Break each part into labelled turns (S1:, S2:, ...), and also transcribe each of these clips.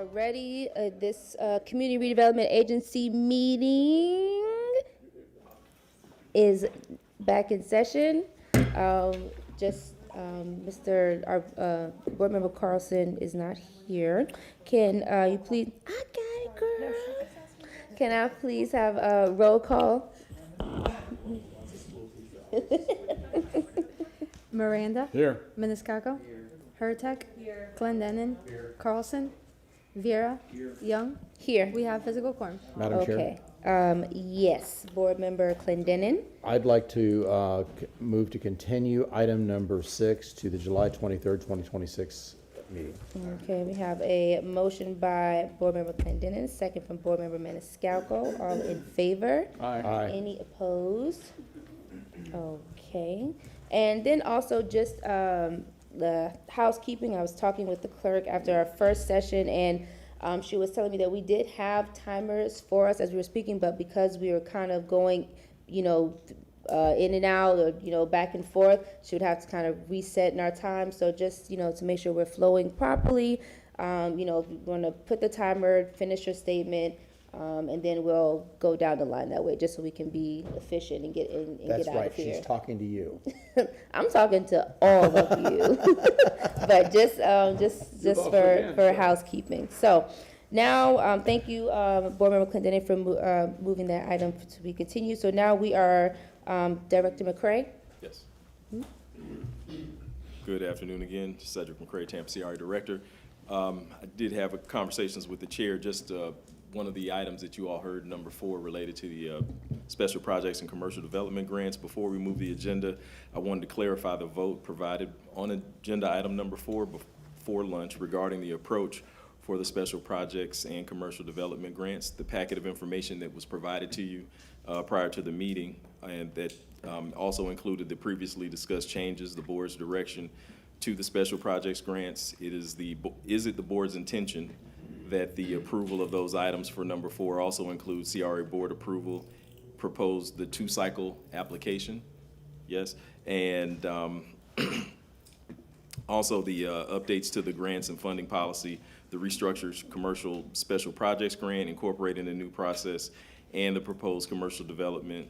S1: are ready. This Community Redevelopment Agency meeting is back in session. Our board member Carlson is not here. Can you please, I got it, girl. Can I please have a roll call?
S2: Miranda.
S3: Here.
S2: Maniscalco. Hurtek. Clendenin. Carlson. Vera. Young.
S1: Here.
S2: We have physical quorum.
S3: Madam Chair,
S1: Okay. Yes, Board Member Clendenin.
S3: I'd like to move to continue item number 6 to the July 23rd, 2026 meeting.
S1: Okay, we have a motion by Board Member Clendenin, second from Board Member Maniscalco. All in favor?
S3: Aye.
S1: Any opposed? Okay. And then also just the housekeeping, I was talking with the clerk after our first session, and she was telling me that we did have timers for us as we were speaking, but because we were kind of going, in and out, or, back and forth, she would have to kind of reset in our time. So just, to make sure we're flowing properly, if you're going to put the timer, finish your statement, and then we'll go down the line that way, just so we can be efficient and get in and
S3: That's
S1: get out
S3: right,
S1: of here.
S3: she's talking to you.
S1: I'm talking to all of you, but just for housekeeping. So now, thank you, Board Member Clendenin, for moving that item to be continued. So now we are Director McCray.
S4: Yes. Good afternoon again, Cedric McCray, Tampa CRA Director. I did have conversations with the chair, just one of the items that you all heard, number 4, related to the special projects and commercial development grants. Before we move the agenda, I wanted to clarify the vote provided on agenda item number 4 before lunch regarding the approach for the special projects and commercial development grants. The packet of information that was provided to you prior to the meeting, and that also included the previously discussed changes, the board's direction to the special projects grants. Is it the board's intention that the approval of those items for number 4 also include CRA board approval, proposed the 2-cycle application? Yes. And also the updates to the grants and funding policy, the restructured commercial special projects grant incorporating a new process, and the proposed commercial development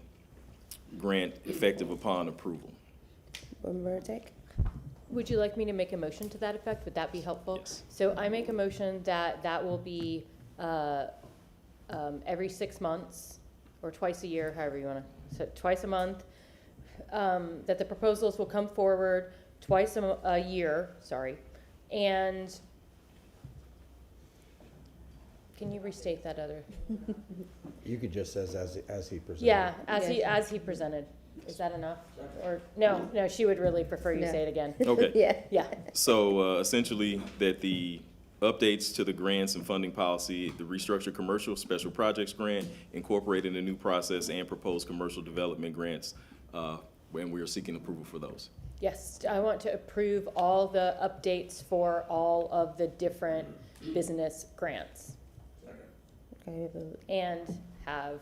S4: grant effective upon approval.
S5: Would you like me to make a motion to that effect? Would that be helpful?
S4: Yes.
S5: So I make a motion that will be every 6 months or twice a year, however you want to, so twice a month, that the proposals will come forward twice a year, and can you restate that other?
S3: You could just say as he presented.
S5: Yeah, as he presented. Is that enough? Or no, she would really prefer you say it again.
S4: Okay.
S1: Yeah.
S4: So essentially that the updates to the grants and funding policy, the restructured commercial special projects grant, incorporating a new process, and proposed commercial development grants, and we are seeking approval for those.
S5: Yes, I want to approve all the updates for all of the different business grants.
S1: Okay,
S5: And have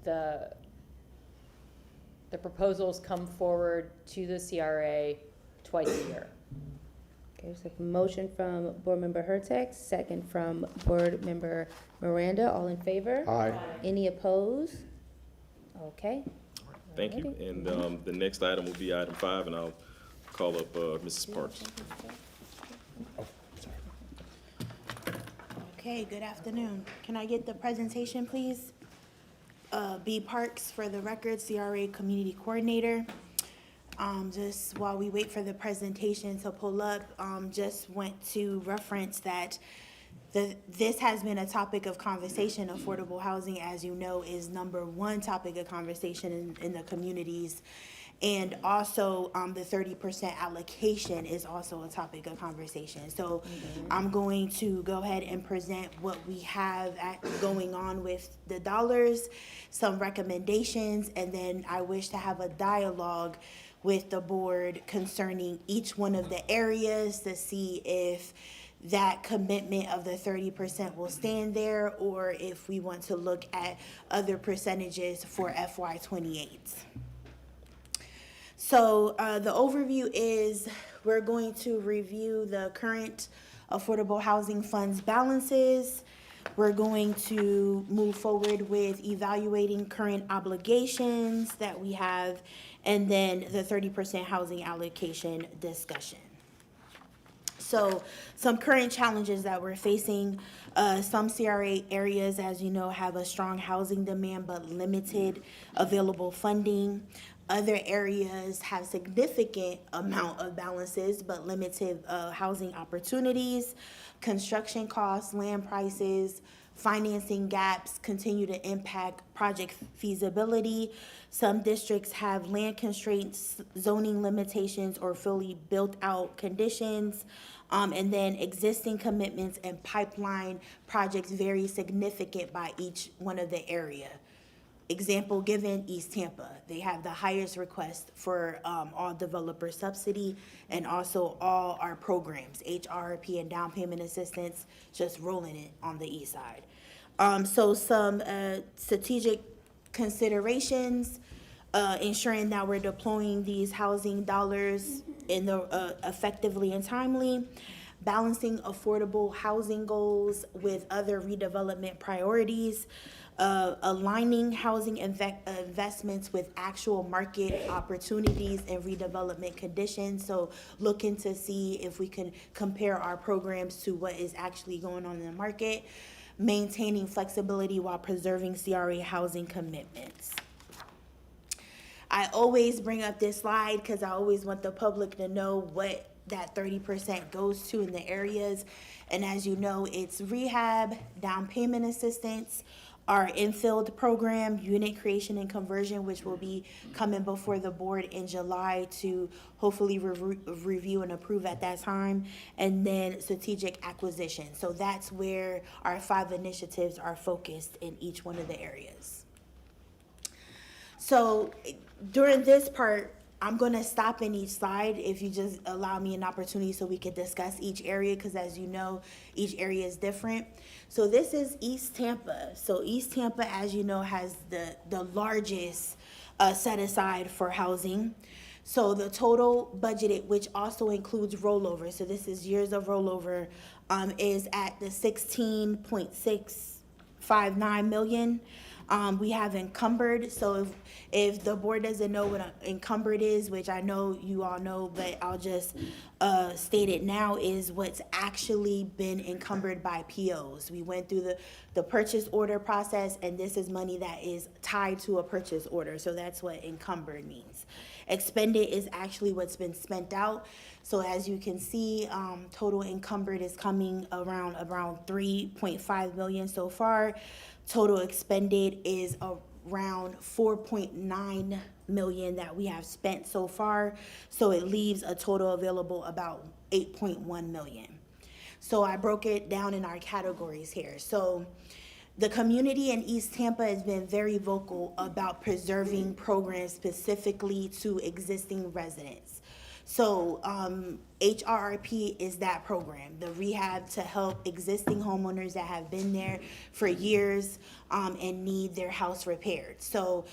S5: the proposals come forward to the CRA twice a year.
S1: Okay, so a motion from Board Member Hurtek, second from Board Member Miranda. All in favor?
S3: Aye.
S1: Any opposed? Okay.
S4: Thank you. And the next item will be item 5, and I'll call up Mrs. Parks.
S6: Okay, good afternoon. Can I get the presentation, please? B. Parks, for the record, CRA Community Coordinator. Just while we wait for the presentation to pull up, just want to reference that this has been a topic of conversation. Affordable housing, as you know, is #1 topic of conversation in the communities. And also, the 30% allocation is also a topic of conversation. So I'm going to go ahead and present what we have going on with the dollars, some recommendations, and then I wish to have a dialogue with the board concerning each one of the areas to see if that commitment of the 30% will stand there, or if we want to look at other percentages for FY28. So the overview is we're going to review the current affordable housing funds balances. We're going to move forward with evaluating current obligations that we have, and then the 30% housing allocation discussion. So some current challenges that we're facing, some CRA areas, as you know, have a strong housing demand but limited available funding. Other areas have significant amount of balances but limited housing opportunities. Construction costs, land prices, financing gaps continue to impact project feasibility. Some districts have land constraints, zoning limitations, or fully built-out conditions. And then existing commitments and pipeline projects vary significant by each one of the area. Example given, East Tampa. They have the highest request for all developer subsidy and also all our programs, HRP and down payment assistance, just rolling it on the east side. So some strategic considerations, ensuring that we're deploying these housing dollars in the effectively and timely, balancing affordable housing goals with other redevelopment priorities, aligning housing investments with actual market opportunities and redevelopment conditions. So looking to see if we can compare our programs to what is actually going on in the market, maintaining flexibility while preserving CRA housing commitments. I always bring up this slide because I always want the public to know what that 30% goes to in the areas. And as you know, it's rehab, down payment assistance, our infill program, unit creation and conversion, which will be coming before the board in July to hopefully review and approve at that time, and then strategic acquisition. So that's where our 5 initiatives are focused in each one of the areas. So during this part, I'm going to stop in each slide if you just allow me an opportunity so we could discuss each area, because as you know, each area is different. So this is East Tampa. So East Tampa, as you know, has the largest set aside for housing. So the total budgeted, which also includes rollover, so this is years of rollover, is at the 16.659 million. We have encumbered, so if the board doesn't know what encumbered is, which I know you all know, but I'll just state it now, is what's actually been encumbered by POs. We went through the purchase order process, and this is money that is tied to a purchase order, so that's what encumbered means. Expended is actually what's been spent out. So as you can see, total encumbered is coming around 3.5 million so far. Total expended is around 4.9 million that we have spent so far. So it leaves a total available about 8.1 million. So I broke it down in our categories here. So the community in East Tampa has been very vocal about preserving programs specifically to existing residents. So HRRP is that program, the rehab to help existing homeowners that have been there for years and need their house repaired. So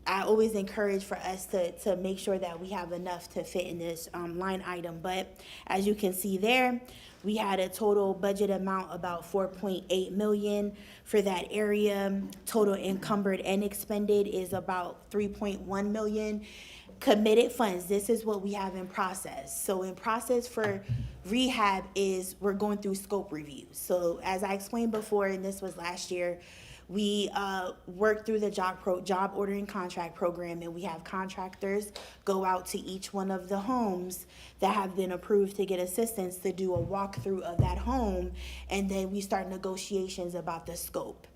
S6: I always encourage for us to make sure that we have enough to fit in this line item. But as you can see there, we had a total budget amount about 4.8 million for that area. Total encumbered and expended is about 3.1 million. Committed funds, this is what we have in process. So in process for rehab is we're going through scope reviews. So as I explained before, and this was last year, we worked through the job ordering contract program, and we have contractors go out to each one of the homes that have been approved to get assistance to do a walkthrough of that home, and then we start negotiations about the scope.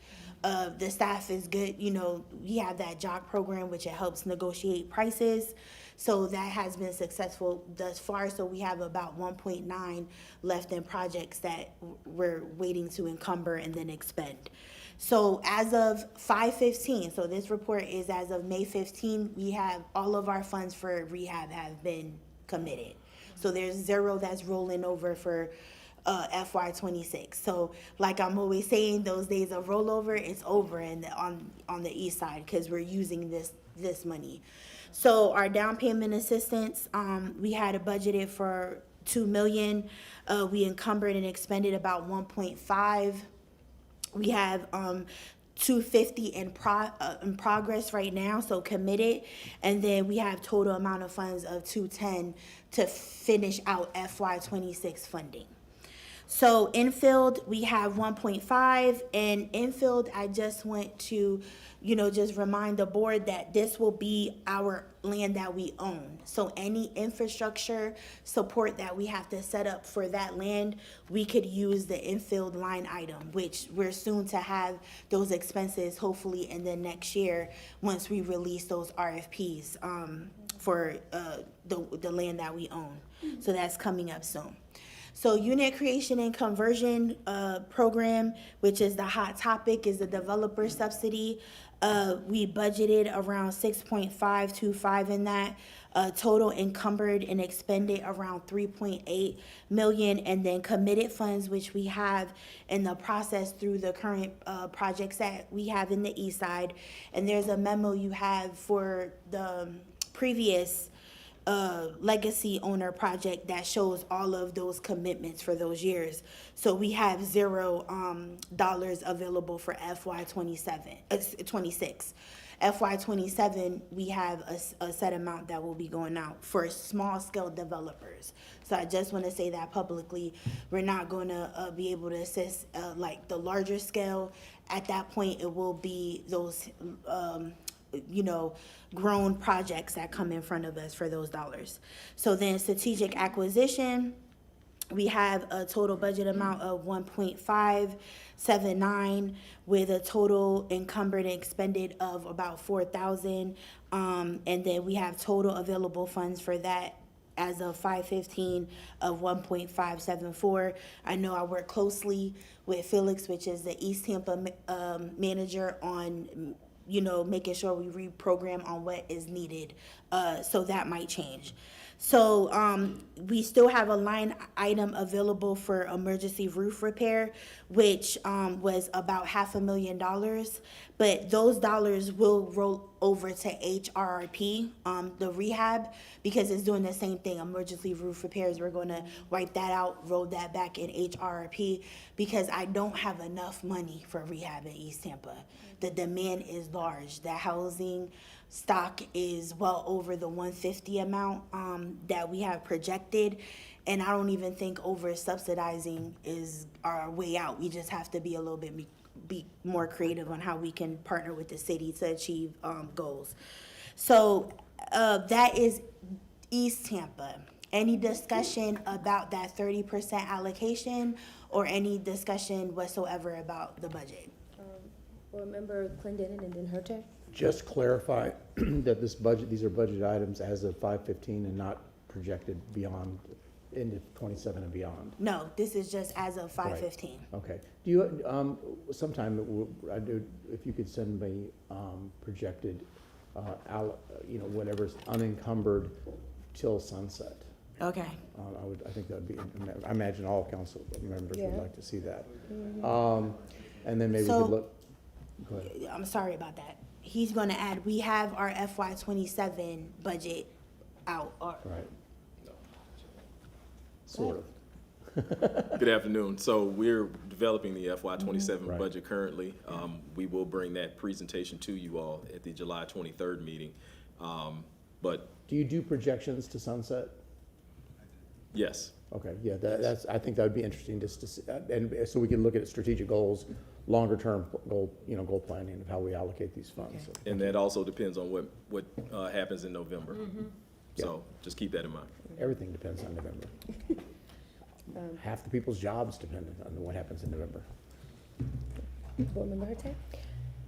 S6: The staff is good, you know, we have that job program which it helps negotiate prices. So that has been successful thus far. So we have about 1.9 left in projects that we're waiting to encumber and then expend. So as of 5/15, so this report is as of May 15, we have all of our funds for rehab have been committed. So there's 0 that's rolling over for FY26. So like I'm always saying, those days of rollover, it's over and on the east side because we're using this money. So our down payment assistance, we had a budgeted for 2 million. We encumbered and expended about 1.5. We have 250 in progress right now, so committed, and then we have total amount of funds of 210 to finish out FY26 funding. So infield, we have 1.5, and infield, I just want to, just remind the board that this will be our land that we own. So any infrastructure support that we have to set up for that land, we could use the infield line item, which we're soon to have those expenses, hopefully in the next year, once we release those RFPs for the land that we own. So that's coming up soon. So unit creation and conversion program, which is the hot topic, is the developer subsidy. We budgeted around 6.525 in that. Total encumbered and expended around 3.8 million, and then committed funds, which we have in the process through the current projects that we have in the east side. And there's a memo you have for the previous legacy owner project that shows all of those commitments for those years. So we have $0 available for FY27, 26. FY27, we have a set amount that will be going out for small scale developers. So I just want to say that publicly. We're not going to be able to assist like the larger scale. At that point, it will be those grown projects that come in front of us for those dollars. So then strategic acquisition, we have a total budget amount of 1.579 with a total encumbered and expended of about 4,000. And then we have total available funds for that as of 5/15 of 1.574. I know I work closely with Felix, which is the East Tampa manager, on making sure we reprogram on what is needed. So that might change. So we still have a line item available for emergency roof repair, which was about $500,000. But those dollars will roll over to HRRP, the rehab, because it's doing the same thing. Emergency roof repairs, we're going to wipe that out, roll that back in HRRP, because I don't have enough money for rehab in East Tampa. The demand is large. The housing stock is well over the 150 amount that we have projected. And I don't even think over subsidizing is our way out. We just have to be a little bit be more creative on how we can partner with the city to achieve goals. So that is East Tampa. Any discussion about that 30% allocation, or any discussion whatsoever about the budget?
S1: Board Member Clendenin and then Herter.
S3: Just clarify that these are budget items as of 5/15 and not projected beyond, into 27 and beyond.
S6: No, this is just as of 5/15.
S3: Okay. Do you, sometime, if you could send me projected, whatever's unencumbered till sunset.
S6: Okay.
S3: I think that would be, I imagine all council members would like to see that. And then maybe we
S6: So-
S3: could look, go ahead.
S6: I'm sorry about that. He's going to add, we have our FY27 budget out.
S3: Right. Sort of.
S4: Good afternoon. So we're developing the FY27
S3: Right.
S4: budget currently. We will bring that presentation to you all at the July 23rd meeting. But
S3: Do you do projections to sunset?
S4: yes,
S3: Okay, yeah, that's, I think that would be interesting just to see, and so we can look at strategic goals, longer term goal planning of how we allocate these funds. So,
S4: and that also depends on what happens in November. So just keep that in mind.
S3: everything depends on November. Half the people's jobs depend on what happens in November.
S1: Board Member Herter.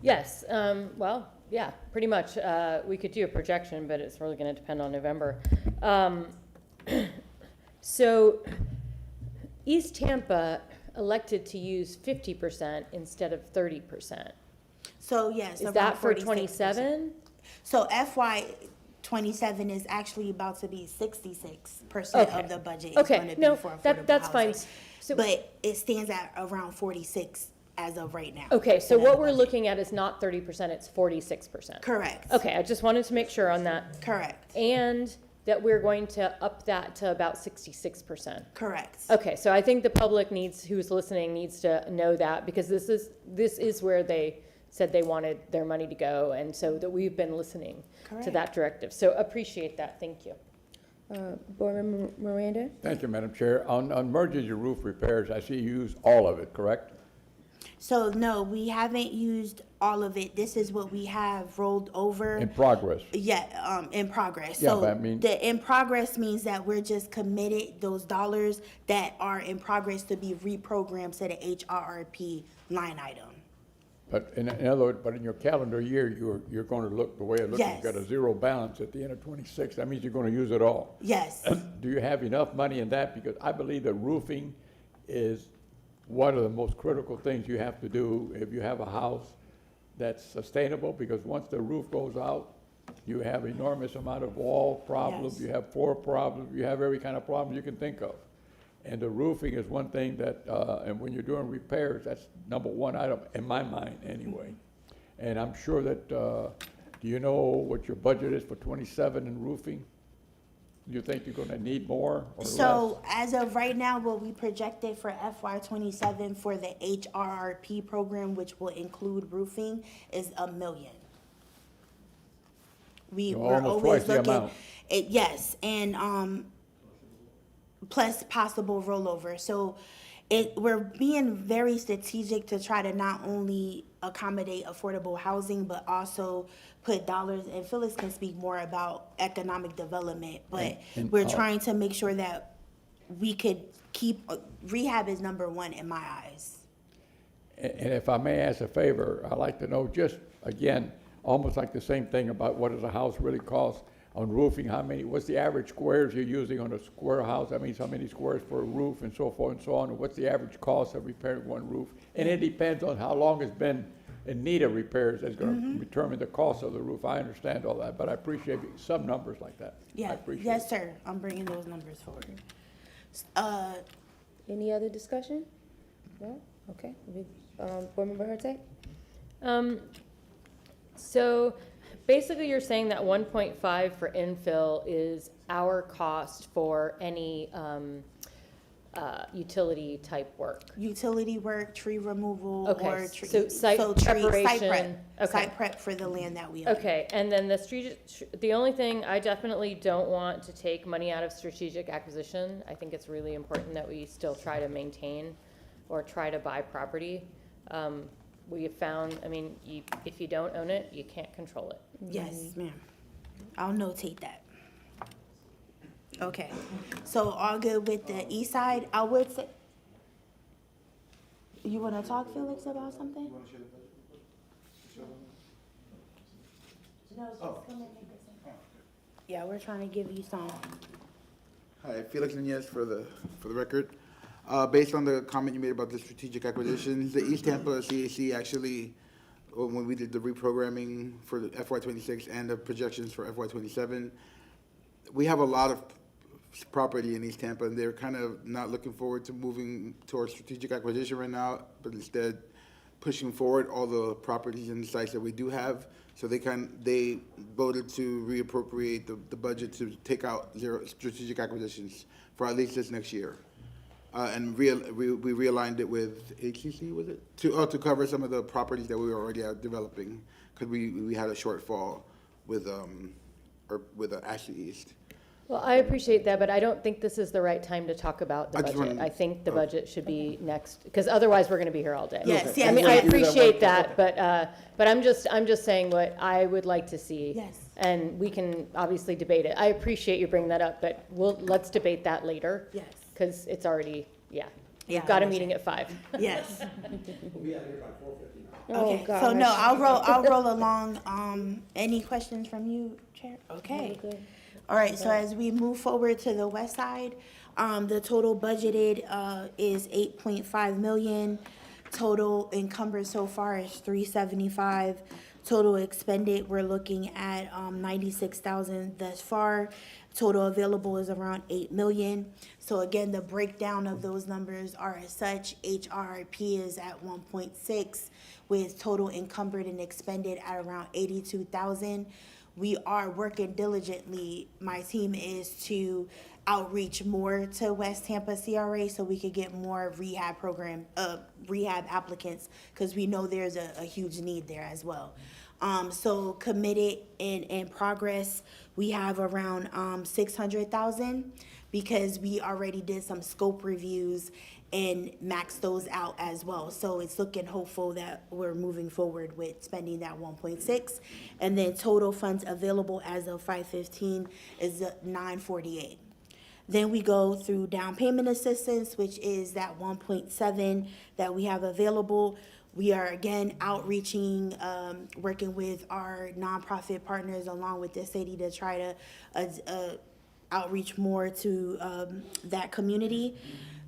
S5: Yes, well, yeah, pretty much. We could do a projection, but it's really going to depend on November. So East Tampa elected to use 50% instead of 30%.
S6: So yes.
S5: Is
S6: around
S5: that for
S6: 46%.
S5: 27?
S6: So FY27 is actually about to be 66%
S5: Okay.
S6: of the budget is
S5: Okay,
S6: going to be
S5: no,
S6: for affordable
S5: that's fine.
S6: housing.
S5: So-
S6: But it stands at around 46 as of right now.
S5: Okay, so
S6: for
S5: what
S6: that
S5: we're
S6: budget.
S5: looking at is not 30%, it's 46%.
S6: Correct.
S5: Okay, I just wanted to make sure on that.
S6: Correct.
S5: And that we're going to up that to about 66%.
S6: Correct.
S5: Okay, so I think the public who's listening needs to know that, because this is where they said they wanted their money to go, and so that we've been listening to
S6: Correct.
S5: that directive. So appreciate that, thank you.
S1: Board Member Miranda?
S7: Thank you, Madam Chair. On emergency roof repairs, I see you use all of it, correct?
S6: So no, we haven't used all of it. This is what we have rolled over.
S7: In progress.
S6: Yeah, in progress.
S7: Yeah,
S6: So
S7: but I mean-
S6: the in progress means that we're just committed those dollars that are in progress to be reprogrammed to the HRRP line item.
S7: But in other words, but in your calendar year, you're going to look, the way it looks,
S6: Yes.
S7: you've got a zero balance at the end of 26. That means you're going to use it all.
S6: Yes,
S7: Do you have enough money in that? Because I believe that roofing is one of the most critical things you have to do if you have a house that's sustainable, because once the roof goes out, you have enormous amount of wall problems,
S6: Yes.
S7: you have floor problems, you have every kind of problem you can think of. And the roofing is one thing that, and when you're doing repairs, that's number one item, in my mind, anyway. And I'm sure that, do you know what your budget is for 27 in roofing? Do you think you're gonna need more or less?
S6: so as of right now, what we projected for FY 27 for the HRRP program, which will include roofing, is $1 million.
S7: So
S6: We're
S7: almost
S6: always
S7: twice the
S6: looking,
S7: amount.
S6: yes, and, plus possible rollover. So we're being very strategic to try to not only accommodate affordable housing, but also put dollars, and Phyllis can speak more about economic development, but
S7: And-
S6: we're trying to make sure that we could keep, rehab is number one in my eyes.
S7: And if I may ask a favor, I'd like to know just, again, almost like the same thing about what does a house really cost on roofing, what's the average squares you're using on a square house? That means how many squares per roof and so forth and so on, and what's the average cost of repairing one roof? And it depends on how long it's been in need of repairs, that's gonna determine the cost of the roof. I understand all that, but I appreciate some numbers like that. I
S6: Yeah,
S7: appreciate
S6: yes,
S7: it.
S6: sir, I'm bringing those numbers forward.
S1: Any other discussion? No? Okay. Board Member Hurtak?
S5: So basically, you're saying that 1.5 for infill is our cost for any utility type work.
S6: Utility work, tree removal,
S5: Okay,
S6: or tree.
S5: so site
S6: site
S5: preparation,
S6: prep.
S5: okay.
S6: Site prep for the land that we own.
S5: Okay, and then the only thing, I definitely don't want to take money out of strategic acquisition. I think it's really important that we still try to maintain or try to buy property. We have found, I mean, if you don't own it, you can't control it.
S6: Yes, ma'am. I'll notate that. Okay, so all good with the east side. I would say, you wanna talk, Felix, about something? Yeah, we're trying to give you some.
S8: Hi, Felix Nunez for the record. Based on the comment you made about the strategic acquisitions, the East Tampa CAC actually, when we did the reprogramming for the FY 26 and the projections for FY 27, we have a lot of property in East Tampa, and they're kind of not looking forward to moving towards strategic acquisition right now, but instead pushing forward all the properties and the sites that we do have. So they voted to reappropriate the budget to take out zero strategic acquisitions for at least this next year. And we realigned it with HCC, was it? To cover some of the properties that we were already out developing, because we had a shortfall with Ashley East.
S5: Well, I appreciate that, but I don't think this is the right time to talk about the
S8: I just
S5: budget.
S8: wanna-
S5: I think the budget should be next, because otherwise we're gonna be here all day.
S6: Yes,
S5: I mean,
S6: yes,
S5: I
S6: yes.
S5: appreciate that, but I'm just saying what I would like to see.
S6: Yes.
S5: And we can obviously debate it. I appreciate you bringing that up, but let's debate that later.
S6: Yes.
S5: Because it's already, yeah.
S6: Yeah,
S5: We've got a
S6: I
S5: meeting at 5.
S6: Yes.
S1: Oh,
S6: Okay, so no,
S1: gosh.
S6: I'll roll along. Any questions from you, Chair? Okay.
S1: Good.
S6: All right, so as we move forward to the west side, the total budgeted, is 8.5 million. Total encumbered so far is 375. Total expended, we're looking at, 96,000 thus far. Total available is around 8 million. So again, the breakdown of those numbers are as such. HRP is at 1.6, with total encumbered and expended at around 82,000. we are working diligently. My team is to outreach more to West Tampa CRA so we could get more rehab applicants, because we know there's a huge need there as well. So committed and in progress, we have around 600,000, because we already did some scope reviews and maxed those out as well. So it's looking hopeful that we're moving forward with spending that 1.6. And then total funds available as of 5/15 is 948. Then we go through down payment assistance, which is that 1.7 that we have available. We are again outreaching, working with our nonprofit partners along with the city to try to outreach more to that community.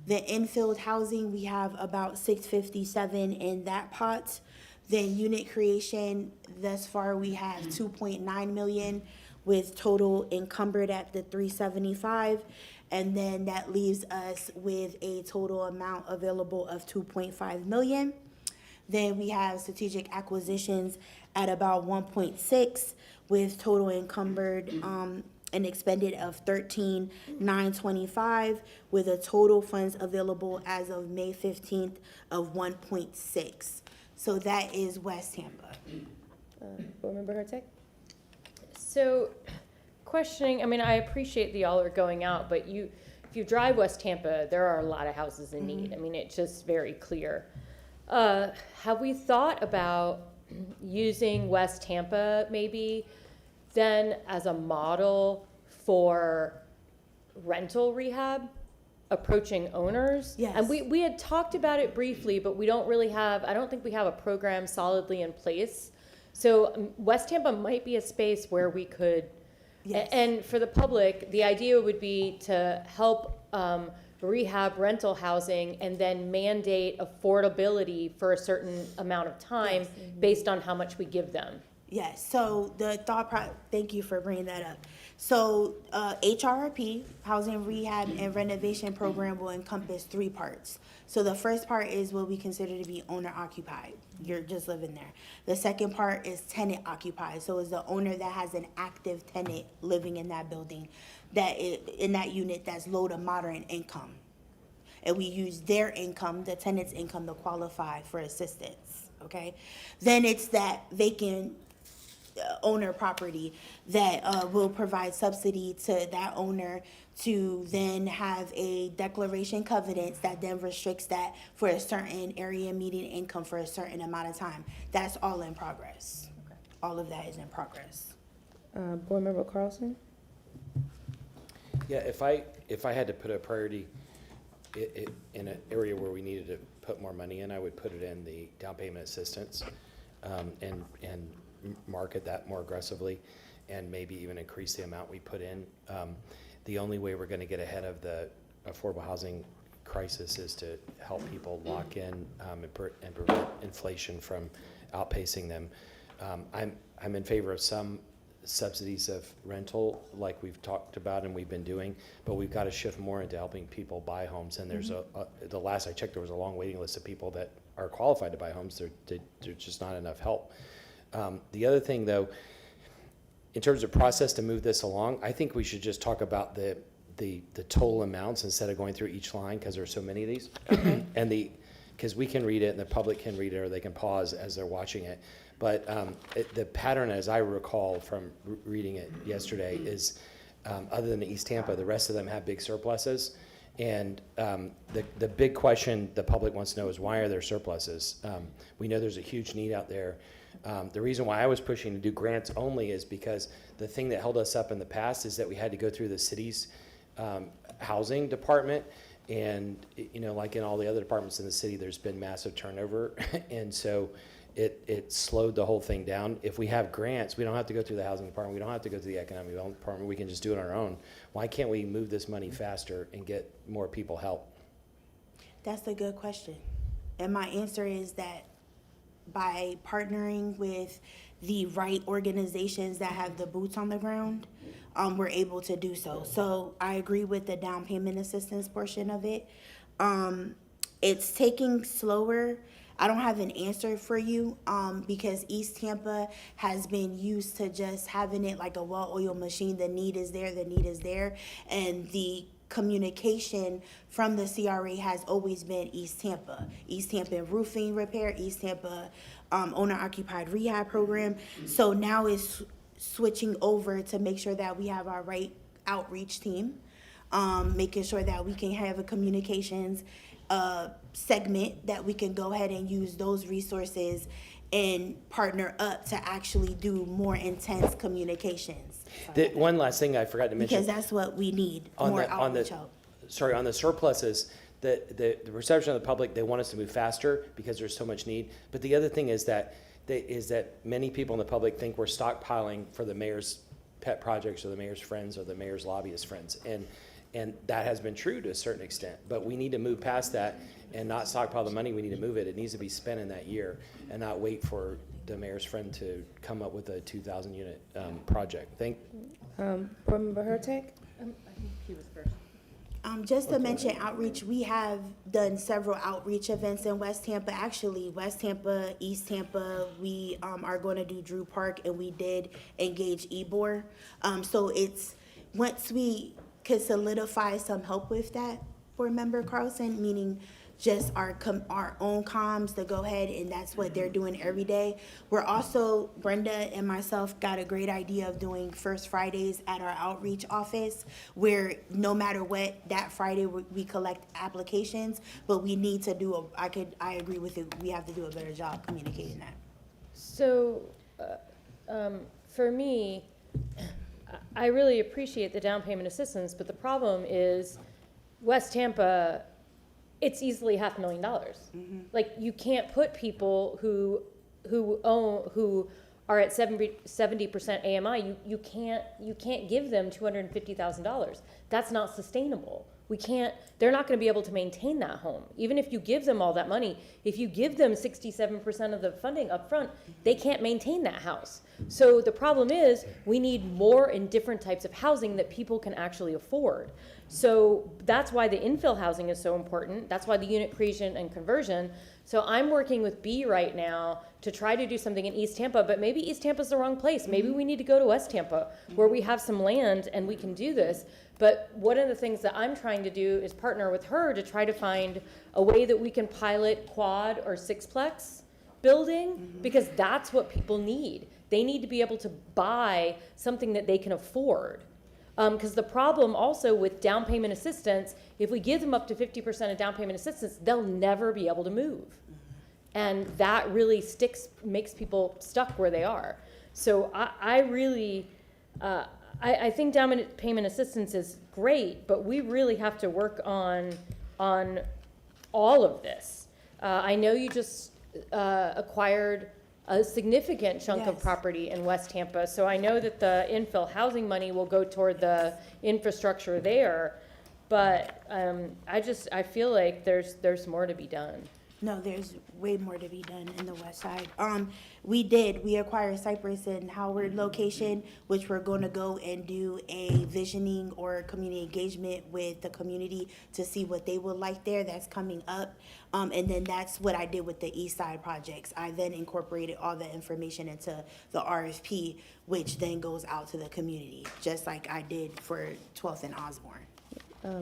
S6: The infield housing, we have about 657 in that pot. Then unit creation, thus far we have 2.9 million with total encumbered at the 375. And then that leaves us with a total amount available of 2.5 million. Then we have strategic acquisitions at about 1.6 with total encumbered and expended of 13,925 with a total funds available as of May 15th of 1.6. So that is West Tampa.
S1: Board Member Hurtak?
S5: So, questioning, I mean, I appreciate that y'all are going out, but if you drive West Tampa, there are a lot of houses in need. I mean, it's just very clear. Have we thought about using West Tampa maybe then as a model for rental rehab, approaching owners?
S6: Yes.
S5: And we had talked about it briefly, but we don't really have, I don't think we have a program solidly in place. So West Tampa might be a space where we could,
S6: Yes.
S5: and for the public, the idea would be to help rehab rental housing and then mandate affordability for a certain amount of time based on how much we give them.
S6: Yes, so the thank you for bringing that up. So HRP, Housing Rehab and Renovation Program, will encompass 3 parts. So the first part is what we consider to be owner occupied. You're just living there. The second part is tenant occupied. So it's the owner that has an active tenant living in that building, in that unit that's low to moderate income. And we use their income, the tenant's income, to qualify for assistance, okay? Then it's that vacant owner property that will provide subsidy to that owner to then have a declaration covenants that then restricts that for a certain area median income for a certain amount of time. That's all in progress.
S5: Okay.
S6: All of that is in progress.
S1: Board Member Carlson?
S9: Yeah, if I had to put a priority in an area where we needed to put more money in, I would put it in the down payment assistance, and market that more aggressively, and maybe even increase the amount we put in. The only way we're going to get ahead of the affordable housing crisis is to help people lock in and prevent inflation from outpacing them. I'm in favor of some subsidies of rental, like we've talked about and we've been doing, but we've got to shift more into helping people buy homes. And there's the last I checked, there was a long waiting list of people that are qualified to buy homes. There's just not enough help. The other thing, though, in terms of process to move this along, I think we should just talk about the total amounts instead of going through each line, because there's so many of these. And because we can read it and the public can read it, or they can pause as they're watching it. But the pattern, as I recall from reading it yesterday, is other than East Tampa, the rest of them have big surpluses. And the big question the public wants to know is, why are there surpluses? We know there's a huge need out there. The reason why I was pushing to do grants only is because the thing that held us up in the past is that we had to go through the city's housing department. And, you know, like in all the other departments in the city, there's been massive turnover. And so it slowed the whole thing down. If we have grants, we don't have to go through the housing department. We don't have to go through the economic development department. We can just do it on our own. Why can't we move this money faster and get more people help?
S6: That's a good question. And my answer is that by partnering with the right organizations that have the boots on the ground, we're able to do so. So I agree with the down payment assistance portion of it. It's taking slower I don't have an answer for you, because East Tampa has been used to just having it like a well-oiled machine. The need is there, and the communication from the CRA has always been East Tampa. East Tampa roofing repair, East Tampa owner-occupied rehab program. So now it's switching over to make sure that we have our right outreach team, making sure that we can have a communications segment that we can go ahead and use those resources and partner up to actually do more intense communications.
S9: One last thing I forgot to mention.
S6: Because that's what we need, more outreach help.
S9: Sorry, on the surpluses, the perception of the public, they want us to move faster because there's so much need. But the other thing is that many people in the public think we're stockpiling for the mayor's pet projects or the mayor's friends or the mayor's lobbyist friends. And that has been true to a certain extent. But we need to move past that and not stockpile the money. We need to move it. It needs to be spent in that year and not wait for the mayor's friend to come up with a 2,000 unit project.
S1: Board Member Hurtak?
S5: I think he was first.
S6: Just to mention outreach, we have done several outreach events in West Tampa. Actually, West Tampa, East Tampa, we are going to do Drew Park, and we did engage Ebor. So it's, once we could solidify some help with that, Board Member Carlson, meaning just our own comms to go ahead, and that's what they're doing every day. We're also, Brenda and myself got a great idea of doing First Fridays at our outreach office, where no matter what, that Friday we collect applications, but we need to do I agree with it, we have to do a better job communicating that.
S5: So, for me, I really appreciate the down payment assistance, but the problem is West Tampa, it's easily $500,000.
S6: Mm-hmm.
S5: Like, you can't put people who are at 70% AMI, you can't give them $250,000. That's not sustainable. They're not gonna be able to maintain that home. Even if you give them all that money, if you give them 67% of the funding up front, they can't maintain that house. So the problem is, we need more and different types of housing that people can actually afford. So that's why the infill housing is so important. That's why the unit creation and conversion. So I'm working with B right now to try to do something in East Tampa, but maybe East Tampa's the wrong place. Maybe we need to go to West Tampa, where we have some land and we can do this. But one of the things that I'm trying to do is partner with her to try to find a way that we can pilot quad or sixplex building, because that's what people need. They need to be able to buy something that they can afford. Because the problem also with down payment assistance, if we give them up to 50% of down payment assistance, they'll never be able to move. And that really makes people stuck where they are. So I really, I think down payment assistance is great, but we really have to work on all of this. I know you just acquired a significant chunk of
S6: Yes.
S5: property in West Tampa, so I know that the infill housing money will go toward the infrastructure there, but I feel like there's more to be done.
S6: No, there's way more to be done in the west side. We acquired Cypress and Howard location, which we're gonna go and do a visioning or community engagement with the community to see what they would like there. That's coming up. And then that's what I did with the east side projects. I then incorporated all the information into the RFP, which then goes out to the community, just like I did for 12th and Osborne.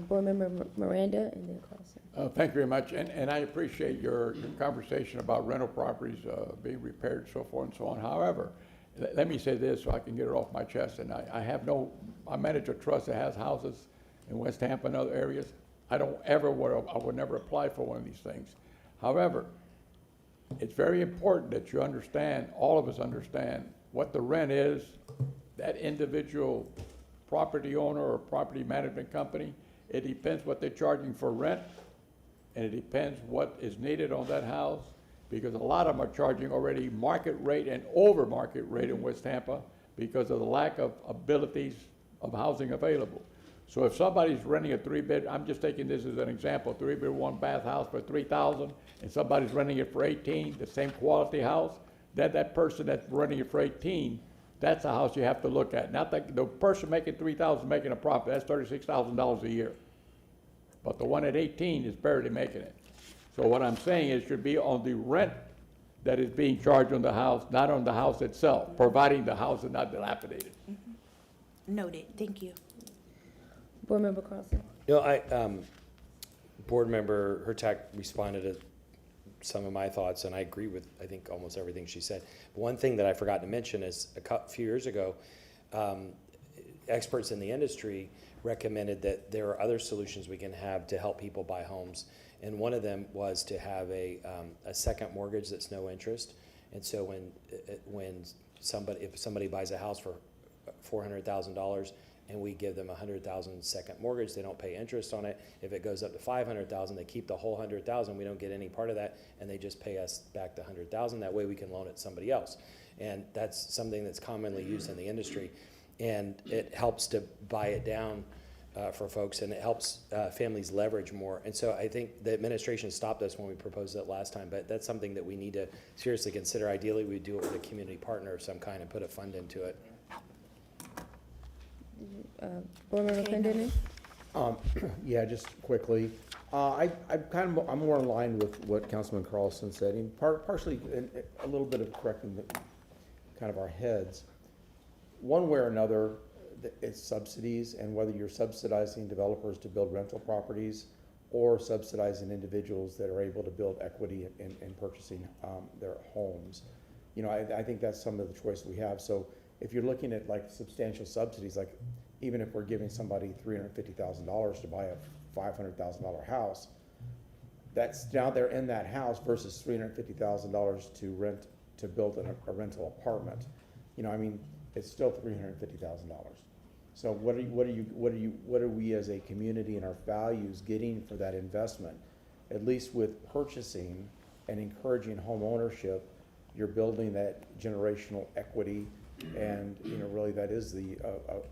S1: Board Member Miranda, and then Carlson.
S7: Thank you very much, and I appreciate your conversation about rental properties being repaired, so forth and so on. However, let me say this so I can get it off my chest, and I manage a trust that has houses in West Tampa and other areas. I would never apply for one of these things. However, it's very important that you understand, all of us understand, what the rent is, that individual property owner or property management company. It depends what they're charging for rent, and it depends what is needed on that house, because a lot of them are charging already market rate and over market rate in West Tampa because of the lack of abilities of housing available. So if somebody's renting a I'm just taking this as an example, 3-bedroom, 1-bath house for $3,000, and somebody's renting it for $18,000, the same quality house, that person that's renting it for $18,000, that's a house you have to look at. Not the person making $3,000 making a profit, that's $36,000 a year. But the one at $18,000 is barely making it. So what I'm saying is, it should be on the rent that is being charged on the house, not on the house itself, providing the house is not dilapidated.
S6: Noted, thank you.
S1: Board Member Carlson?
S9: Board Member Hurtak responded to some of my thoughts, and I agree with, I think, almost everything she said. But one thing that I forgot to mention is few years ago, experts in the industry recommended that there are other solutions we can have to help people buy homes. And one of them was to have a second mortgage that's no interest. And so if somebody buys a house for $400,000 and we give them $100,000 second mortgage, they don't pay interest on it. If it goes up to $500,000, they keep the whole $100,000. We don't get any part of that, and they just pay us back the $100,000. That way we can loan it to somebody else. And that's something that's commonly used in the industry. And it helps to buy it down for folks, and it helps families leverage more. And so I think the administration stopped us when we proposed it last time, but that's something that we need to seriously consider. Ideally, we'd do it with a community partner of some kind and put a fund into it.
S1: Board Member Clendenin?
S3: Yeah, just quickly. I'm more in line with what Councilman Carlson said, and partially a little bit of correcting kind of our heads. One way or another, it's subsidies, and whether you're subsidizing developers to build rental properties or subsidizing individuals that are able to build equity in purchasing their homes. You know, I think that's some of the choice we have. So if you're looking at like substantial subsidies, like even if we're giving somebody $350,000 to buy a $500,000 house, that's now they're in that house versus $350,000 to build a rental apartment. You know, I mean, it's still $350,000. So what are we as a community and our values getting for that investment? At least with purchasing and encouraging home ownership, you're building that generational equity, and you know really that is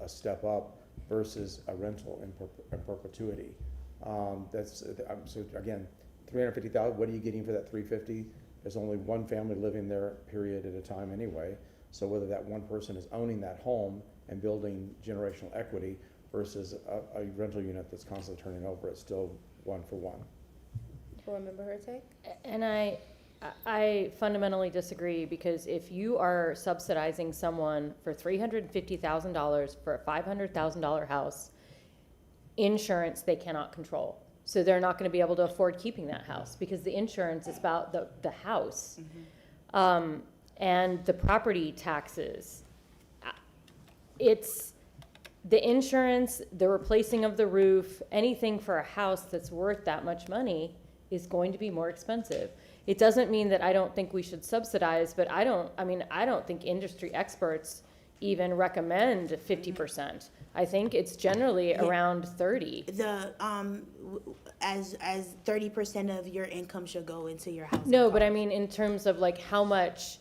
S3: a step up versus a rental in perpetuity. So again, $350,000. What are you getting for that $350,000? There's only one family living there, period, at a time anyway. So whether that one person is owning that home and building generational equity versus a rental unit that's constantly turning over, it's still one for one.
S1: Board Member Hurtak?
S5: And I fundamentally disagree, because if you are subsidizing someone for $350,000 for a $500,000 house, insurance they cannot control. So they're not going to be able to afford keeping that house because the insurance is about the house. Mm-hmm. And the property taxes. It's the insurance, the replacing of the roof, anything for a house that's worth that much money is going to be more expensive. It doesn't mean that I don't think we should subsidize, but I don't think industry experts even recommend 50%. I think it's generally around 30.
S6: As 30% of your income should go into your house.
S5: No, but I mean in terms of like how much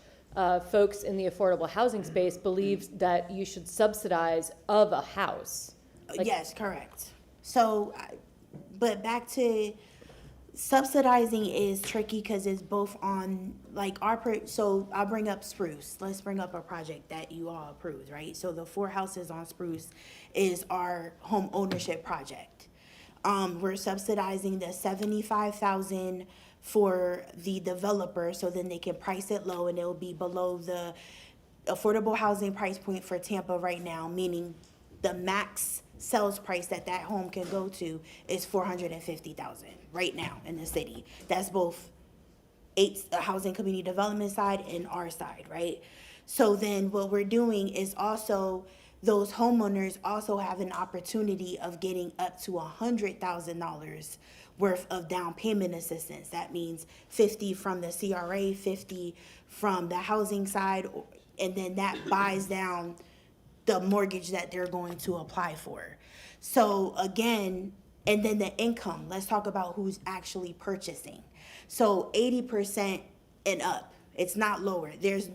S5: folks in the affordable housing space believe that you should subsidize of a house. Like,
S6: yes, correct. So, but back to subsidizing is tricky because it's both on like so I'll bring up Spruce. Let's bring up a project that you all approved, right? So the 4 houses on Spruce is our home ownership project. We're subsidizing the $75,000 for the developer, so then they can price it low and it'll be below the affordable housing price point for Tampa right now, meaning the max sales price that home can go to is $450,000 right now in the city. That's both housing community development side and our side, right? So then what we're doing is also those homeowners also have an opportunity of getting up to $100,000 worth of down payment assistance. That means 50 from the CRA, 50 from the housing side, and then that buys down the mortgage that they're going to apply for. So again, and then the income, let's talk about who's actually purchasing. So 80% and up, it's not lower. There's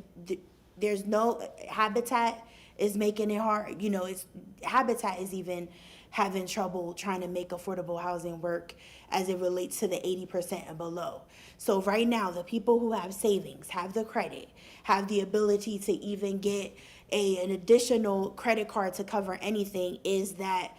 S6: no, Habitat is making it hard. You know, Habitat is even having trouble trying to make affordable housing work as it relates to the 80% and below. So right now, the people who have savings, have the credit, have the ability to even get an additional credit card to cover anything, is that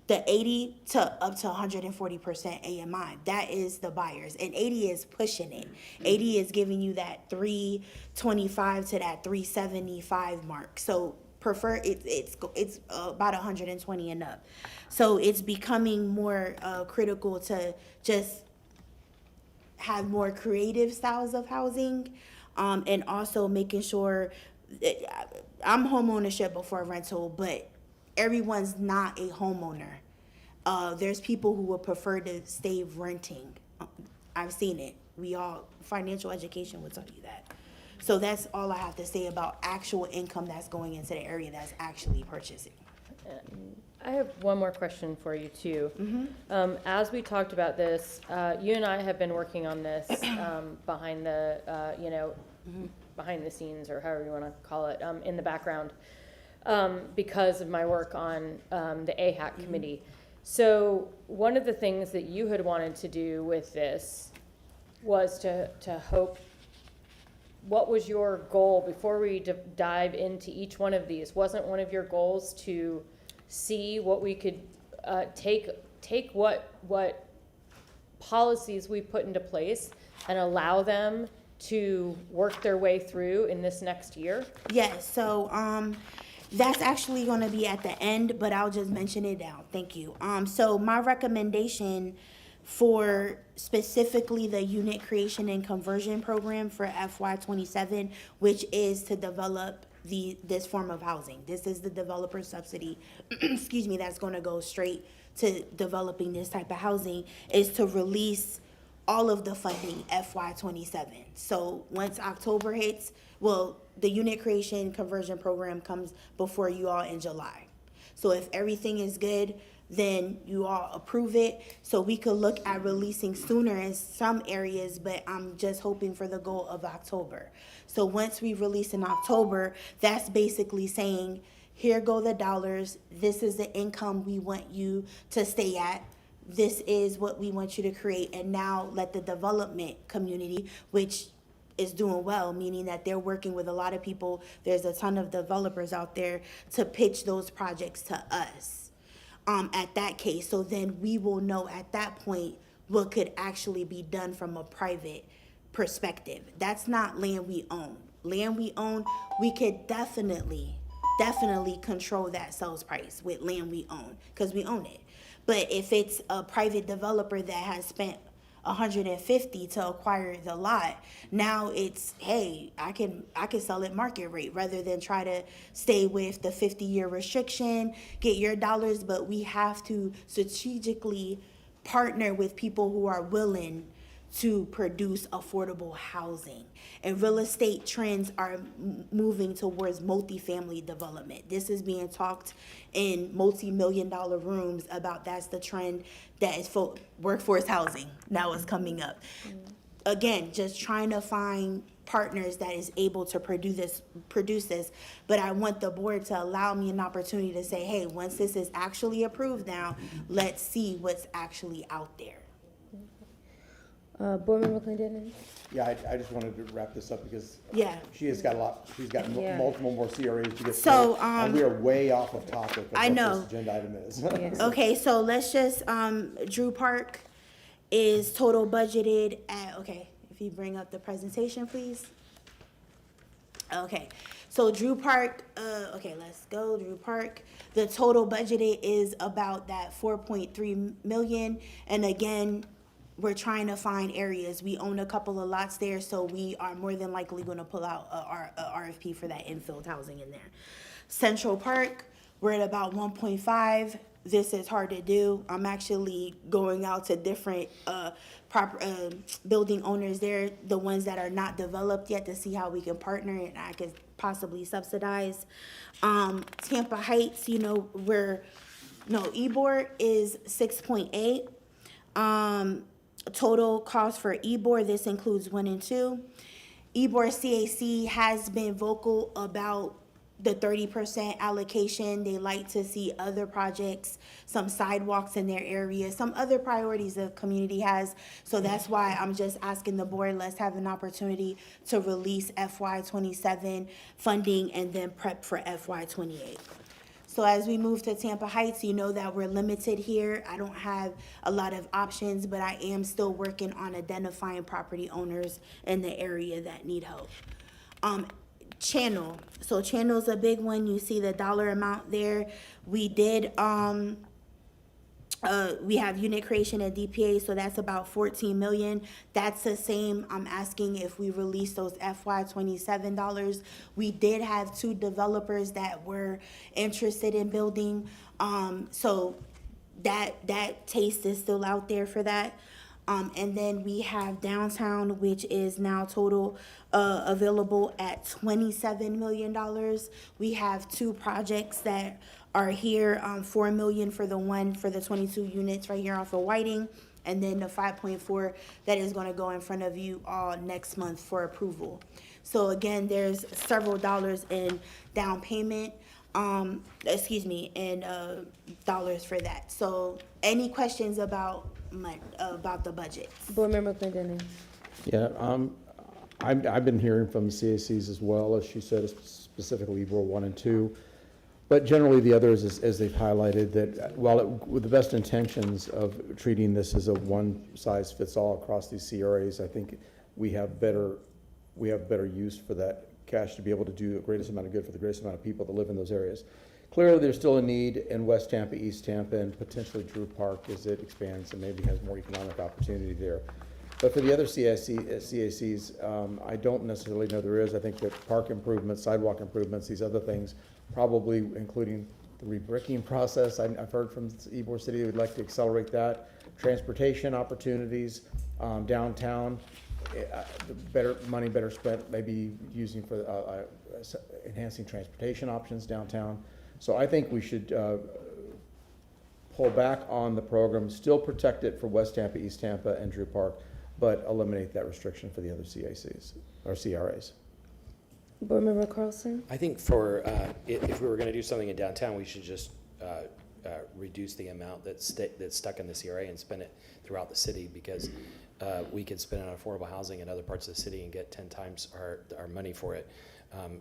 S6: The 80 to up to 140% AMI. That is the buyers. And 80 is pushing it. 80 is giving you that 325 to that 375 mark. So prefer it's about 120 and up. So it's becoming more critical to just have more creative styles of housing, and also making sure I'm home ownership before rental, but everyone's not a homeowner. There's people who would prefer to stay renting. I've seen it. Financial education would tell you that. So that's all I have to say about actual income that's going into the area that's actually purchasing.
S5: I have one more question for you too. As we talked about this, you and I have been working on this behind the, behind the scenes, or however you want to call it, in the background, because of my work on the AHAC committee. So one of the things that you had wanted to do with this was to hope. What was your goal before we dive into each one of these? Wasn't one of your goals to see what we could take what policies we put into place and allow them to work their way through in this next year?
S6: Yes, so that's actually going to be at the end, but I'll just mention it now. Thank you. So my recommendation for specifically the unit creation and conversion program for FY27, which is to develop this form of housing. This is the developer subsidy, excuse me, that's going to go straight to developing this type of housing, is to release all of the funding FY27. So once October hits, well, the unit creation conversion program comes before you all in July. So if everything is good, then you all approve it, so we could look at releasing sooner in some areas, but I'm just hoping for the goal of October. So once we release in October, that's basically saying, here go the dollars, this is the income we want you to stay at, this is what we want you to create, and now let the development community, which is doing well, meaning that they're working with a lot of people, there's a ton of developers out there, to pitch those projects to us. At that case, so then we will know at that point what could actually be done from a private perspective. That's not land we own. Land we own, we could definitely control that sales price with land we own, because we own it. But if it's a private developer that has spent $150 to acquire the lot, now it's, hey, I can sell it market rate rather than try to stay with the 50-year restriction, get your dollars. But we have to strategically partner with people who are willing to produce affordable housing. And real estate trends are moving towards multifamily development. This is being talked in multi-million-dollar rooms about that's the trend that is for workforce housing now is coming up. Again, just trying to find partners that is able to produce this, but I want the board to allow me an opportunity to say, hey, once this is actually approved now, let's see what's actually out there.
S1: Board Member Clendenin?
S3: Yeah, I just wanted to wrap this up because
S6: Yeah.
S3: she has got a lot, she's got
S1: Yeah.
S3: multiple more CRAs to get
S6: So,
S3: through, and we are way off of topic of
S6: I
S3: what
S6: know.
S3: this agenda item is.
S1: Yes.
S6: Okay, so let's just, Drew Park is total budgeted at, okay, if you bring up the presentation, please. Okay, so Drew Park, okay, let's go, Drew Park. The total budgeted is about that 4.3 million, and again, we're trying to find areas. We own a couple of lots there, so we are more than likely gonna pull out a RFP for that infill housing in there. Central Park, we're at about 1.5. This is hard to do. I'm actually going out to different building owners there, the ones that are not developed yet, to see how we can partner and I could possibly subsidize. Tampa Heights, Ybor is 6.8. Total cost for Ybor, this includes 1 and 2. Ybor CAC has been vocal about the 30% allocation. They like to see other projects, some sidewalks in their area, some other priorities the community has. So that's why I'm just asking the board, let's have an opportunity to release FY27 funding and then prep for FY28. So as we move to Tampa Heights, you know that we're limited here. I don't have a lot of options, but I am still working on identifying property owners in the area that need help. Channel. So channel's a big one. You see the dollar amount there. We did, we have unit creation at DPA, so that's about 14 million. That's the same. I'm asking if we release those FY27 dollars. We did have 2 developers that were interested in building, so that taste is still out there for that. And then we have downtown, which is now total available at $27 million. We have 2 projects that are here, 4 million for the one for the 22 units right here off of Whiting, and then the 5.4 that is going to go in front of you all next month for approval. So again, there's several dollars in down payment, and dollars for that. So any questions about the budget?
S1: Board Member Clendenin.
S3: Yeah, I've been hearing from the CACs as well, as she said, specifically Ebor 1 and 2. But generally, the others, as they've highlighted, that while with the best intentions of treating this as a one-size-fits-all across these CRAs, I think we have better use for that cash to be able to do the greatest amount of good for the greatest amount of people that live in those areas. Clearly, there's still a need in West Tampa, East Tampa, and potentially Drew Park as it expands and maybe has more economic opportunity there. But for the other CACs, I don't necessarily know there is. I think that park improvements, sidewalk improvements, these other things, probably including the rebricking process. I've heard from Ybor City they would like to accelerate that. Transportation opportunities, downtown, better spent maybe using for enhancing transportation options downtown. So I think we should pull back on the program, still protect it for West Tampa, East Tampa, and Drew Park, but eliminate that restriction for the other CACs or CRAs.
S1: Board Member Carlson.
S9: I think for, if we were gonna do something in downtown, we should just reduce the amount that's stuck in the CRA and spend it throughout the city, because we could spend it on affordable housing in other parts of the city and get 10 times our money for it.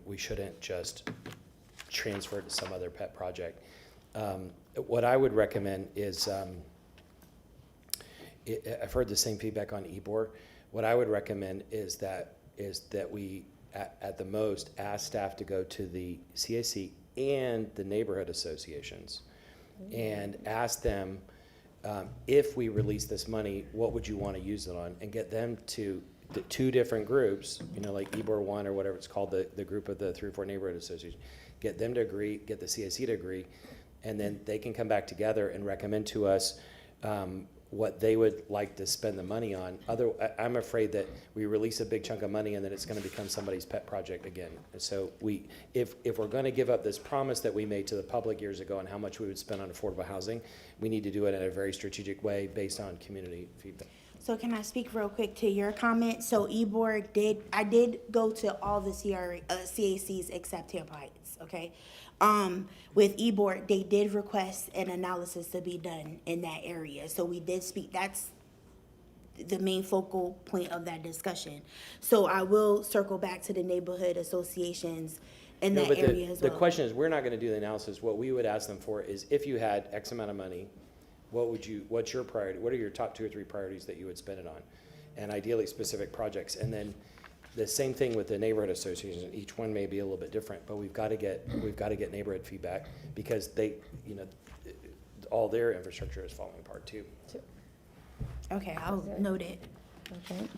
S9: We shouldn't just transfer it to some other pet project. What I would recommend is, I've heard the same feedback on Ybor. What I would recommend is that we, at the most, ask staff to go to the CAC and the neighborhood associations and ask them, if we release this money, what would you want to use it on? And get them to the 2 different groups, like Ybor 1 or whatever it's called, the group of the 3 or 4 neighborhood associations, get them to agree, get the CAC to agree, and then they can come back together and recommend to us what they would like to spend the money on. I'm afraid that we release a big chunk of money and then it's going to become somebody's pet project again. And so if we're going to give up this promise that we made to the public years ago on how much we would spend on affordable housing, we need to do it in a very strategic way based on community feedback.
S6: So can I speak real quick to your comment? So Ybor I did go to all the CACs except Tampa Heights, okay? With Ybor, they did request an analysis to be done in that area. So we did speak, that's the main focal point of that discussion. So I will circle back to the neighborhood associations in that area as well.
S9: The question is, we're not gonna do the analysis. What we would ask them for is, if you had X amount of money, what's your priority? What are your top 2 or 3 priorities that you would spend it on? And ideally specific projects. And then the same thing with the neighborhood association. Each one may be a little bit different, but we've got to get neighborhood feedback, because they, all their infrastructure is falling apart too.
S6: Okay, I'll note it.
S1: Okay.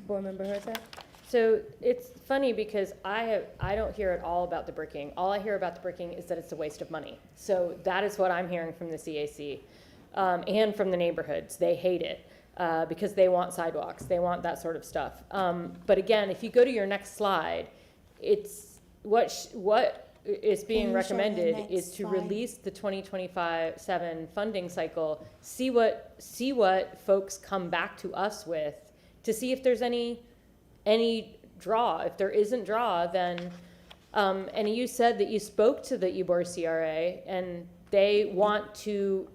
S1: Board Member Herzog.
S5: So it's funny because I don't hear at all about the bricking. All I hear about the bricking is that it's a waste of money. So that is what I'm hearing from the CAC and from the neighborhoods. They hate it. Because they want sidewalks, they want that sort of stuff. But again, if you go to your next slide, it's what is being recommended is to release the 2025-7 funding cycle, see what folks come back to us with, to see if there's any draw. If there isn't draw, then and you said that you spoke to the Ybor CRA and they want to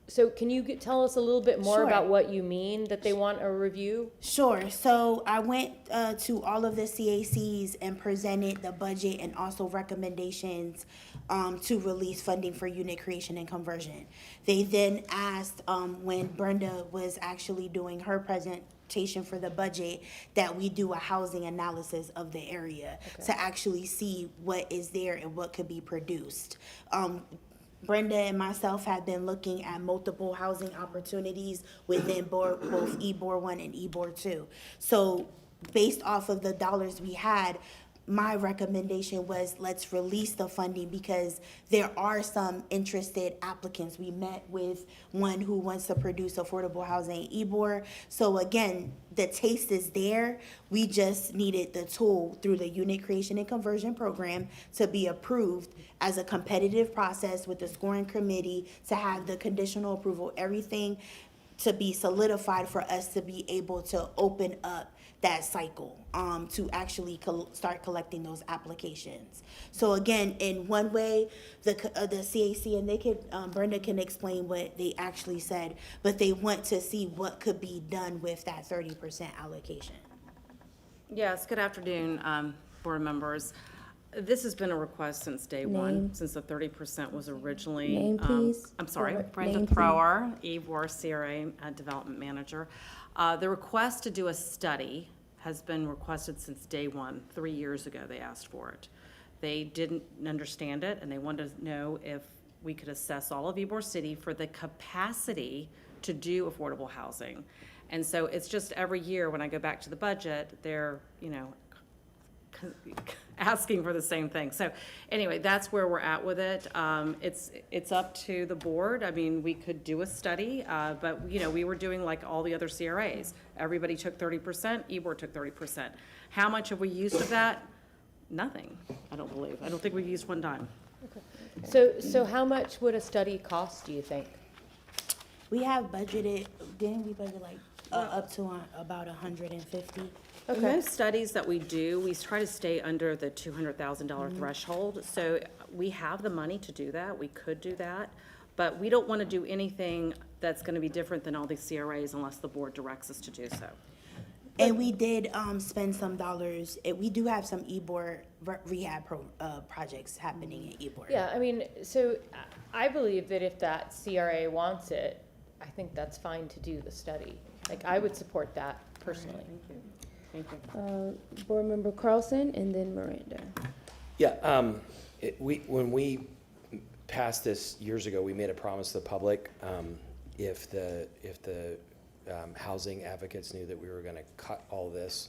S5: So can you tell us a little bit more
S6: Sure.
S5: about what you mean that they want a review?
S6: Sure. So I went to all of the CACs and presented the budget and also recommendations to release funding for unit creation and conversion. They then asked when Brenda was actually doing her presentation for the budget that we do a housing analysis of the area to actually see what is there and what could be produced. Brenda and myself have been looking at multiple housing opportunities within both EBOR 1 and EBOR 2. So based off of the dollars we had, my recommendation was let's release the funding because there are some interested applicants. We met with one who wants to produce affordable housing in EBOR. So again, the taste is there. We just needed the tool through the unit creation and conversion program to be approved as a competitive process with the scoring committee to have the conditional approval, everything to be solidified for us to be able to open up that cycle to actually start collecting those applications. So again, in one way, the CAC, and they could, Brenda can explain what they actually said, but they want to see what could be done with that 30% allocation.
S10: Yes, good afternoon, board members. This has been a request since day one,
S1: Name.
S10: since the 30% was originally.
S1: Name, please.
S10: I'm sorry,
S1: Name,
S10: Brenda
S1: please.
S10: Thrower, EBOR CRA Development Manager. The request to do a study has been requested since day one. 3 years ago, they asked for it. They didn't understand it, and they wanted to know if we could assess all of Ybor City for the capacity to do affordable housing. And so it's just every year when I go back to the budget, they're, asking for the same thing. So anyway, that's where we're at with it. It's up to the board. I mean, we could do a study, but we were doing like all the other CRAs. Everybody took 30%, EBOR took 30%. How much have we used of that? Nothing, I don't believe. I don't think we've used one dime.
S5: So how much would a study cost, do you think?
S6: We have budgeted, didn't we budget like up to about 150?
S10: In most studies that we do, we try to stay under the $200,000 threshold. So we have the money to do that. We could do that. But we don't want to do anything that's going to be different than all these CRAs unless the board directs us to do so.
S6: And we did spend some dollars. We do have some EBOR rehab projects happening in EBOR.
S5: Yeah, I mean, so I believe that if that CRA wants it, I think that's fine to do the study. Like, I would support that personally.
S10: Thank you.
S1: Board Member Carlson and then Miranda.
S9: Yeah, when we passed this years ago, we made a promise to the public, if the housing advocates knew that we were gonna cut all this,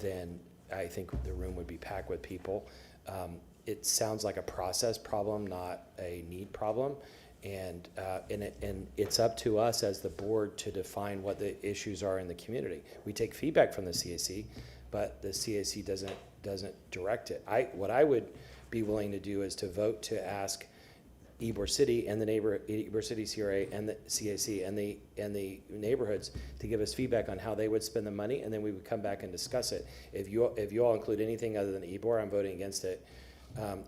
S9: then I think the room would be packed with people. It sounds like a process problem, not a need problem. And it's up to us as the board to define what the issues are in the community. We take feedback from the CAC, but the CAC doesn't direct it. What I would be willing to do is to vote to ask Ybor City and the Ybor City CRA and the CAC and the neighborhoods to give us feedback on how they would spend the money, and then we would come back and discuss it. If you all include anything other than Ybor, I'm voting against it.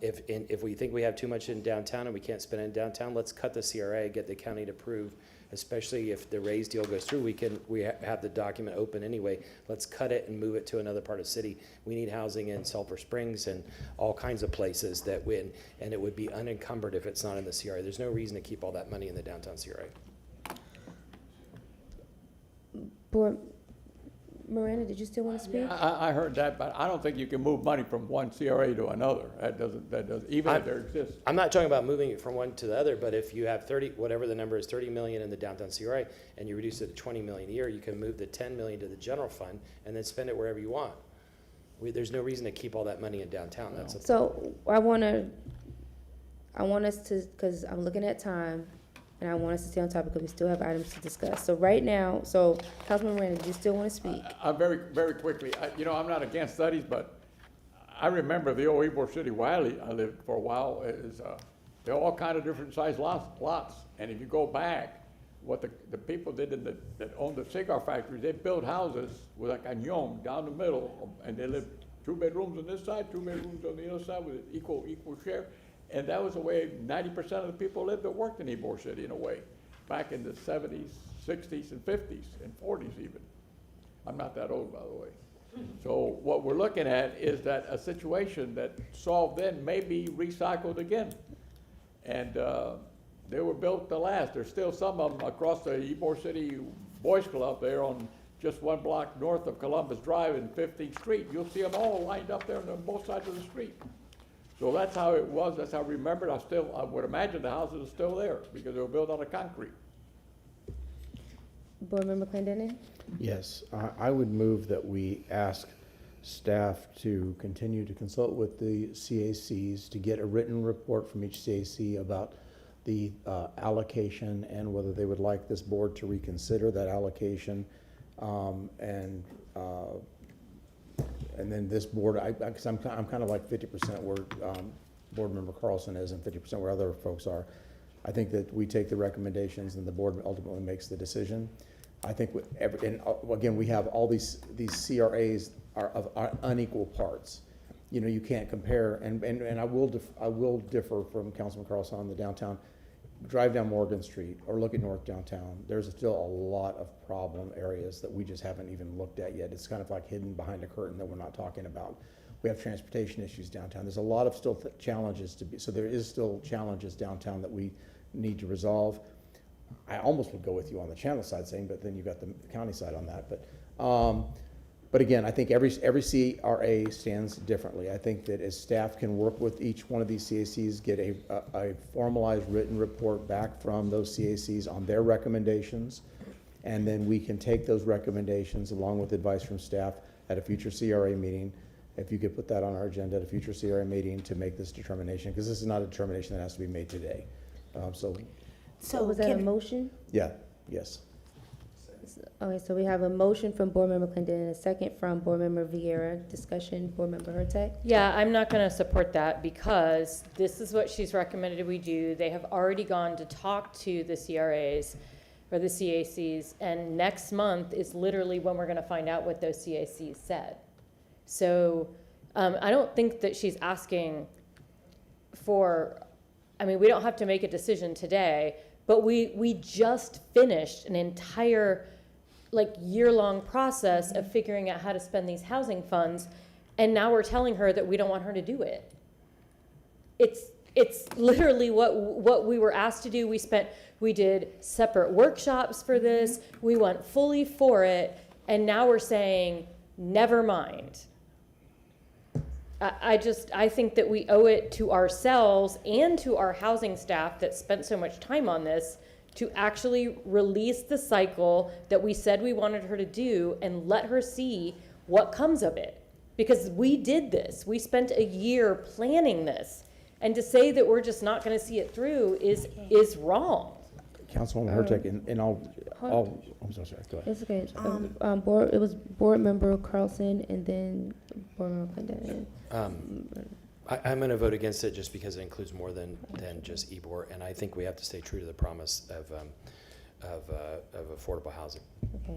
S9: If we think we have too much in downtown and we can't spend it in downtown, let's cut the CRA, get the county to approve, especially if the raise deal goes through, we have the document open anyway. Let's cut it and move it to another part of the city. We need housing in Sulphur Springs and all kinds of places that win, and it would be unencumbered if it's not in the CRA. There's no reason to keep all that money in the downtown CRA.
S1: Board, Miranda, did you still want to speak?
S7: I heard that, but I don't think you can move money from one CRA to another. That doesn't, even if there exists.
S9: I'm not talking about moving it from one to the other, but if you have 30, whatever the number is, 30 million in the downtown CRA, and you reduce it to 20 million a year, you can move the 10 million to the general fund and then spend it wherever you want. There's no reason to keep all that money in downtown. That's
S1: So I want us to, because I'm looking at time, and I want us to stay on topic because we still have items to discuss. So right now, Councilman Miranda, do you still want to speak?
S7: Very, very quickly, I'm not against studies, but I remember the old Ybor City Wiley I lived for a while. They're all kind of different sized lots. And if you go back, what the people did that owned the cigar factories, they built houses with a cañon down the middle, and they lived 2 bedrooms on this side, 2 bedrooms on the other side with equal share. And that was the way 90% of the people lived that worked in Ybor City in a way, back in the 70s, 60s, and 50s, and 40s even. I'm not that old, by the way. So what we're looking at is that a situation that solved then may be recycled again. And they were built to last. There's still some of them across the Ybor City Boys Club there on just one block north of Columbus Drive and 15th Street. You'll see them all lined up there on both sides of the street. So that's how it was, that's how I remember it. I would imagine the houses are still there because they were built out of concrete.
S1: Board Member Clendenin?
S3: Yes, I would move that we ask staff to continue to consult with the CACs to get a written report from each CAC about the allocation and whether they would like this board to reconsider that allocation. And then this board, because I'm kind of like 50% where Board Member Carlson is and 50% where other folks are. I think that we take the recommendations and the board ultimately makes the decision. I think again, we have all these CRAs are unequal parts. You know, you can't compare, and I will differ from Councilman Carlson on the downtown. Drive down Morgan Street or look at North Downtown. There's still a lot of problem areas that we just haven't even looked at yet. It's kind of like hidden behind a curtain that we're not talking about. We have transportation issues downtown. There's a lot of still challenges to be, so there is still challenges downtown that we need to resolve. I almost would go with you on the channel side saying, but then you've got the county side on that. But again, I think every CRA stands differently. I think that as staff can work with each one of these CACs, get a formalized written report back from those CACs on their recommendations, and then we can take those recommendations along with advice from staff at a future CRA meeting. If you could put that on our agenda at a future CRA meeting to make this determination, because this is not a determination that has to be made today.
S1: So was that a motion?
S3: Yeah, yes.
S1: Okay, so we have a motion from Board Member Clendenin and a second from Board Member Vieira. Discussion, Board Member Hurtak?
S5: Yeah, I'm not gonna support that because this is what she's recommended we do. They have already gone to talk to the CRAs or the CACs, and next month is literally when we're gonna find out what those CACs said. So, I don't think that she's asking for, I mean, we don't have to make a decision today, but we just finished an entire year-long process of figuring out how to spend these housing funds, and now we're telling her that we don't want her to do it. It's literally what we were asked to do. We did separate workshops for this. We went fully for it, and now we're saying, never mind. I think that we owe it to ourselves and to our housing staff that spent so much time on this to actually release the cycle that we said we wanted her to do and let her see what comes of it. Because we did this. We spent a year planning this. And to say that we're just not going to see it through is wrong.
S3: Councilwoman Hurtak, and I'm so sorry, go ahead.
S1: It's okay. It was Board Member Carlson and then Board Member Clendenin.
S9: I'm going to vote against it just because it includes more than just Ybor, and I think we have to stay true to the promise of affordable housing.
S1: Okay.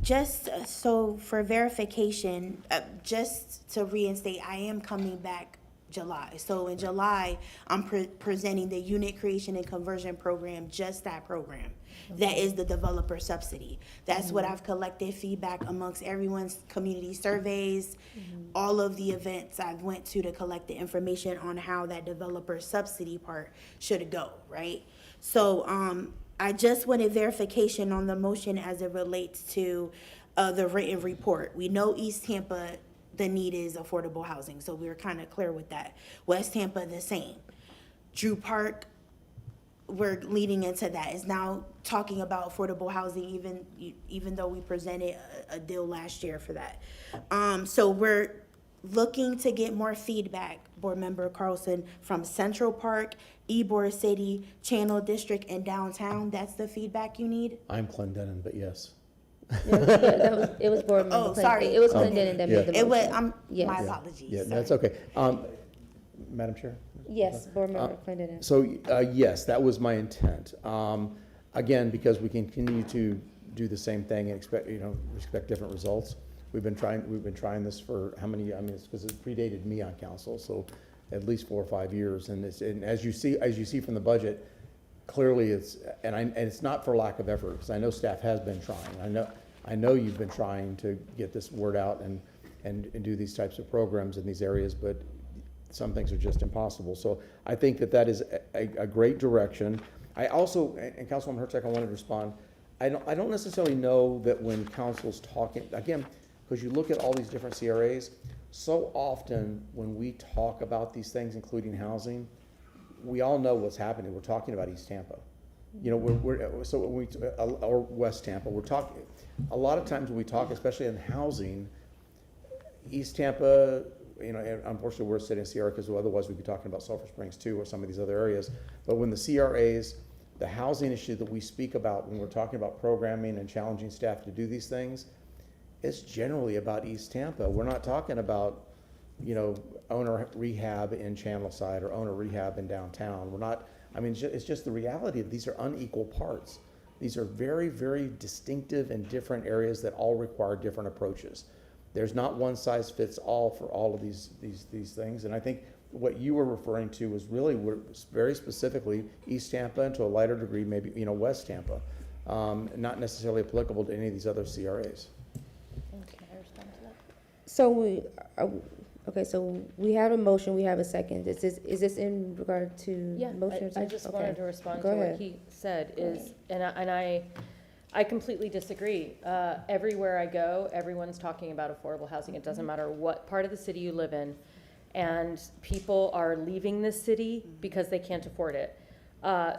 S6: Just so for verification, just to reinstate, I am coming back July. So in July, I'm presenting the unit creation and conversion program, just that program. That is the developer subsidy. That's what I've collected feedback amongst everyone's community surveys, all of the events I've went to collect the information on how that developer subsidy part should go, right? So I just wanted verification on the motion as it relates to the written report. We know East Tampa, the need is affordable housing, so we're kind of clear with that. West Tampa, the same. Drew Park, we're leading into that, is now talking about affordable housing, even though we presented a deal last year for that. So we're looking to get more feedback, Board Member Carlson, from Central Park, Ybor City, Channel District, and downtown. That's the feedback you need?
S3: I'm Clendenin, but yes.
S1: It was Board Member
S6: Oh, sorry.
S1: It was Clendenin that made the
S6: It was,
S1: motion. Yes.
S6: my apologies.
S3: Yeah,
S6: Sorry.
S3: that's okay. Madam Chair?
S1: Yes, Board Member Clendenin.
S3: So, yes, that was my intent. Again, because we continue to do the same thing and expect different results, we've been trying this for how many, I mean, it's because it predated me on council, so at least 4 or 5 years. And as you see from the budget, clearly it's, and it's not for lack of effort, because I know staff has been trying. I know you've been trying to get this word out and do these types of programs in these areas, but some things are just impossible. So I think that is a great direction. I also, and Councilwoman Hurtak, I wanted to respond. I don't necessarily know that when council's talking, again, because you look at all these different CRAs, so often when we talk about these things, including housing, we all know what's happening. We're talking about East Tampa. You know, so when or West Tampa, we're talking, a lot of times when we talk, especially in housing, East Tampa, you know, and unfortunately we're sitting in CRA because otherwise we'd be talking about Sulphur Springs too, or some of these other areas. But when the CRAs, the housing issue that we speak about when we're talking about programming and challenging staff to do these things, it's generally about East Tampa. We're not talking about, you know, owner rehab in Channelside or owner rehab in downtown. We're not, I mean, it's just the reality of these are unequal parts. These are very, very distinctive and different areas that all require different approaches. There's not one size fits all for all of these things. And I think what you were referring to was really very specifically East Tampa, and to a lighter degree, maybe, you know, West Tampa, not necessarily applicable to any of these other CRAs.
S5: Can I respond to that?
S1: So okay, so we have a motion, we have a second. Is this in regard to
S5: Yeah,
S1: motion? or
S5: I
S1: something?
S5: just
S1: Okay.
S5: wanted to respond
S1: Go
S5: to what
S1: ahead.
S5: he said is, and I completely disagree. Everywhere I go, everyone's talking about affordable housing. It doesn't matter what part of the city you live in. And people are leaving this city because they can't afford it.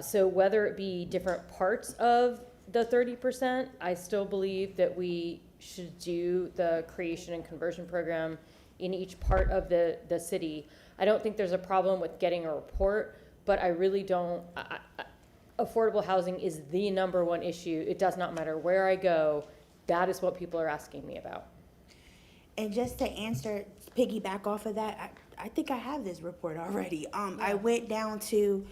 S5: So whether it be different parts of the 30%, I still believe that we should do the creation and conversion program in each part of the city. I don't think there's a problem with getting a report, but I really don't, affordable housing is the number one issue. It does not matter where I go. That is what people are asking me about.
S6: And just to answer, piggyback off of that, I think I have this report already. I went down to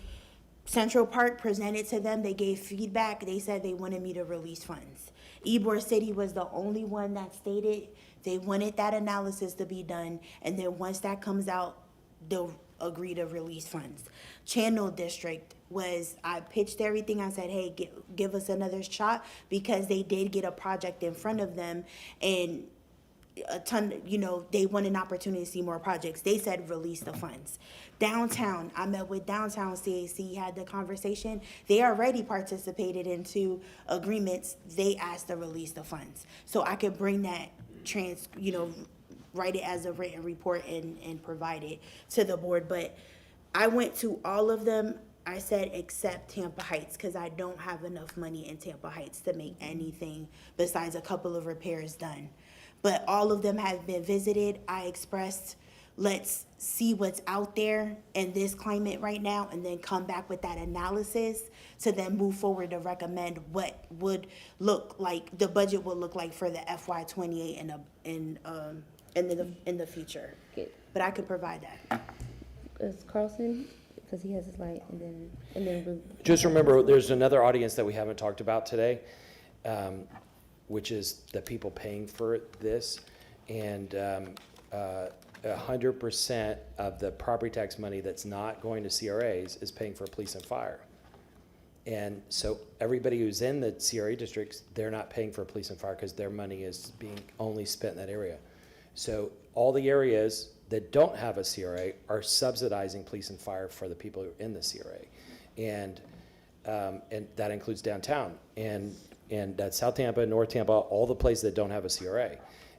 S6: Central Park, presented to them, they gave feedback, they said they wanted me to release funds. Ybor City was the only one that stated they wanted that analysis to be done, and then once that comes out, they'll agree to release funds. Channel District was, I pitched everything, I said, hey, give us another shot, because they did get a project in front of them, and a ton, you know, they want an opportunity to see more projects. They said release the funds. Downtown, I met with Downtown CAC, had the conversation. They already participated into agreements. They asked to release the funds. So I could bring that write it as a written report and provide it to the board. But I went to all of them. I said except Tampa Heights, because I don't have enough money in Tampa Heights to make anything besides a couple of repairs done. But all of them have been visited. I expressed, let's see what's out there in this climate right now, and then come back with that analysis to then move forward to recommend what would look like, the budget would look like for the FY28 in the future.
S1: Okay.
S6: But I could provide that.
S1: Is Carlson, because he has his light, and then
S9: Just remember, there's another audience that we haven't talked about today, which is the people paying for this. And 100% of the property tax money that's not going to CRAs is paying for police and fire. And so everybody who's in the CRA districts, they're not paying for police and fire because their money is being only spent in that area. So all the areas that don't have a CRA are subsidizing police and fire for the people who are in the CRA. And that includes downtown. And that's South Tampa, North Tampa, all the places that don't have a CRA.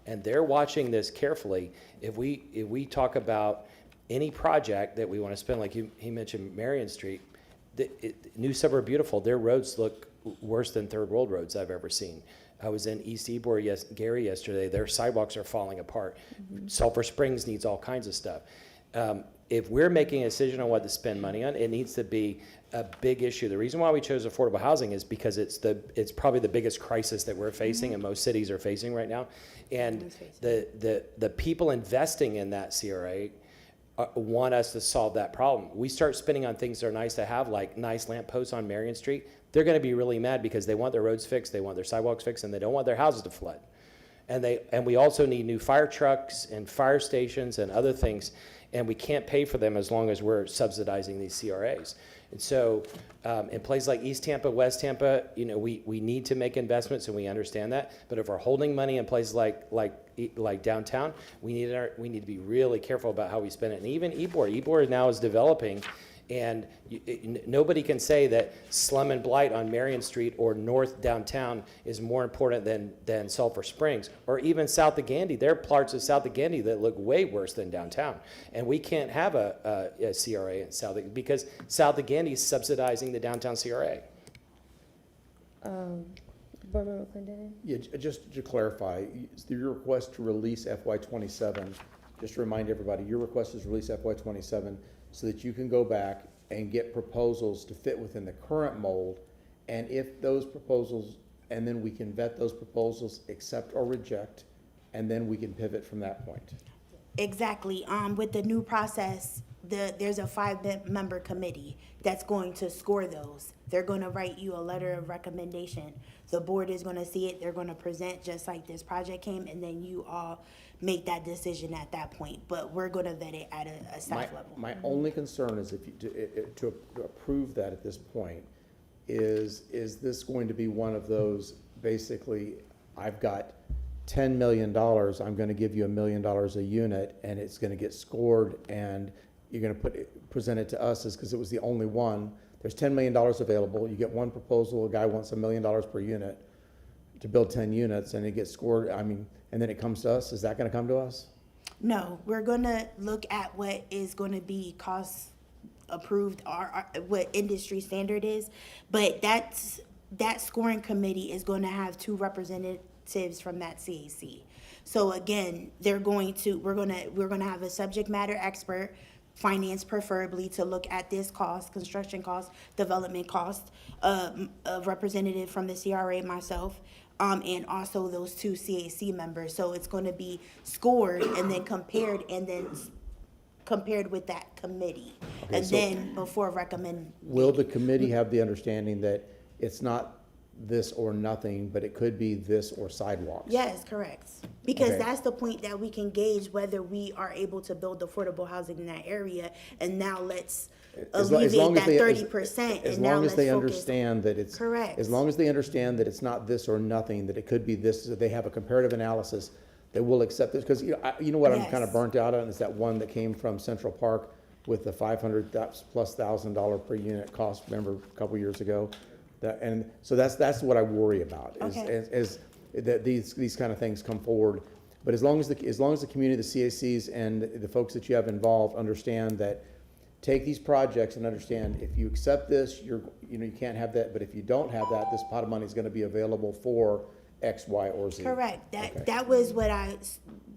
S9: And they're watching this carefully. If we talk about any project that we want to spend, like he mentioned Marion Street, New Suburb Beautiful, their roads look worse than third world roads I've ever seen. I was in East Ybor, Gary yesterday. Their sidewalks are falling apart. Mm-hmm. Sulphur Springs needs all kinds of stuff. If we're making a decision on what to spend money on, it needs to be a big issue. The reason why we chose affordable housing is because it's probably the biggest crisis that we're facing, and most cities are facing right now. And the people investing in that CRA want us to solve that problem. We start spending on things that are nice to have, like nice lampposts on Marion Street. They're going to be really mad because they want their roads fixed, they want their sidewalks fixed, and they don't want their houses to flood. And we also need new fire trucks and fire stations and other things, and we can't pay for them as long as we're subsidizing these CRAs. And so, in places like East Tampa, West Tampa, you know, we need to make investments, and we understand that. But if we're holding money in places like downtown, we need to be really careful about how we spend it. And even Ybor now is developing, and nobody can say that slum and blight on Marion Street or north downtown is more important than Sulphur Springs, or even South of Gandy. There are parts of South of Gandy that look way worse than downtown. And we can't have a CRA in South of, because South of Gandy is subsidizing the downtown CRA.
S1: Board Member Clendenin?
S3: Yeah, just to clarify, your request to release FY '27, just to remind everybody, your request is release FY '27 so that you can go back and get proposals to fit within the current mold, and if those proposals, and then we can vet those proposals, accept or reject, and then we can pivot from that point.
S6: Exactly. With the new process, there's a 5-member committee that's going to score those. They're going to write you a letter of recommendation. The board is going to see it. They're going to present just like this project came, and then you all make that decision at that point. But we're going to vet it at a staff level.
S3: My only concern is if you, to approve that at this point, is this going to be one of those, basically, I've got $10 million, I'm gonna give you $1 million a unit, and it's gonna get scored, and you're gonna present it to us as, because it was the only one. There's $10 million available, you get one proposal, a guy wants $1 million per unit to build 10 units, and it gets scored, I mean, and then it comes to us, is that gonna come to us?
S6: No, we're going to look at what is going to be cost approved, or what industry standard is, but that scoring committee is going to have 2 representatives from that CAC. So again, we're going to have a subject matter expert, finance preferably, to look at this cost, construction cost, development cost, a representative from the CRA, myself, and also those 2 CAC members. So it's going to be scored and then compared with that committee,
S3: Okay,
S6: and
S3: so
S6: then before recommend.
S3: Will the committee have the understanding that it's not this or nothing, but it could be this or sidewalks?
S6: Yes, correct. Because
S3: Okay.
S6: that's the point that we can gauge whether we are able to build affordable housing in that area. And now let's
S3: As long
S6: alleviate
S3: as
S6: that
S3: they-
S6: 30%,
S3: As
S6: and now
S3: long
S6: let's
S3: as they
S6: focus.
S3: understand that it's.
S6: Correct.
S3: As long as they understand that it's not this or nothing, that it could be this, that they have a comparative analysis, they will accept this. Because, you know what I'm kind of
S6: Yes.
S3: burnt out on is that one that came from Central Park with the $500,000+ per unit cost, remember, a couple years ago? And so that's what I worry about,
S6: Okay.
S3: is that these kind of things come forward. But as long as the community, the CACs and the folks that you have involved understand that, take these projects and understand, if you accept this, you can't have that, but if you don't have that, this pot of money is gonna be available for X, Y, or Z.
S6: Correct.
S3: Okay.
S6: That was what I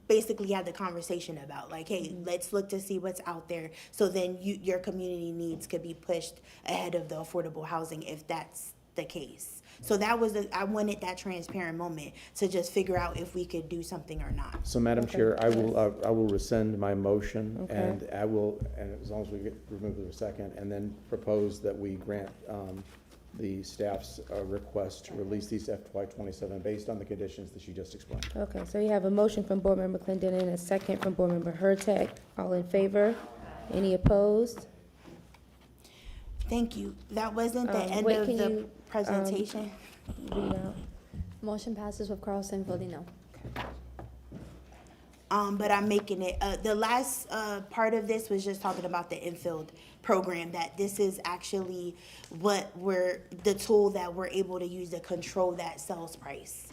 S6: basically had the conversation about. Like, hey, let's look to see what's out there. So then your community needs could be pushed ahead of the affordable housing if that's the case. So that was, I wanted that transparent moment to just figure out if we could do something or not.
S3: So, Madam Chair, I will rescind my motion,
S1: Okay.
S3: and and as long as we get removed in a second, and then propose that we grant the staff's request to release these FY '27 based on the conditions that she just explained.
S1: Okay, so you have a motion from Board Member Clendenin and a second from Board Member Hurtak. All in favor? Any opposed?
S6: Thank you. That wasn't the end
S1: wait,
S6: of
S1: can
S6: the
S1: you,
S6: presentation.
S1: Read out.
S2: Motion passes with Carlson voting no.
S6: But I'm making it, the last part of this was just talking about the infield program, that this is actually the tool that we're able to use to control that sales price,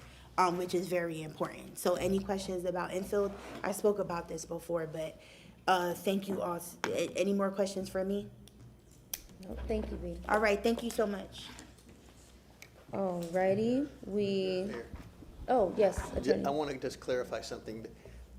S6: which is very important. So any questions about infield? I spoke about this before, but thank you all. Any more questions for me?
S1: No, thank you, B.
S6: All right, thank you so much.
S1: Alrighty, oh, yes, Attorney.
S11: I want to just clarify something.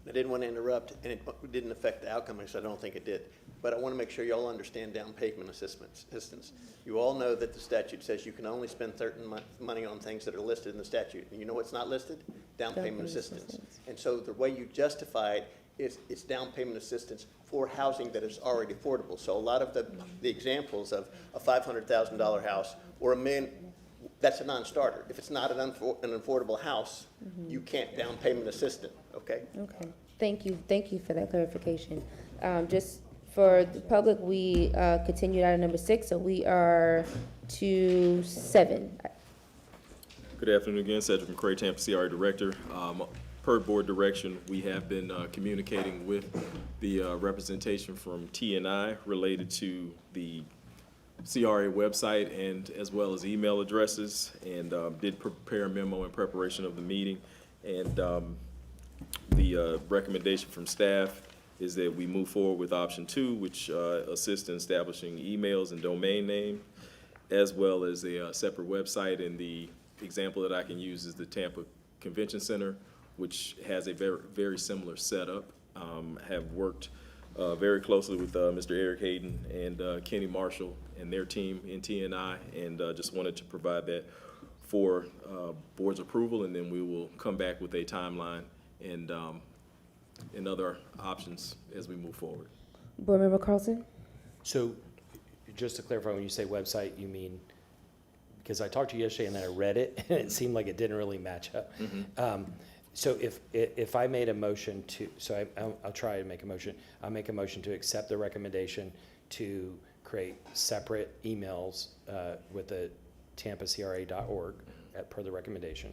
S11: I didn't want to interrupt, and it didn't affect the outcome, so I don't think it did. But I want to make sure you all understand down payment assistance. You all know that the statute says you can only spend certain money on things that are listed in the statute. And you know what's not listed? Down payment assistance. And so the way you justify it is it's down payment assistance for housing that is already affordable. So a lot of the examples of a $500,000 house or $1 million, that's a non-starter. If it's not an affordable house, you can't down payment assistant, okay?
S1: Okay, thank you for that clarification. Just for the public, we continued out of number 6, so we are to 7.
S4: Good afternoon again, Cedric McCray, Tampa CRA Director. Per board direction, we have been communicating with the representation from T&I related to the CRA website and as well as email addresses, and did prepare a memo in preparation of the meeting. And the recommendation from staff is that we move forward with option 2, which assists in establishing emails and domain name, as well as a separate website. And the example that I can use is the Tampa Convention Center, which has a very, very similar setup. Have worked very closely with Mr. Eric Hayden and Kenny Marshall and their team in TNI, and just wanted to provide that for board's approval, and then we will come back with a timeline and other options as we move forward.
S1: Board Member Carlson?
S9: So, just to clarify, when you say website, you mean, because I talked to you yesterday and then I read it, and it seemed like it didn't really match up. So if I made a motion to, so I'll try to make a motion. I'll make a motion to accept the recommendation to create separate emails with the tampacra.org per the recommendation.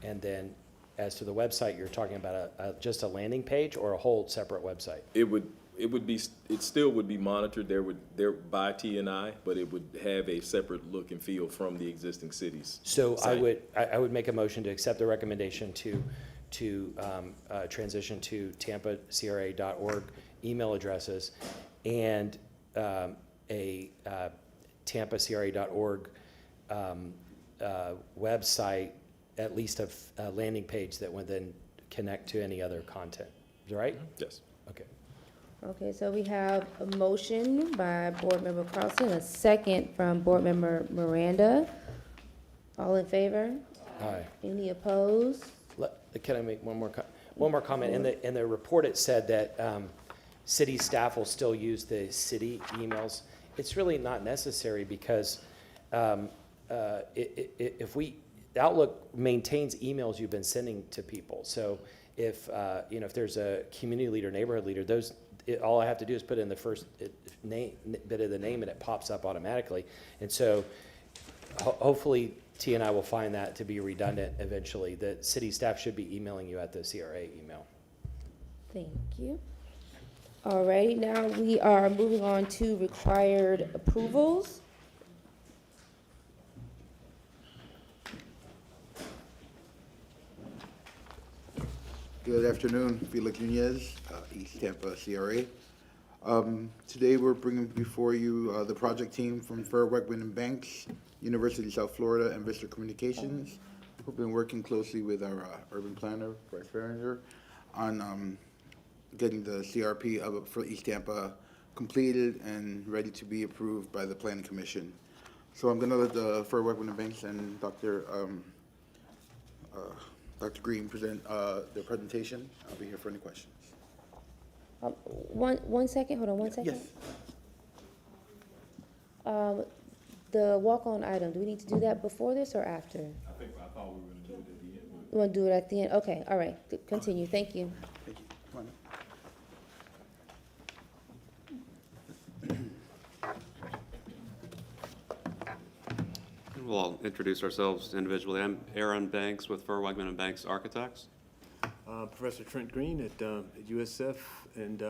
S9: And then as to the website, you're talking about just a landing page or a whole separate website?
S4: It still would be monitored there by TNI, but it would have a separate look and feel from the existing cities.
S9: So
S4: site.
S9: I would make a motion to accept the recommendation to transition to tampacra.org email addresses and a tampacra.org website, at least a landing page that would then connect to any other content. Is that right?
S4: Yes.
S9: Okay.
S1: Okay, so we have a motion by Board Member Carlson, a second from Board Member Miranda. All in favor?
S9: Aye.
S1: Any opposed?
S9: Can I make one more comment? In the report, it said that city staff will still use the city emails. It's really not necessary because Outlook maintains emails you've been sending to people. So if if there's a community leader, neighborhood leader, all I have to do is put in the first bit of the name and it pops up automatically. And so hopefully T&I will find that to be redundant eventually. The city staff should be emailing you at the CRA email.
S1: Thank you. All right, now we are moving on to required approvals.
S8: Good afternoon, Felix Nunez, East Tampa CRA. Today we're bringing before you the project team from Fair Wegman and Banks, University of South Florida, and Vista Communications, who've been working closely with our urban planner, Bryce Farringer, on getting the CRP for East Tampa completed and ready to be approved by the Planning Commission. So I'm gonna let the Fair Wegman and Banks and Dr. Green present their presentation. I'll be here for any questions.
S1: One second, hold on one second.
S8: Yes.
S1: The walk-on item, do we need to do that before this or after?
S4: I thought we were going to do it at the end.
S1: You want to do it at the end? Okay, all right, continue, thank you.
S8: Thank you. Come on up.
S12: We'll introduce ourselves individually. I'm Aaron Banks with Fur Wegman and Banks Architects.
S13: Professor Trent Green at USF, and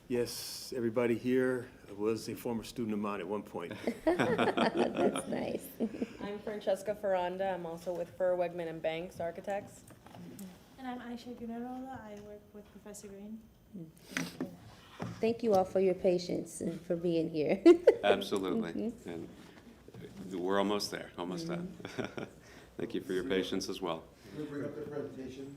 S13: yes, everybody here was a former student of mine at one point.
S1: That's nice.
S14: I'm Francesca Ferranda. I'm also with Fur Wegman and Banks Architects.
S15: And I'm Aisha Gunarola. I work with Professor Green.
S1: Thank you all for your patience and for being here.
S12: Absolutely. And we're almost there, almost done. Thank you for your patience as well.
S8: Can we bring up the presentation?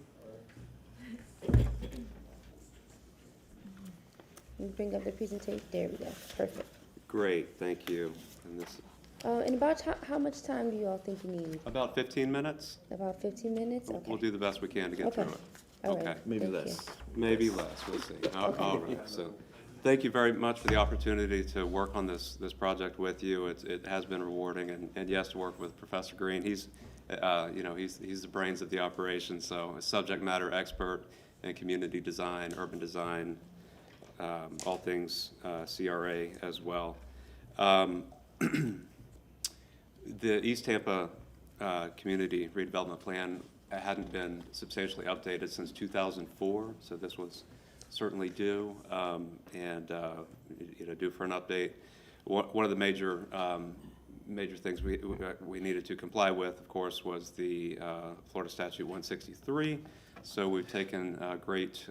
S1: We bring up the presentation, there we go, perfect.
S12: Great, thank you. And this,
S1: And about how much time do you all think you need?
S12: about 15 minutes?
S1: About 15 minutes? Okay.
S12: We'll do the best we can to get
S1: Okay.
S12: through it.
S1: All right,
S12: Okay.
S13: Maybe
S1: thank
S13: less.
S1: you.
S12: Maybe less, we'll see. All right, so thank you very much for the opportunity to work on this project with you. It has been rewarding, and yes, to work with Professor Green. He's he's the brains of the operation, so a subject matter expert in community design, urban design, all things CRA as well. The East Tampa Community Redevelopment Plan hadn't been substantially updated since 2004, so this was certainly due, and due for an update. One of the major things we needed to comply with, of course, was the Florida Statute 163. So we've taken great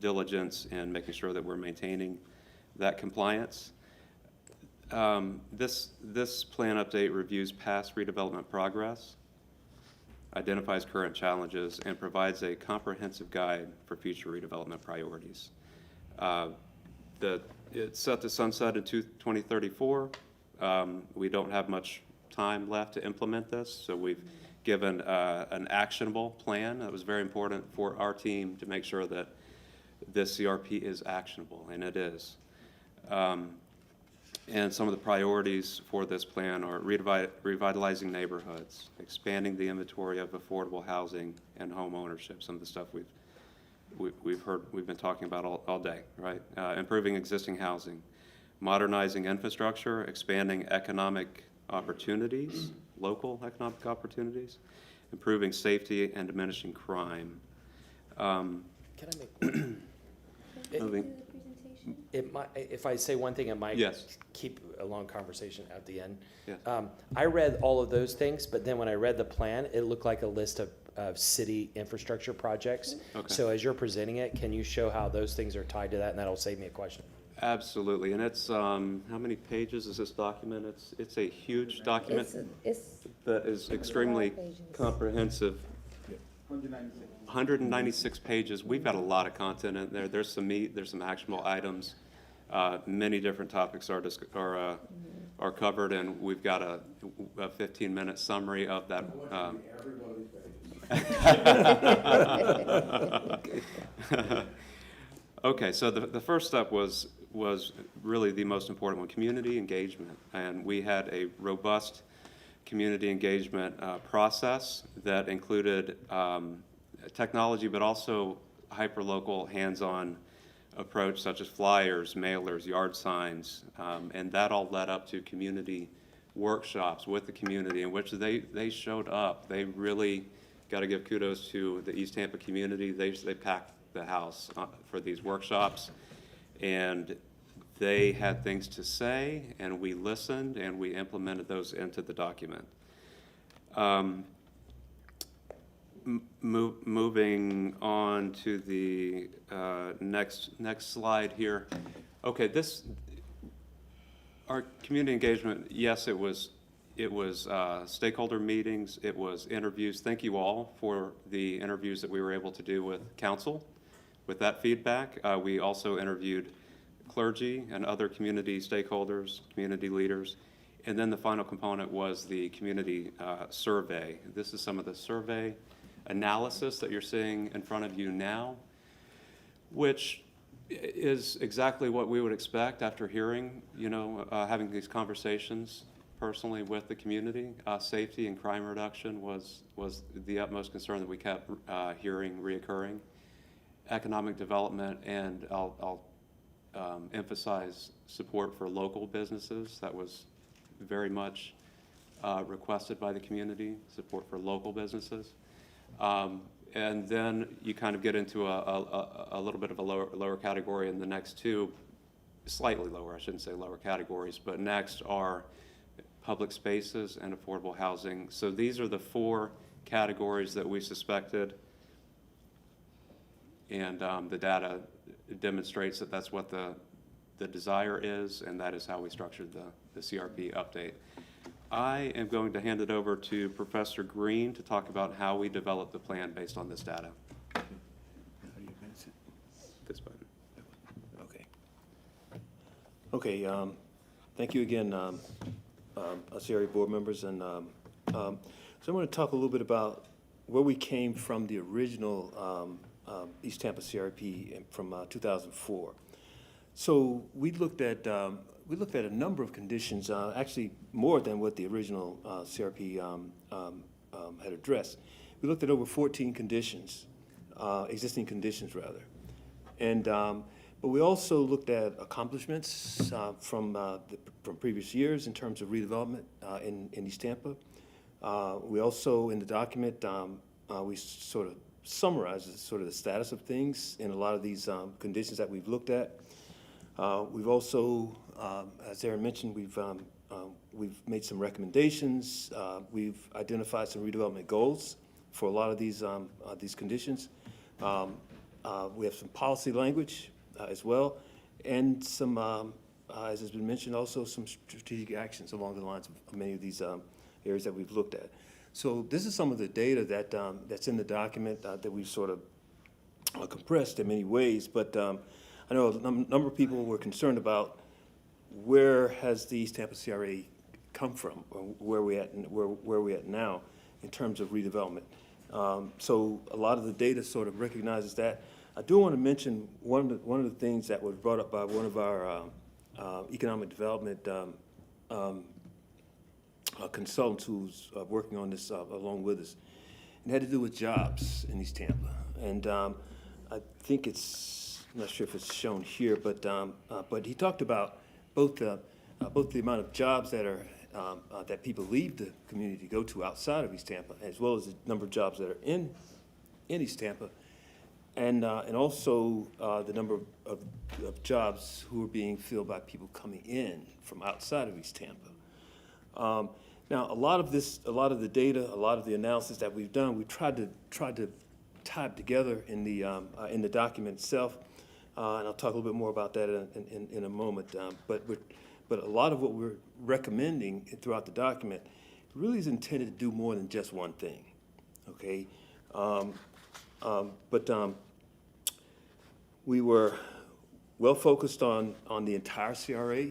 S12: diligence in making sure that we're maintaining that compliance. This plan update reviews past redevelopment progress, identifies current challenges, and provides a comprehensive guide for future redevelopment priorities. It's set to sunset in 2034. We don't have much time left to implement this, so we've given an actionable plan. That was very important for our team to make sure that this CRP is actionable, and it is. And some of the priorities for this plan are revitalizing neighborhoods, expanding the inventory of affordable housing and home ownership, some of the stuff we've been talking about all day, right? Improving existing housing, modernizing infrastructure, expanding economic opportunities, local economic opportunities, improving safety and diminishing crime.
S9: Can I make it might, if I say one thing, it might keep a long conversation at the end.
S12: Yes.
S9: I read all of those things, but then when I read the plan, it looked like a list of city infrastructure projects.
S12: Okay.
S9: So as you're presenting it, can you show how those things are tied to that, and that'll save me a question?
S12: Absolutely, and it's how many pages is this document? It's a huge document that is extremely comprehensive. 196 pages. We've got a lot of content in there. There's some meat. There's some actionable items. Many different topics are covered, and we've got a 15-minute summary of that. Okay, so the first step was really the most important one, community engagement, and we had a robust community engagement process that included technology, but also hyper-local, hands-on approach, such as flyers, mailers, yard signs, and that all led up to community workshops with the community in which they showed up. They really got to give kudos to the East Tampa community. They packed the house for these workshops, and they had things to say, and we listened, and we implemented those into the document. Moving on to the next slide here. Okay, our community engagement, yes, it was stakeholder meetings, it was interviews. Thank you all for the interviews that we were able to do with council. With that feedback, we also interviewed clergy and other community stakeholders, community leaders. And then the final component was the community survey. This is some of the survey analysis that you're seeing in front of you now, which is exactly what we would expect after hearing, having these conversations personally with the community. Safety and crime reduction was the utmost concern that we kept hearing reoccurring. Economic development, and I'll emphasize support for local businesses. That was very much requested by the community, support for local businesses. And then you kind of get into a little bit of a lower category in the next two, slightly lower, I shouldn't say lower categories, but next are public spaces and affordable housing. So these are the four categories that we suspected, and the data demonstrates that that's what the desire is, and that is how we structured the CRP update. I am going to hand it over to Professor Green to talk about how we developed the plan based on this data. This button.
S13: Okay. Okay, thank you again, CRA board members. And so I'm going to talk a little bit about where we came from the original East Tampa CRP from 2004. So we looked at a number of conditions, actually more than what the original CRP had addressed. We looked at over 14 conditions, existing conditions rather. And, but we also looked at accomplishments from previous years in terms of redevelopment in East Tampa. We also, in the document, we sort of summarized sort of the status of things in a lot of these conditions that we've looked at. We've also, as Aaron mentioned, we've made some recommendations. We've identified some redevelopment goals for a lot of these conditions. We have some policy language as well, and some, as has been mentioned, also some strategic actions along the lines of many of these areas that we've looked at. So this is some of the data that that's in the document that we've sort of compressed in many ways, but I know a number of people were concerned about where has the East Tampa CRA come from, or where we at now in terms of redevelopment. So a lot of the data sort of recognizes that. I do want to mention one of the things that was brought up by one of our economic development consultants who's working on this along with us. It had to do with jobs in East Tampa, and I think I'm not sure if it's shown here, but he talked about both the amount of jobs that are that people leave the community to go to outside of East Tampa, as well as the number of jobs that are in East Tampa, and also the number of jobs who are being filled by people coming in from outside of East Tampa. Now, a lot of the data, a lot of the analysis that we've done, we tried to tie it together in the document itself, and I'll talk a little bit more about that in a moment. But a lot of what we're recommending throughout the document really is intended to do more than just one thing. Okay, we were well focused on the entire CRA.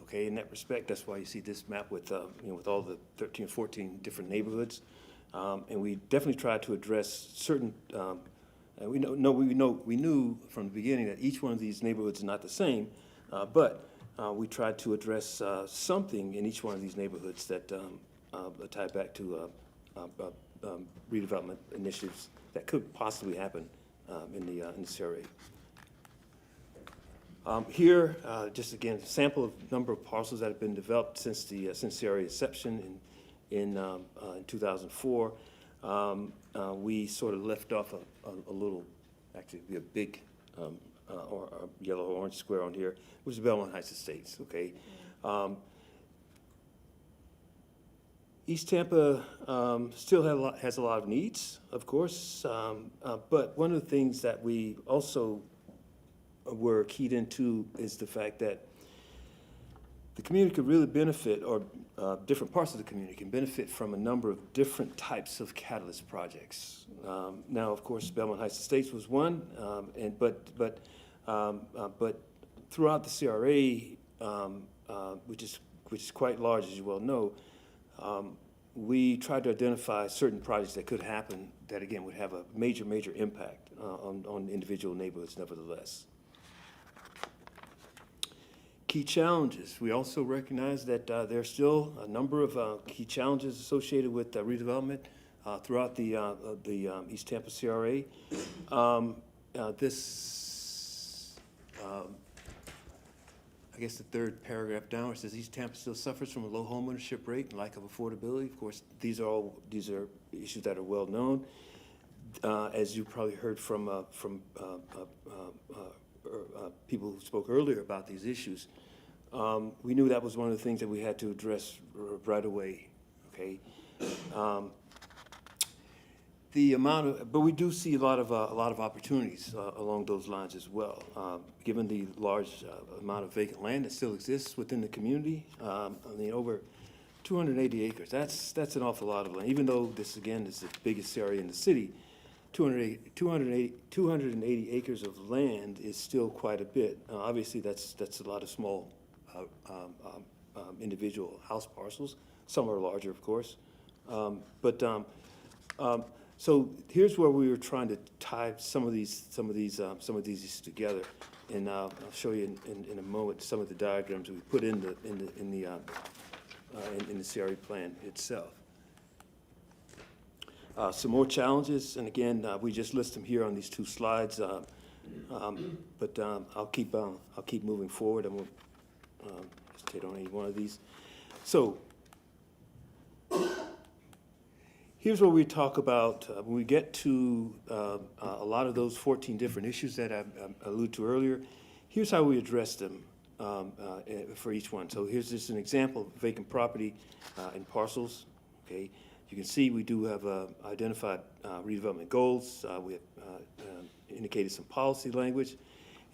S13: Okay, in that respect, that's why you see this map with with all the 13 or 14 different neighborhoods, and we definitely tried to address certain. We knew from the beginning that each one of these neighborhoods is not the same, but we tried to address something in each one of these neighborhoods that tie back to redevelopment initiatives that could possibly happen in the CRA. Here, just again, a sample of number of parcels that have been developed since CRA inception in 2004. We sort of left off a little, actually, a big or yellow or orange square on here, which is Belmont Heights Estates. Okay. East Tampa still has a lot of needs, of course, but one of the things that we also were keyed into is the fact that the community could really benefit, or different parts of the community can benefit from a number of different types of catalyst projects. Now, of course, Belmont Heights Estates was one, but throughout the CRA, which is quite large, as you well know, we tried to identify certain projects that could happen that, again, would have a major impact on individual neighborhoods nevertheless. Key challenges. We also recognize that there are still a number of key challenges associated with redevelopment throughout the East Tampa CRA. I guess the third paragraph down, it says East Tampa still suffers from a low home ownership rate and lack of affordability. Of course, these are issues that are well known. As you probably heard from people who spoke earlier about these issues, we knew that was one of the things that we had to address right away. Okay, but we do see a lot of opportunities along those lines as well. Given the large amount of vacant land that still exists within the community, I mean, over 280 acres. That's an awful lot of land. Even though this again is the biggest area in the city, 280 acres of land is still quite a bit. Obviously, that's a lot of small individual house parcels. Some are larger, of course, so here's where we were trying to tie some of these issues together. and I'll show you in a moment some of the diagrams we put in the CRA plan itself. Some more challenges, and again, we just list them here on these two slides, but I'll keep moving forward. I'm going to hesitate on any one of these. So here's where we talk about, when we get to a lot of those 14 different issues that I alluded to earlier, here's how we address them for each one. So here's just an example of vacant property in parcels, okay? You can see we do have identified redevelopment goals. We have indicated some policy language,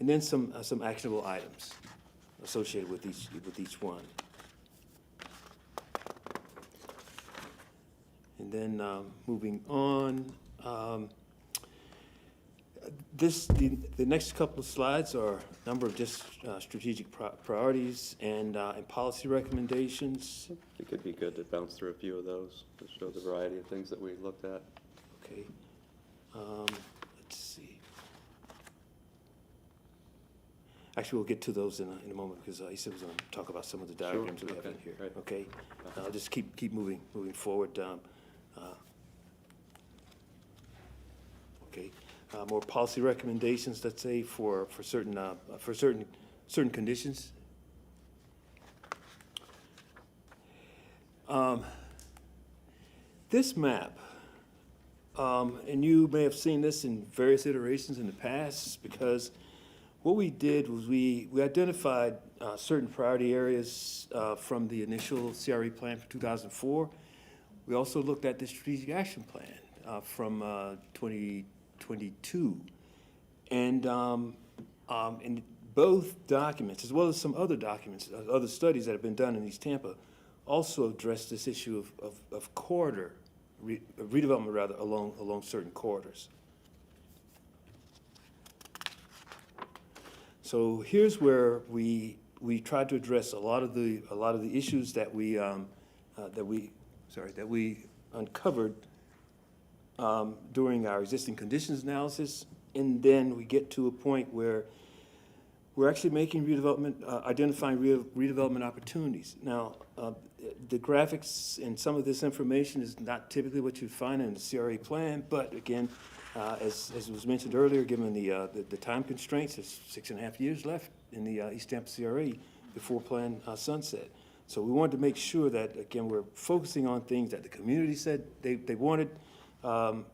S13: and then some actionable items associated with each one. And then moving on, the next couple of slides are a number of just strategic priorities and policy recommendations.
S12: It could be good to bounce through a few of those to show the variety of things that we looked at.
S13: Okay. Let's see. Actually, we'll get to those in a moment because he said he was going to talk about some of the diagrams we have in here.
S12: Right.
S13: Okay. I'll just keep moving forward. Okay. More policy recommendations, let's say, for certain conditions. This map, and you may have seen this in various iterations in the past, because what we did was we identified certain priority areas from the initial CRE plan for 2004. We also looked at the strategic action plan from 2022. And in both documents, as well as some other documents, other studies that have been done in East Tampa, also address this issue of corridor, redevelopment rather, along certain corridors. So here's where we tried to address a lot of the issues that we uncovered during our existing conditions analysis, and then we get to a point where we're actually making identifying redevelopment opportunities. Now, the graphics and some of this information is not typically what you'd find in the CRA plan, but again, as was mentioned earlier, given the time constraints, there's 6.5 years left in the East Tampa CRA before plan sunset. So we wanted to make sure that, again, we're focusing on things that the community said they wanted, and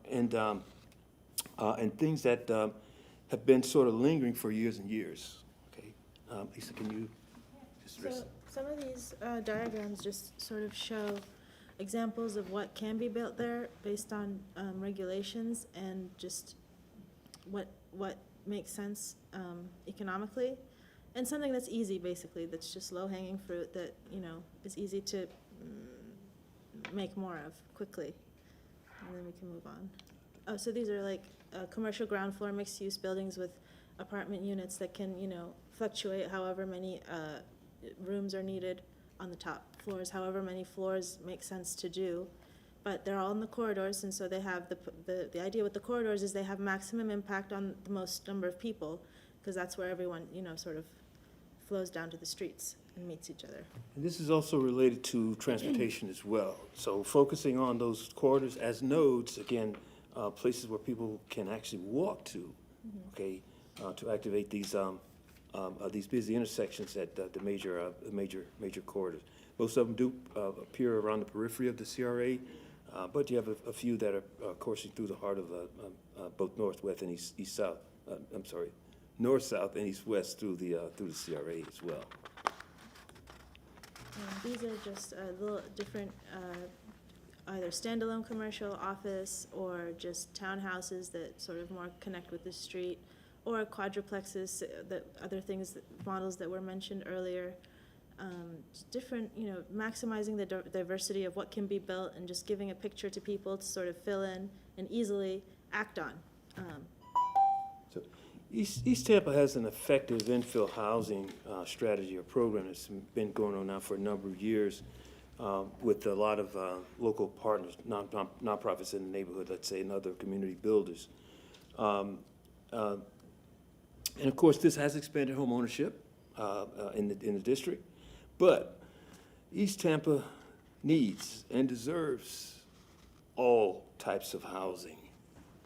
S13: things that have been sort of lingering for years and years. Okay, Lisa, can you just address?
S15: So some of these diagrams just sort of show examples of what can be built there based on regulations and just what makes sense economically, and something that's easy, basically, that's just low-hanging fruit that, you know, is easy to make more of quickly, and then we can move on. Oh, so these are like commercial ground floor mixed-use buildings with apartment units that can, you know, fluctuate however many rooms are needed on the top floors, however many floors make sense to do, but they're all in the corridors, and so they have the idea with the corridors is they have maximum impact on the most number of people, because that's where everyone, you know, sort of flows down to the streets and meets each other.
S13: And this is also related to transportation as well. So focusing on those corridors as nodes, again, places where people can actually walk to, okay, to activate these busy intersections at the major corridors. Most of them do appear around the periphery of the CRA, but you have a few that are coursing through the heart of both northwest and east-south. I'm sorry, north-south and east-west through the CRA as well.
S15: These are just little different, either standalone commercial office or just townhouses that sort of more connect with the street, or quadruplexes, that other things, models that were mentioned earlier. Different, you know, maximizing the diversity of what can be built and just giving a picture to people to sort of fill in and easily act on.
S13: So East Tampa has an effective infill housing strategy or program that's been going on now for a number of years with a lot of local partners, nonprofits in the neighborhood, let's say, and other community builders. And of course, this has expanded home ownership in the district. But East Tampa needs and deserves all types of housing,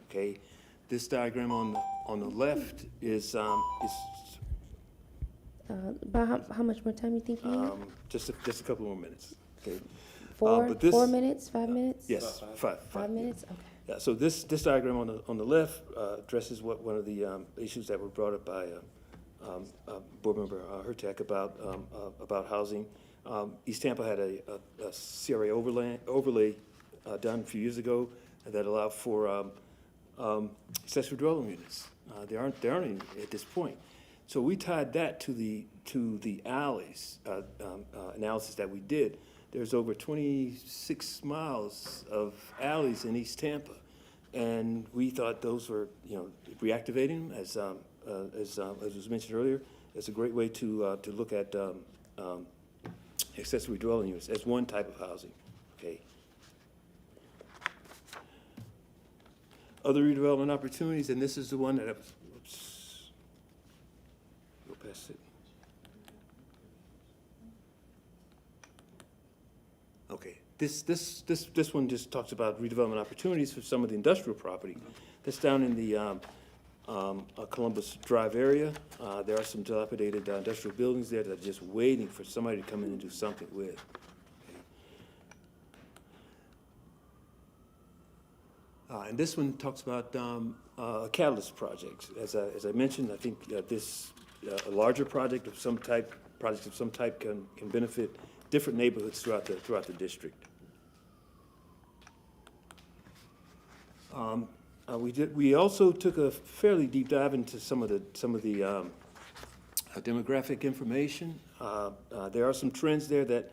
S13: okay? This diagram on the left is
S1: About how much more time you think you need?
S13: just a couple more minutes, okay?
S1: Four,
S13: but this-
S1: 4 minutes, 5 minutes?
S13: Yes, five.
S1: 5 minutes, okay.
S13: Yeah, so this diagram on the left addresses one of the issues that were brought up by Board Member Hurtak about housing. East Tampa had a CRA overlay done a few years ago that allowed for accessory dwelling units. There aren't any at this point. So we tied that to the alleys analysis that we did. There's over 26 miles of alleys in East Tampa, and we thought those were, reactivating them, as was mentioned earlier. It's a great way to look at accessory dwelling units as one type of housing. Okay. Other redevelopment opportunities, and this is the one that I was. Oops. Go past it. Okay, this one just talks about redevelopment opportunities for some of the industrial property. That's down in the Columbus Drive area. There are some dilapidated industrial buildings there that are just waiting for somebody to come in and do something with. And this one talks about catalyst projects. As I mentioned, I think this a larger project of some type can benefit different neighborhoods throughout the district. We also took a fairly deep dive into some of the demographic information. There are some trends there that,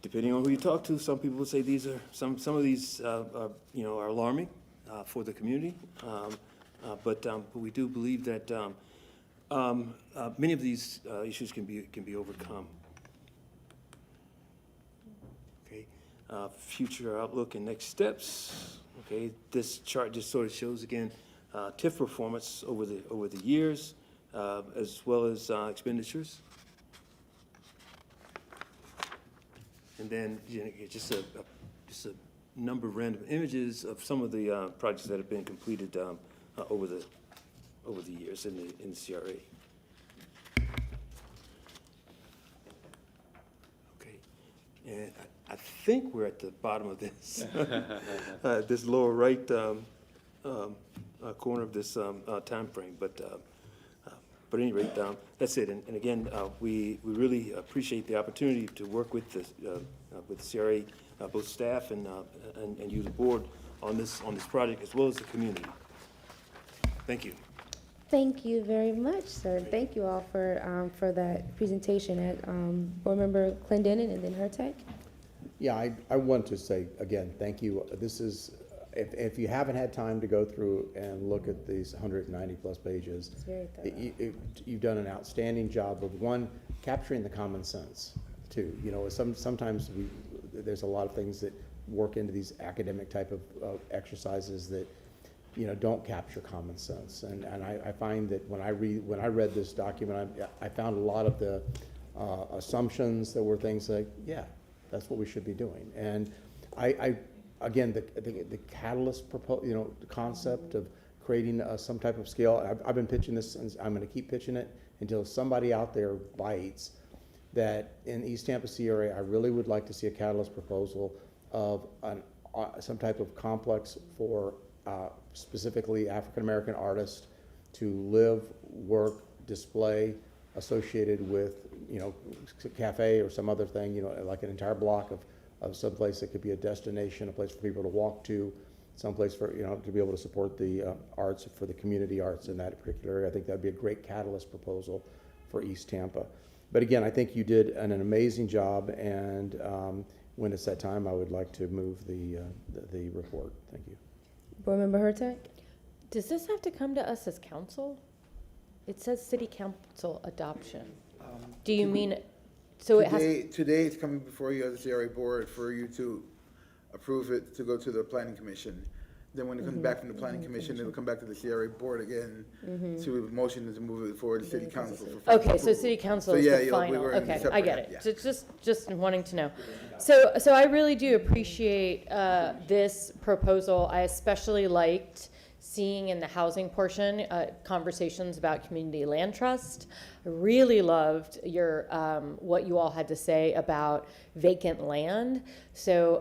S13: depending on who you talk to, some people would say these are some of these are alarming for the community. But we do believe that many of these issues can be overcome. Okay, future outlook and next steps. Okay, this chart just sort of shows again TIF performance over the years, as well as expenditures. And then just a number of random images of some of the projects that have been completed over the years in the CRA. Okay, and I think we're at the bottom of this this lower right corner of this time frame, but at any rate, that's it. And again, we really appreciate the opportunity to work with the CRA, both staff and you, the board, on this project, as well as the community. Thank you.
S1: Thank you very much, sir. Thank you all for that presentation. At Board Member Clendenin and then Hurtak.
S3: Yeah, I want to say, again, thank you. This is, if you haven't had time to go through and look at these 190-plus pages,
S1: It's very thorough.
S3: you've done an outstanding job of, one, capturing the common sense, too. Sometimes there's a lot of things that work into these academic type of exercises that, don't capture common sense. And I find that when I read this document, I found a lot of the assumptions that were things like, yeah, that's what we should be doing. And again, the catalyst the concept of creating some type of scale. I've been pitching this, and I'm going to keep pitching it until somebody out there bites that in East Tampa CRA, I really would like to see a catalyst proposal of some type of complex for specifically African-American artists to live, work, display associated with, cafe or some other thing, like an entire block of some place that could be a destination, a place for people to walk to, some place for, to be able to support the arts, for the community arts in that particular area. I think that'd be a great catalyst proposal for East Tampa. But again, I think you did an amazing job, and when it's that time, I would like to move the report. Thank you.
S1: Board Member Hurtak.
S5: Does this have to come to us as council? It says city council adoption. Do you mean, so it has?
S8: Today it's coming before you as the CRA board for you to approve it to go to the planning commission. Then when it comes back from the planning commission, it'll come back to the CRA board again to motion to move it forward to city council for final
S5: Okay, so
S8: approval.
S5: city council
S8: So,
S5: is
S8: yeah,
S5: the
S8: we
S5: final,
S8: were in
S5: okay, I
S8: separate,
S5: get it.
S8: yeah.
S5: Just wanting to know. So I really do appreciate, this proposal. I especially liked seeing in the housing portion, conversations about community land trust. I really loved your, what you all had to say about vacant land. So,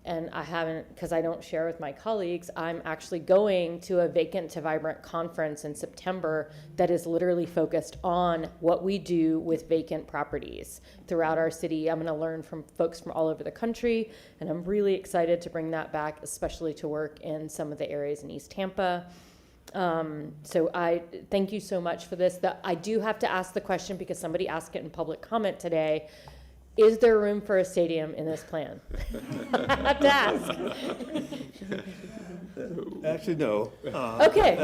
S5: and I haven't, because I don't share with my colleagues, I'm actually going to a Vacant to Vibrant conference in September that is literally focused on what we do with vacant properties throughout our city. I'm going to learn from folks from all over the country, and I'm really excited to bring that back, especially to work in some of the areas in East Tampa. So I thank you so much for this. I do have to ask the question because somebody asked it in public comment today. Is there room for a stadium in this plan? I have to ask.
S13: Actually, no.
S5: Okay,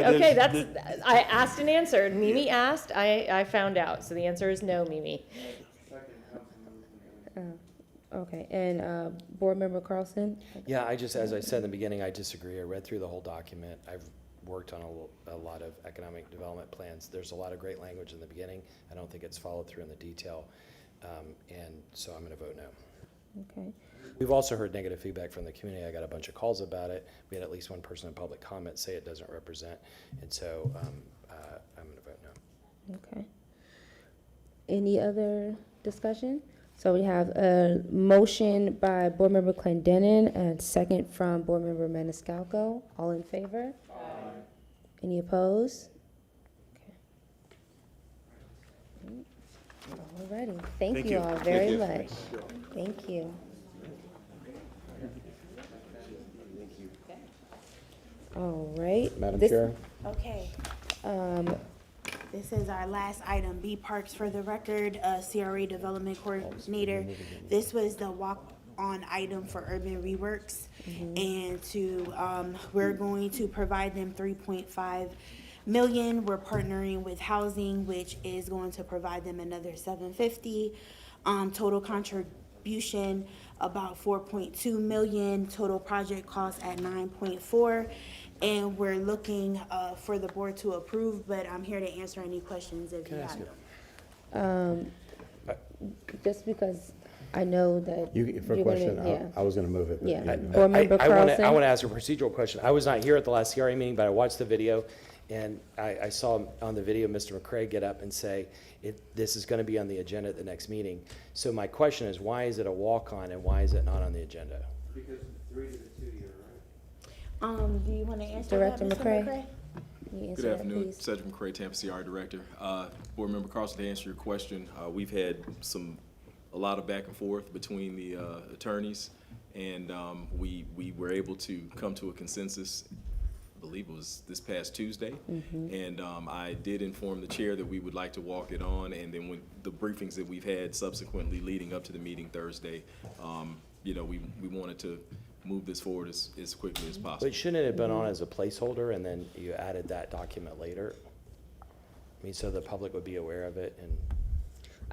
S5: I asked and answered. Mimi asked, I found out. So the answer is no, Mimi.
S1: Okay, and Board Member Carlson?
S9: Yeah, as I said in the beginning, I disagree. I read through the whole document. I've worked on a lot of economic development plans. There's a lot of great language in the beginning. I don't think it's followed through in the detail. And so I'm going to vote no.
S1: Okay.
S9: We've also heard negative feedback from the community. I got a bunch of calls about it. We had at least one person in public comment say it doesn't represent. And so I'm going to vote no.
S1: Okay. Any other discussion? So we have a motion by Board Member Clendenin and second from Board Member Maniscalco. All in favor? Aye. Any opposed? Okay. Alrighty. Thank you all very much. Thank you. All right.
S3: Madam
S1: This-
S3: Chair?
S6: Okay, this is our last item, B Parks for the record, CRA Development Coordinator. This was the walk-on item for Urban Reworks. And we're going to provide them 3.5 million. We're partnering with Housing, which is going to provide them another 750. Total contribution, about 4.2 million, total project cost at 9.4. And we're looking for the board to approve, but I'm here to answer any questions if you have them.
S1: Just because I know that.
S3: For a
S1: you're
S3: question,
S1: gonna- yeah.
S3: I was gonna move it. but
S1: Yeah.
S3: you-
S1: Board Member Carlson?
S9: I want to ask a procedural question. I was not here at the last CRA meeting, but I watched the video, and I saw on the video Mr. McCray get up and say, this is going to be on the agenda at the next meeting. So my question is, why is it a walk-on and why is it not on the agenda?
S13: Because 3 to the 2-year,
S6: Do you want to answer
S1: Director
S6: that, Mr.
S1: McCray?
S6: McCray?
S1: Can you answer
S4: Good
S1: that,
S4: afternoon,
S1: please?
S4: Cedric McCray, Tampa CR Director. Board Member Carlson, to answer your question, we've had a lot of back and forth between the attorneys, and we were able to come to a consensus, I believe it was this past Tuesday. And I did inform the chair that we would like to walk it on, and then when the briefings that we've had subsequently leading up to the meeting Thursday, we wanted to move this forward as quickly as possible.
S9: But shouldn't it have been on as a placeholder and then you added that document later? I mean, so the public would be aware of it and.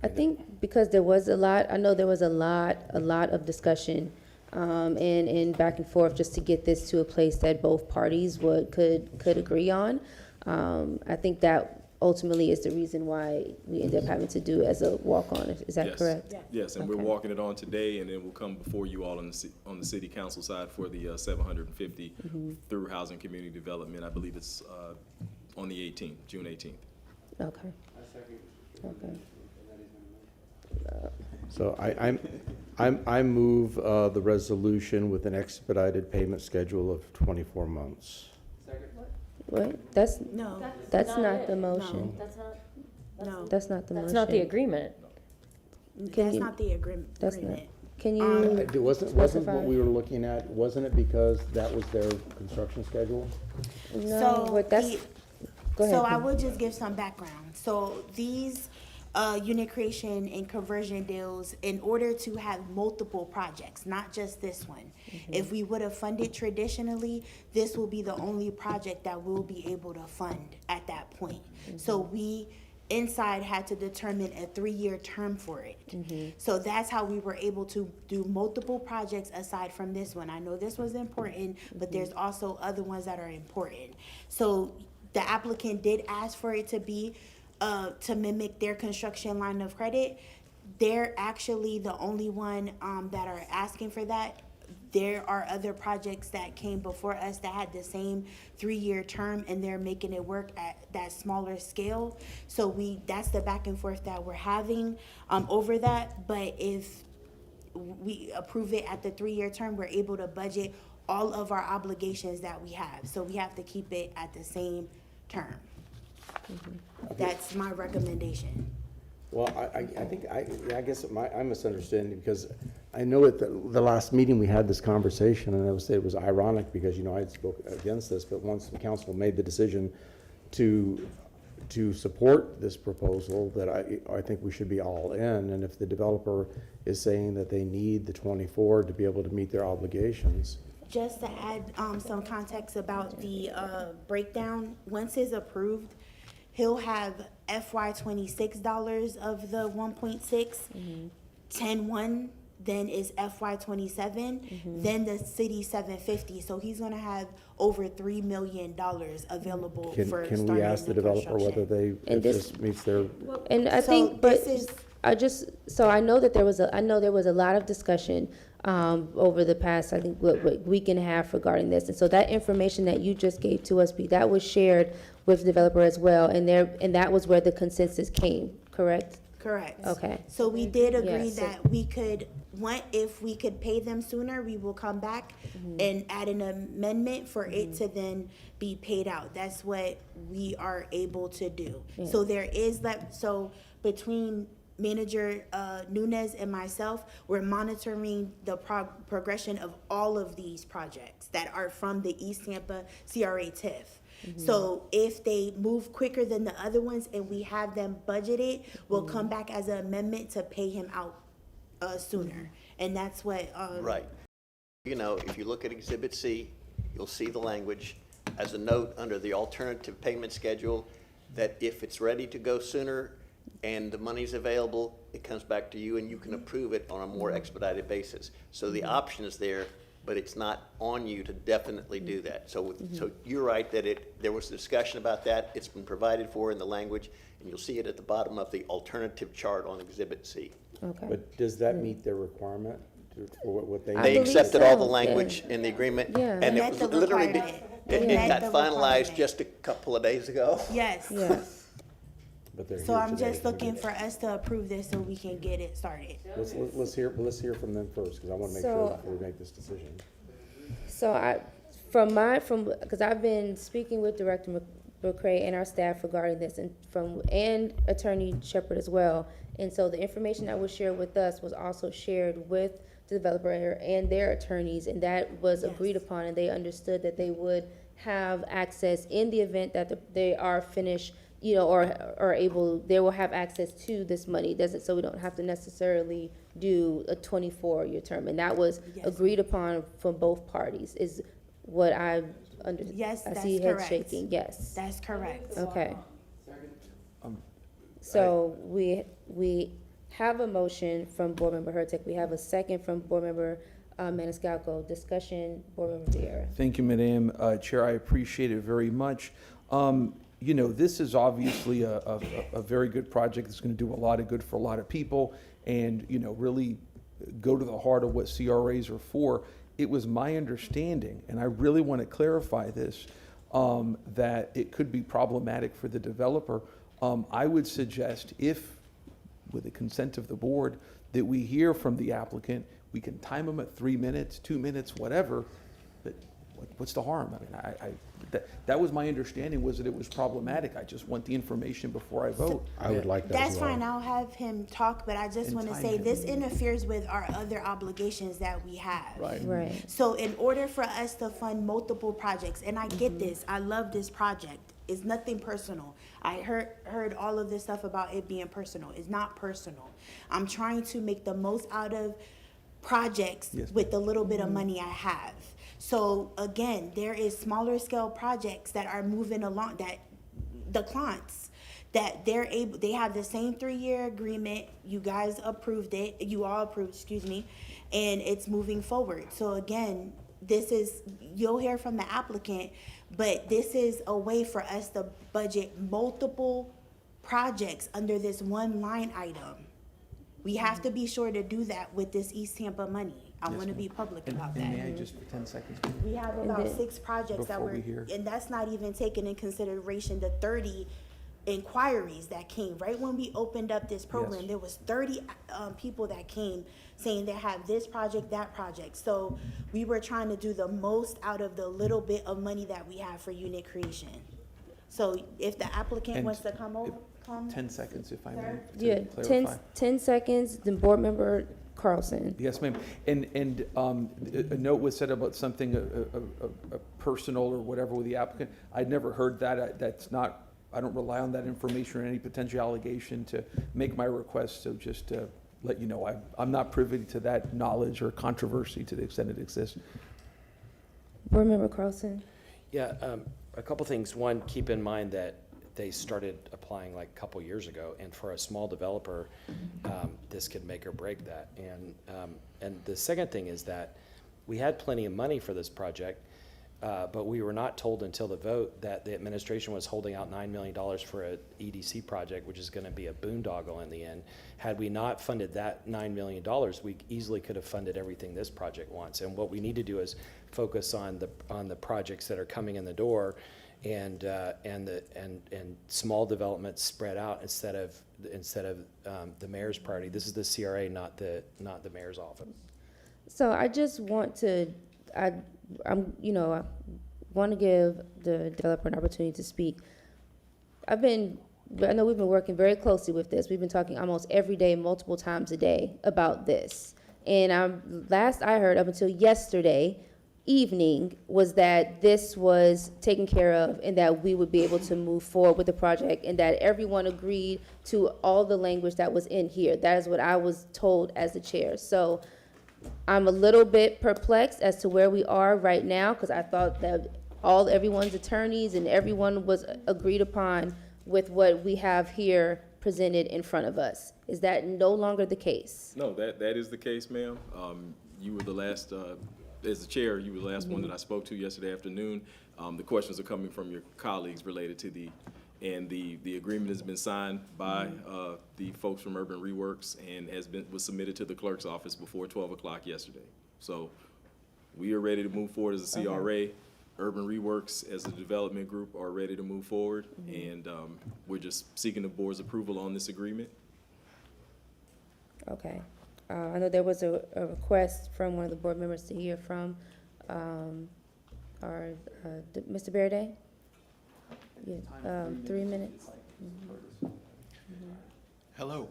S1: I think because there was I know there was a lot of discussion, and back and forth just to get this to a place that both parties could agree on. I think that ultimately is the reason why we end up having to do it as a walk-on. Is that
S4: Yes.
S1: correct?
S4: Yes, and we're
S1: Okay.
S4: walking it on today, and then we'll come before you all on the city council side for the 750 through Housing Community Development. I believe it's on the 18th, June 18th.
S1: Okay. Okay.
S3: So I move the resolution with an expedited payment schedule of 24 months.
S1: What? That's
S6: No,
S1: not the motion.
S6: no,
S1: That's not the motion.
S5: That's not the agreement.
S6: that's not the agreement.
S1: That's not. Can
S3: Wasn't
S1: specify?
S3: what we were looking at, wasn't it because that was their construction schedule?
S1: No,
S6: So
S1: but that's, go ahead.
S6: So I
S1: Kim.
S6: will just give some background. So these unit creation and conversion deals, in order to have multiple projects, not just this one. If we would have funded traditionally, this will be the only project that we'll be able to fund at that point. So we inside had to determine a 3-year term for it. So that's how we were able to do multiple projects aside from this one. I know this was important, but there's also other ones that are important. So the applicant did ask for it to be, to mimic their construction line of credit. They're actually the only one that are asking for that. There are other projects that came before us that had the same 3-year term, and they're making it work at that smaller scale. So that's the back and forth that we're having over that. But if we approve it at the 3-year term, we're able to budget all of our obligations that we have. So we have to keep it at the same term. That's my recommendation.
S3: Well, I think, I guess I misunderstood, because I know at the last meeting we had this conversation, and I would say it was ironic because, I had spoke against this, but once the council made the decision to support this proposal, that I think we should be all in, and if the developer is saying that they need the 24 to be able to meet their obligations.
S6: Just to add some context about the breakdown, once it's approved, he'll have FY $26 of the 1.6, 10-1, then is FY '27, then the city 750. So he's gonna have over $3 million available for starting
S3: Can we ask the developer whether if this meets their?
S1: And I
S6: So
S1: think, but
S6: this is-
S1: I know that there was a lot of discussion over the past, I think, week and a half regarding this. And so that information that you just gave to us, that was shared with the developer as well, and that was where the consensus came, correct?
S6: Correct.
S1: Okay.
S6: So we did agree
S1: Yes.
S6: that we could, if we could pay them sooner, we will come back and add an amendment for it to then be paid out. That's what we are able to do. So there is so between Manager Nunez and myself, we're monitoring the progression of all of these projects that are from the East Tampa CRA TIF. So if they move quicker than the other ones and we have them budgeted, we'll come back as an amendment to pay him out sooner. And that's what.
S11: Right. If you look at Exhibit C, you'll see the language as a note under the alternative payment schedule that if it's ready to go sooner and the money's available, it comes back to you and you can approve it on a more expedited basis. So the option is there, but it's not on you to definitely do that. So you're right that there was discussion about that. It's been provided for in the language, and you'll see it at the bottom of the alternative chart on Exhibit C.
S1: Okay.
S3: But does that meet their requirement for what they?
S1: I
S11: They
S1: believe
S11: accepted all the
S1: so,
S11: language in the agreement,
S1: Yeah.
S11: and it
S6: Met
S11: was
S6: the
S11: literally,
S6: requirement.
S11: it
S6: Met
S11: got
S6: the
S11: finalized
S6: requirement.
S11: just a couple of days ago.
S6: Yes.
S1: Yes.
S3: But they're
S6: So
S3: here
S6: I'm
S3: today.
S6: just looking for us to approve this so we can get it started.
S3: Let's hear from them first, because I want to make sure before we make this decision.
S1: So because I've been speaking with Director McCray and our staff regarding this, and Attorney Shepherd as well. And so the information that was shared with us was also shared with the developer and their attorneys, and that was agreed upon, and they understood that they would have access in the event that they are finished, or are able, they will have access to this money. So we don't have to necessarily do a 24-year term, and that was agreed upon from both parties, is what I understand.
S6: Yes,
S1: I
S6: that's
S1: see heads
S6: correct.
S1: shaking, yes.
S6: That's correct.
S1: Okay. So we have a motion from Board Member Hurtak. We have a second from Board Member Maniscalco. Discussion, Board Member Vieira.
S16: Thank you, Madam Chair. I appreciate it very much. This is obviously a very good project that's going to do a lot of good for a lot of people and, really go to the heart of what CRAs are for. It was my understanding, and I really want to clarify this, that it could be problematic for the developer. I would suggest, if, with the consent of the board, that we hear from the applicant. We can time them at 3 minutes, 2 minutes, whatever, but what's the harm? I mean, that was my understanding, was that it was problematic. I just want the information before I vote.
S3: I would like that
S6: That's
S3: as well.
S6: fine, I'll have him talk, but I just
S16: And
S6: want to
S16: time
S6: say
S16: him.
S6: this interferes with our other obligations that we have.
S1: Right.
S6: So in order for us to fund multiple projects, and I get this, I love this project, it's nothing personal. I heard all of this stuff about it being personal. It's not personal. I'm trying to make the most out of projects with the little bit of money I have. So again, there is smaller scale projects that are moving along, that the clients that they have the same 3-year agreement. You guys approved it, you all approved, excuse me, and it's moving forward. So again, you'll hear from the applicant, but this is a way for us to budget multiple projects under this one line item. We have to be sure to do that with this East Tampa money. I want to be public about that.
S3: And may I just, for 10 seconds?
S6: We have about 6 projects that
S3: Before
S6: were,
S3: we hear-
S6: and that's not even taking in consideration the 30 inquiries that came. Right when we opened up this program,
S3: Yes.
S6: there was 30 people that came saying they have this project, that project. So we were trying to do the most out of the little bit of money that we have for unit creation. So if the applicant
S3: And
S6: wants to come over, come.
S3: 10 seconds, if I may,
S1: Yeah,
S3: to
S1: 10,
S3: clarify.
S1: 10 seconds, then Board Member Carlson.
S3: Yes, ma'am. And a note was said about something, a personal or whatever with the applicant. I'd never heard that. That's not, I don't rely on that information or any potential allegation to make my request. So just to let you know, I'm not privy to that knowledge or controversy to the extent it exists.
S1: Board Member Carlson.
S9: Yeah, a couple things. One, keep in mind that they started applying like a couple years ago, and for a small developer, this could make or break that. And the second thing is that we had plenty of money for this project, but we were not told until the vote that the administration was holding out $9 million for a EDC project, which is going to be a boondoggle in the end. Had we not funded that $9 million, we easily could have funded everything this project wants. And what we need to do is focus on the projects that are coming in the door, and small developments spread out instead of the mayor's priority. This is the CRA, not the mayor's office.
S1: So I just want to, I want to give the developer an opportunity to speak. I know we've been working very closely with this. We've been talking almost every day, multiple times a day about this. And last I heard, up until yesterday evening, was that this was taken care of and that we would be able to move forward with the project, and that everyone agreed to all the language that was in here. That is what I was told as the chair. So I'm a little bit perplexed as to where we are right now, because I thought that everyone's attorneys and everyone was agreed upon with what we have here presented in front of us. Is that no longer the case?
S4: No, that is the case, ma'am. You were the last, as the chair, you were the last one that I spoke to yesterday afternoon. The questions are coming from your colleagues related to the agreement has been signed by the folks from Urban Reworks and was submitted to the clerk's office before 12 o'clock yesterday. So we are ready to move forward as a CRA. Urban Reworks as a development group are ready to move forward, and we're just seeking the board's approval on this agreement.
S1: Okay. I know there was a request from one of the board members to hear from Mr. Berde. Yeah, 3 minutes.
S17: Hello.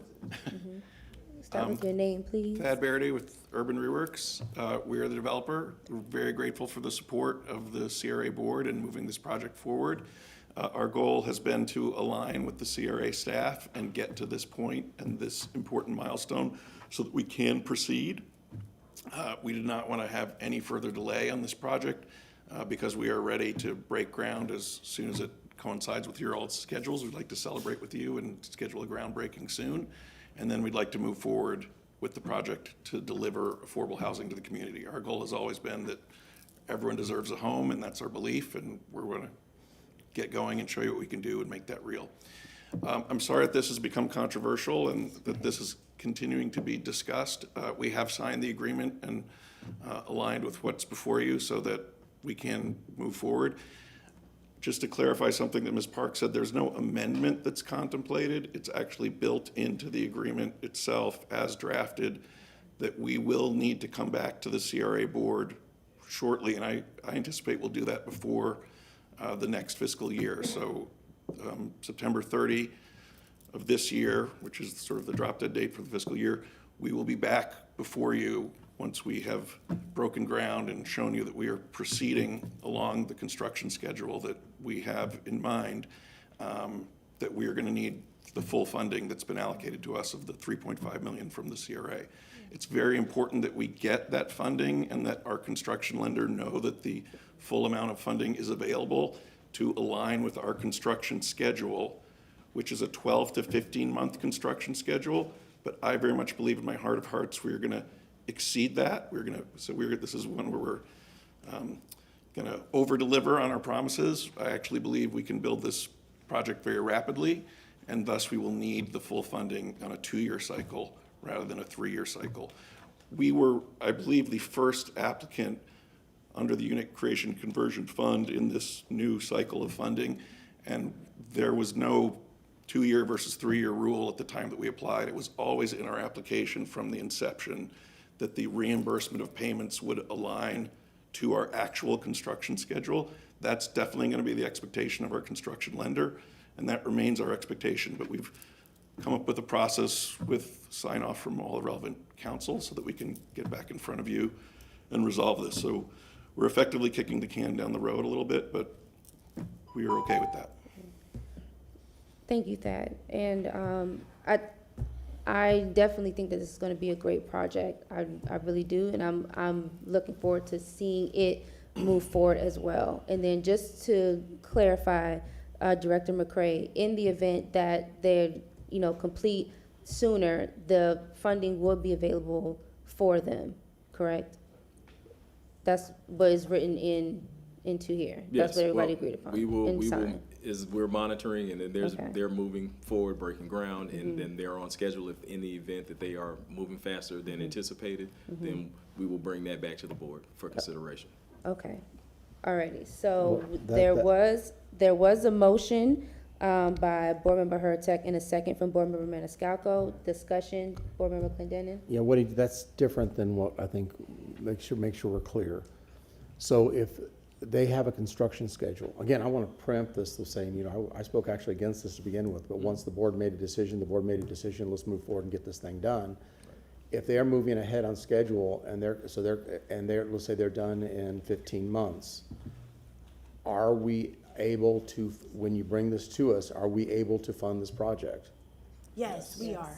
S1: Start with your name, please.
S17: Thad Barity with Urban Reworks. We are the developer. We're very grateful for the support of the CRA board in moving this project forward. Our goal has been to align with the CRA staff and get to this point and this important milestone so that we can proceed. We did not want to have any further delay on this project because we are ready to break ground as soon as it coincides with your all's schedules. We'd like to celebrate with you and schedule a groundbreaking soon. And then we'd like to move forward with the project to deliver affordable housing to the community. Our goal has always been that everyone deserves a home, and that's our belief, and we're going to get going and show you what we can do and make that real. I'm sorry that this has become controversial and that this is continuing to be discussed. We have signed the agreement and aligned with what's before you so that we can move forward. Just to clarify something that Ms. Park said, there's no amendment that's contemplated. It's actually built into the agreement itself as drafted that we will need to come back to the CRA board shortly, and I anticipate we'll do that before the next fiscal year. So September 30 of this year, which is sort of the drop dead date for the fiscal year, we will be back before you once we have broken ground and shown you that we are proceeding along the construction schedule that we have in mind, that we are going to need the full funding that's been allocated to us of the $3.5 million from the CRA. It's very important that we get that funding and that our construction lender know that the full amount of funding is available to align with our construction schedule, which is a 12 to 15-month construction schedule. But I very much believe in my heart of hearts, we're gonna exceed that. This is one where we're gonna over-deliver on our promises. I actually believe we can build this project very rapidly, and thus we will need the full funding on a 2-year cycle rather than a 3-year cycle. We were, I believe, the first applicant under the Unit Creation Conversion Fund in this new cycle of funding, and there was no 2-year versus 3-year rule at the time that we applied. It was always in our application from the inception that the reimbursement of payments would align to our actual construction schedule. That's definitely going to be the expectation of our construction lender, and that remains our expectation. But we've come up with a process with sign-off from all the relevant council so that we can get back in front of you and resolve this. So we're effectively kicking the can down the road a little bit, but we are okay with that.
S1: Thank you, Thad. And I definitely think that this is going to be a great project. I really do, and I'm looking forward to seeing it move forward as well. And then just to clarify, Director McCray, in the event that they're complete sooner, the funding will be available for them, correct? That's what is written into here. That's what everybody agreed upon.
S4: We're monitoring, and then
S1: Okay.
S4: they're moving forward, breaking ground, and then they're on schedule. If in the event that they are moving faster than anticipated, then we will bring that back to the board for consideration.
S1: Okay, alrighty, so
S3: Well,
S1: there was a motion by Board Member Hurtak and a second from Board Member Maniscalco. Discussion, Board Member Clendenin?
S3: Yeah, that's different than what I think, make sure we're clear. So if they have a construction schedule, again, I want to preempt this with saying, I spoke actually against this to begin with, but once the board made a decision, let's move forward and get this thing done. If they are moving ahead on schedule and let's say they're done in 15 months, are we able to, when you bring this to us, are we able to fund this project?
S6: Yes, we are.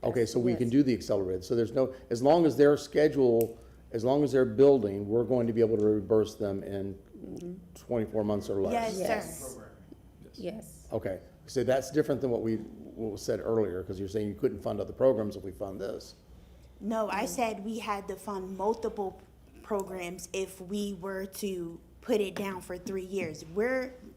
S3: Okay, so we can do the accelerated, so there's no, as long as their schedule, as long as they're building, we're going to be able to reimburse them in 24 months or less?
S6: Yes, sir.
S1: Yes.
S3: Okay, so that's different than what was said earlier, because you're saying you couldn't fund other programs if we fund this.
S6: No, I said we had to fund multiple programs if we were to put it down for 3 years.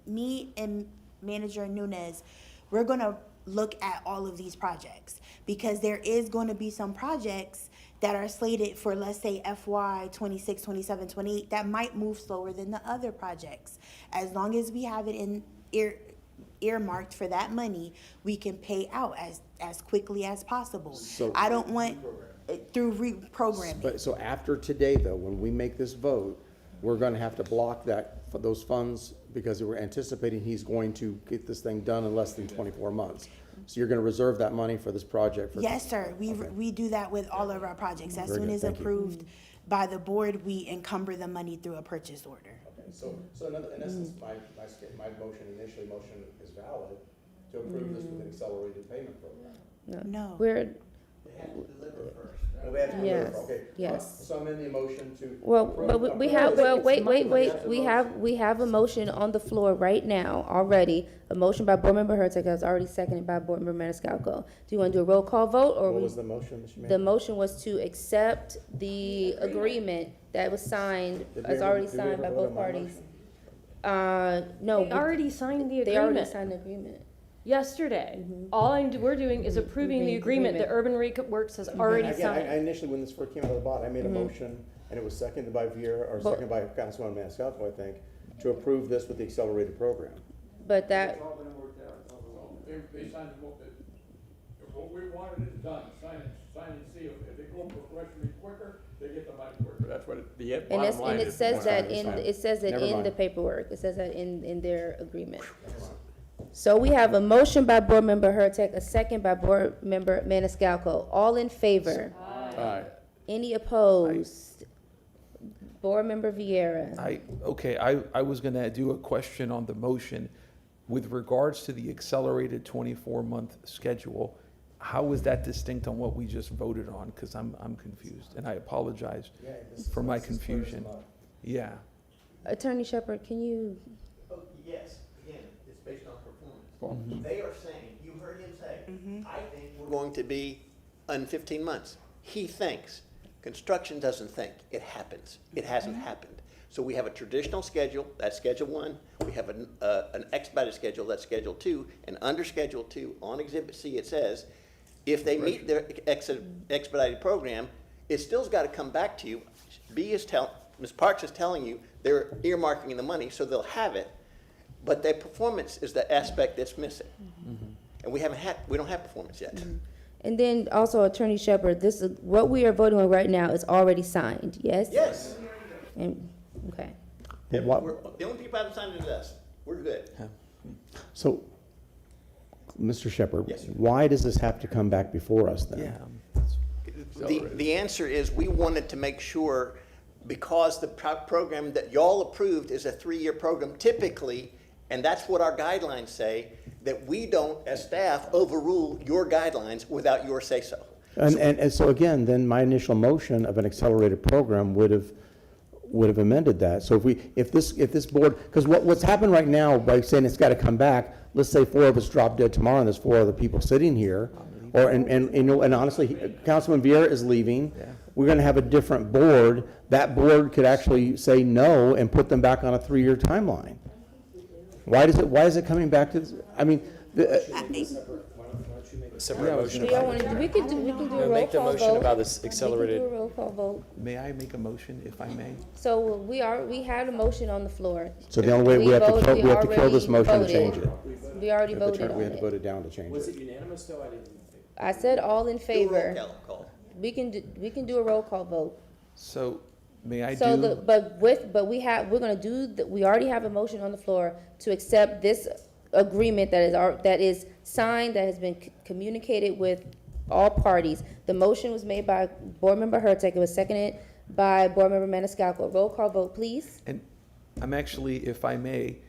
S6: Me and Manager Nunez, we're gonna look at all of these projects because there is gonna be some projects that are slated for, let's say, FY 26, 27, 28, that might move slower than the other projects. As long as we have it in earmarked for that money, we can pay out as quickly as possible.
S3: So-
S6: I don't want, through reprogramming.
S3: But, so after today, though, when we make this vote, we're gonna have to block those funds because we're anticipating he's going to get this thing done in less than 24 months. So you're gonna reserve that money for this project?
S6: Yes, sir. We do that with all of our projects. As
S3: Very
S6: soon
S3: good.
S6: as
S3: Thank you.
S6: approved by the board, we encumber the money through a purchase order.
S3: Okay, so in essence, my motion is valid to approve this with an accelerated payment program.
S6: No.
S1: We're,
S3: We have to deliver,
S1: Yes,
S3: okay.
S1: yes.
S3: So I'm in the motion to.
S1: well,
S3: approve-
S1: we have, wait,
S3: That's a
S1: we have a motion on the floor right now already. A motion by Board Member Hurtak that was already seconded by Board Member Maniscalco. Do you want to do a roll call vote, or?
S3: What was the motion, Mr. Mayor?
S1: The motion was to accept the agreement that was signed,
S3: Did we
S1: is
S3: ever-
S1: already
S3: did we
S1: signed
S3: ever
S1: by
S3: vote
S1: both
S3: on my
S1: parties. No.
S5: They already signed the
S1: They already
S5: agreement
S1: signed the agreement.
S5: yesterday. All we're doing is approving the agreement that Urban Works has already
S3: Again, I
S5: signed.
S3: initially, when this first came out of the bot, I made a motion, and it was seconded by seconded by Councilman Maniscalco, I think, to approve this with the accelerated program.
S1: But that,
S7: They signed the book that, if what we wanted is done, sign and seal. If they go progressively quicker, they get the money quicker. That's what the bottom line is.
S1: it says that
S3: That's fine.
S1: it says that
S3: Never
S1: in
S3: mind.
S1: the paperwork. It says that in their agreement. So we have a motion by Board Member Hurtak, a second by Board Member Maniscalco. All in favor?
S7: Aye.
S1: Any opposed? Board Member Vieira.
S16: I was gonna do a question on the motion. With regards to the accelerated 24-month schedule, how is that distinct on what we just voted on? Because I'm confused, and I apologize for my confusion. Yeah.
S1: Attorney Shepherd, can you?
S11: Yes, again, it's based on performance.
S7: performance.
S11: They are saying, you heard him say, I think we're going to be in 15 months. He thinks. Construction doesn't think. It happens. It hasn't happened. So we have a traditional schedule, that's Schedule 1. We have an expedited schedule, that's Schedule 2. And under Schedule 2, on Exhibit C, it says, if they meet their expedited program, it still's got to come back to you. Ms. Parks is telling you they're earmarking the money, so they'll have it. But their performance is the aspect that's missing. And we don't have performance yet.
S1: And then also Attorney Shepherd, this is, what we are voting on right now is already signed, yes?
S11: Yes.
S1: And, okay.
S11: The only people that haven't signed it is us. We're good.
S3: So, Mr. Shepherd,
S11: Yes, sir.
S3: why does this have to come back before us then?
S11: The answer is we wanted to make sure, because the program that y'all approved is a 3-year program typically, and that's what our guidelines say, that we don't, as staff, overrule your guidelines without your say-so.
S3: And so again, then my initial motion of an accelerated program would have amended that. So if this board, because what's happened right now by saying it's got to come back, let's say 4 of us drop dead tomorrow and there's 4 other people sitting here, and honestly, Councilman Vieira is leaving. We're going to have a different board. That board could actually say no and put them back on a 3-year timeline. Why is it coming back to this? I mean,
S9: Separate motion.
S1: Do y'all want to, we can do a roll call vote.
S9: Make the motion about this
S1: We
S9: accelerated.
S1: can do a roll call vote.
S16: May I make a motion, if I may?
S1: So we had a motion on the floor.
S3: so the only way we have to kill this motion to
S1: voted.
S3: change it.
S1: We already voted on
S3: We have to vote
S1: it.
S3: it down to change it.
S9: unanimous though? I didn't.
S1: I said all in
S11: Do a
S1: favor.
S11: roll call.
S1: We can do a roll call vote.
S16: So, may I
S1: So
S16: do?
S1: we already have a motion on the floor to accept this agreement that is signed, that has been communicated with all parties. The motion was made by Board Member Hurtak, it was seconded by Board Member Maniscalco. Roll call vote, please.
S16: And I'm actually, if I may,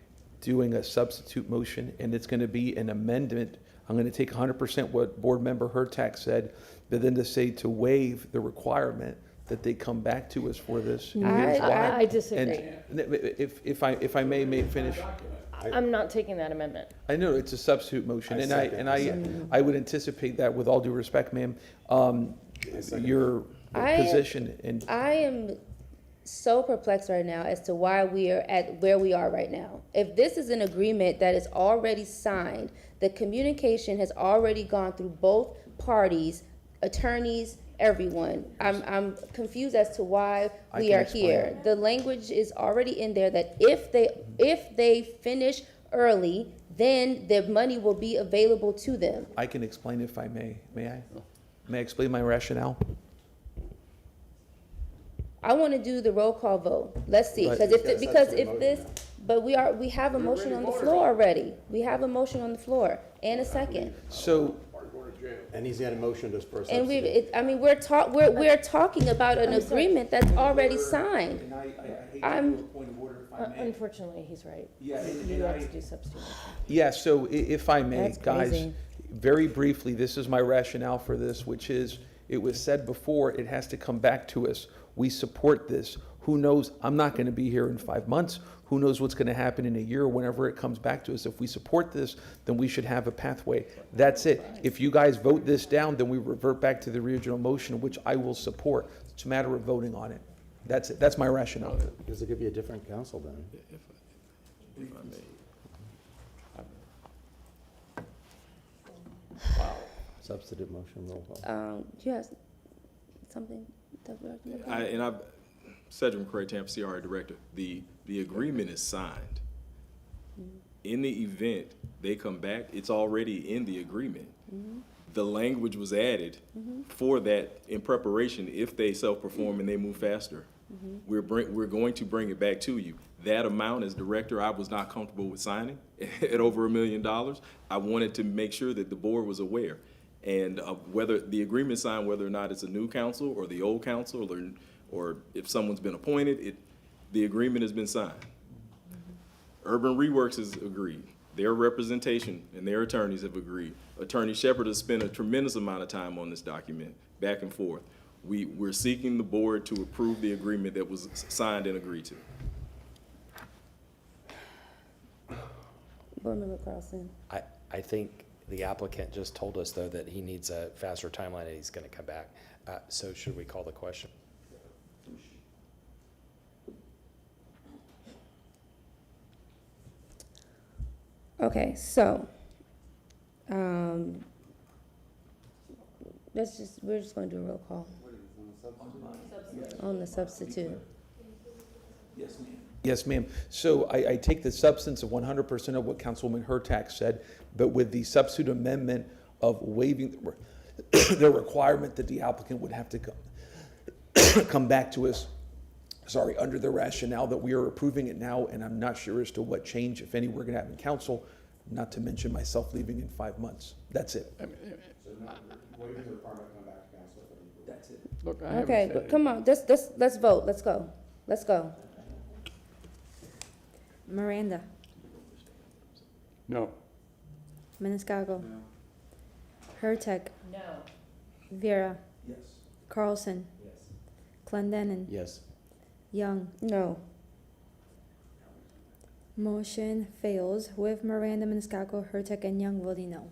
S16: doing a substitute motion, and it's going to be an amendment. I'm going to take 100% what Board Member Hurtak said, but then to say to waive the requirement that they come back to us for this. And here's why.
S5: I disagree.
S16: And if I may finish.
S5: I'm not taking that amendment.
S16: I know it's a substitute motion, I would anticipate that, with all due respect, ma'am, your position and.
S1: I am so perplexed right now as to why we are at where we are right now. If this is an agreement that is already signed, the communication has already gone through both parties, attorneys, everyone. I'm confused as to why we are here. The language is already in there that if they finish early, then the money will be available to them.
S16: I can explain if I may. May I? May I explain my rationale?
S1: I want to do the roll call vote. Let's see, but we have a motion on the floor already. We have a motion on the floor and a second.
S16: So,
S3: And he's got a motion just for a
S1: And
S3: substitute.
S1: we're talking about an agreement that's already signed.
S16: and I hate to
S1: I'm-
S16: do a point of order if I may.
S5: Unfortunately, he's right.
S16: Yeah,
S5: You have to do substitute.
S16: Yeah, so if I may,
S1: That's
S16: guys,
S1: crazy.
S16: very briefly, this is my rationale for this, which is, it was said before, it has to come back to us. We support this. Who knows, I'm not gonna be here in 5 months. Who knows what's gonna happen in a year, whenever it comes back to us. If we support this, then we should have a pathway. That's it. If you guys vote this down, then we revert back to the original motion, which I will support. It's a matter of voting on it. That's it. That's my rationale.
S3: Because it could be a different council then. Substitute motion, roll call.
S1: Do you have something?
S4: Cedric McCray, Tampa CRA Director, the agreement is signed. In the event they come back, it's already in the agreement. The language was added for that in preparation if they self-perform and they move faster. We're going to bring it back to you. That amount, as director, I was not comfortable with signing at over $1 million. I wanted to make sure that the board was aware. And whether the agreement signed, whether or not it's a new council or the old council, or if someone's been appointed, the agreement has been signed. Urban Reworks has agreed. Their representation and their attorneys have agreed. Attorney Shepherd has spent a tremendous amount of time on this document, back and forth. We're seeking the board to approve the agreement that was signed and agreed to.
S1: Board Member Carlson.
S9: I think the applicant just told us, though, that he needs a faster timeline and he's going to come back. So should we call the question?
S1: Okay, so, we're just gonna do a roll call. On the substitute.
S16: Yes, ma'am. So I take the substance of 100% of what Councilwoman Hurtak said, but with the substitute amendment of waiving the requirement that the applicant would have to come back to us, under the rationale that we are approving it now, and I'm not sure as to what change, if any, we're gonna have in council, not to mention myself leaving in 5 months. That's it. That's it.
S7: Look, I haven't
S1: Okay,
S7: said
S1: but
S7: it.
S1: come on, let's vote, let's go, let's go.
S2: Miranda.
S7: No.
S2: Maniscalco. Hurtak.
S5: No.
S2: Vera.
S3: Yes.
S2: Carlson.
S3: Yes.
S2: Clendenin.
S3: Yes.
S2: Young.
S1: No.
S2: Motion fails with Miranda, Maniscalco, Hurtak, and Young voting no.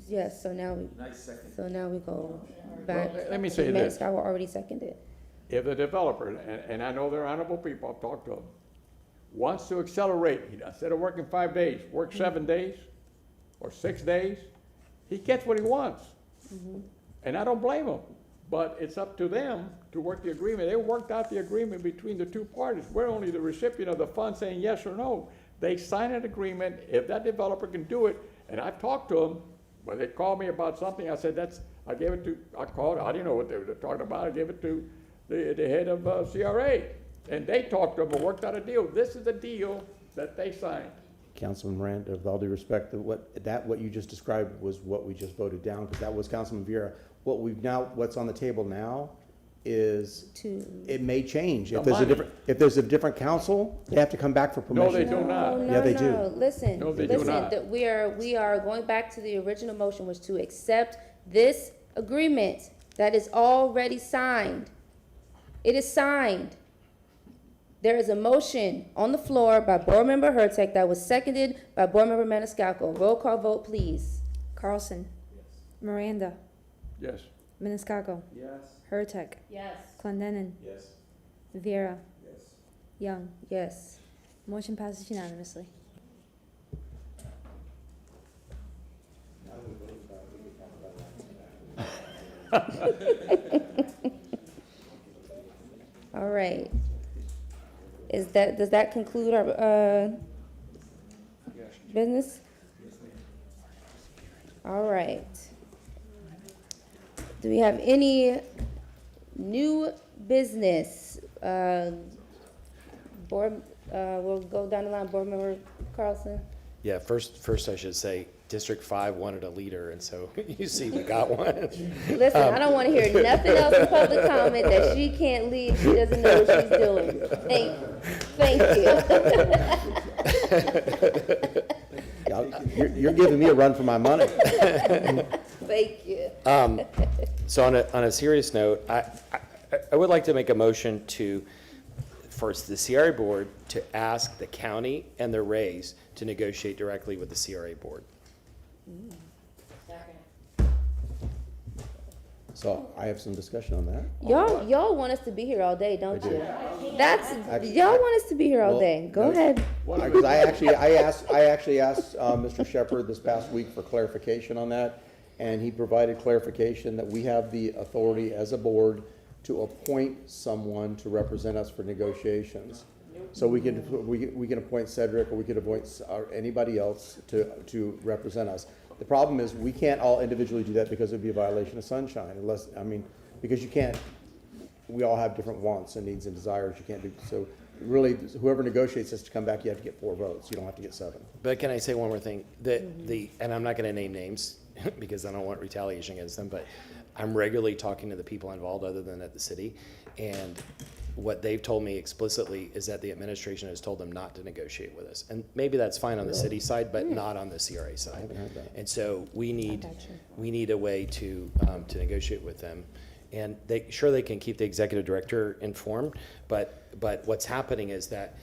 S1: Yes, so now we go back.
S7: Well, let me say this.
S1: Maniscalco already seconded.
S7: If the developer, and I know they're honorable people, I've talked to them, wants to accelerate, instead of working 5 days, work 7 days or 6 days, he gets what he wants. And I don't blame him, but it's up to them to work the agreement. They worked out the agreement between the two parties. We're only the recipient of the funds saying yes or no. They sign an agreement, if that developer can do it, and I've talked to them, when they called me about something, I said, I didn't know what they were talking about, I gave it to the head of CRA. And they talked to them and worked out a deal. This is a deal that they signed.
S3: Councilman Rand, with all due respect, what you just described was what we just voted down, because that was Councilman Vera. What's on the table now is, it may change. If there's a different council, they have to come back for permission.
S7: No, they do not.
S1: No,
S3: Yeah, they do.
S1: no, listen,
S7: No, they do
S1: listen,
S7: not.
S1: that we are going back to the original motion, was to accept this agreement that is already signed. It is signed. There is a motion on the floor by Board Member Hurtak that was seconded by Board Member Maniscalco. Roll call vote, please.
S2: Carlson. Miranda.
S7: Yes.
S2: Maniscalco.
S3: Yes.
S2: Hurtak.
S5: Yes.
S2: Clendenin.
S3: Yes.
S2: Vera.
S3: Yes.
S2: Young.
S1: Yes.
S2: Motion passes unanimously.
S1: All right. Does that conclude our, business? All right. Do we have any new business? We'll go down the line, Board Member Carlson.
S9: Yeah, first I should say, District 5 wanted a leader, and so you see we got one.
S1: Listen, I don't want to hear nothing else in public comment that she can't lead, she doesn't know what she's doing. Thank you.
S3: You're giving me a run for my money.
S1: Thank you.
S9: So on a serious note, I would like to make a motion for the CRA board to ask the county and the Rays to negotiate directly with the CRA board.
S3: So I have some discussion on that.
S1: Y'all want us to be here all day, don't
S3: I do.
S1: you? Y'all want us to be here all day. Go ahead.
S3: Because I actually asked Mr. Shepherd this past week for clarification on that, and he provided clarification that we have the authority as a board to appoint someone to represent us for negotiations. So we can appoint Cedric, or we could appoint anybody else to represent us. The problem is, we can't all individually do that because it'd be a violation of sunshine, because you can't, we all have different wants and needs and desires, you can't do, so really, whoever negotiates has to come back, you have to get 4 votes, you don't have to get 7.
S9: But can I say one more thing? And I'm not going to name names because I don't want retaliation against them, but I'm regularly talking to the people involved other than at the city, and what they've told me explicitly is that the administration has told them not to negotiate with us. And maybe that's fine on the city side, but not on the CRA side.
S3: I haven't heard that.
S9: And so we need a way to negotiate with them. And they can keep the executive director informed, but what's happening is that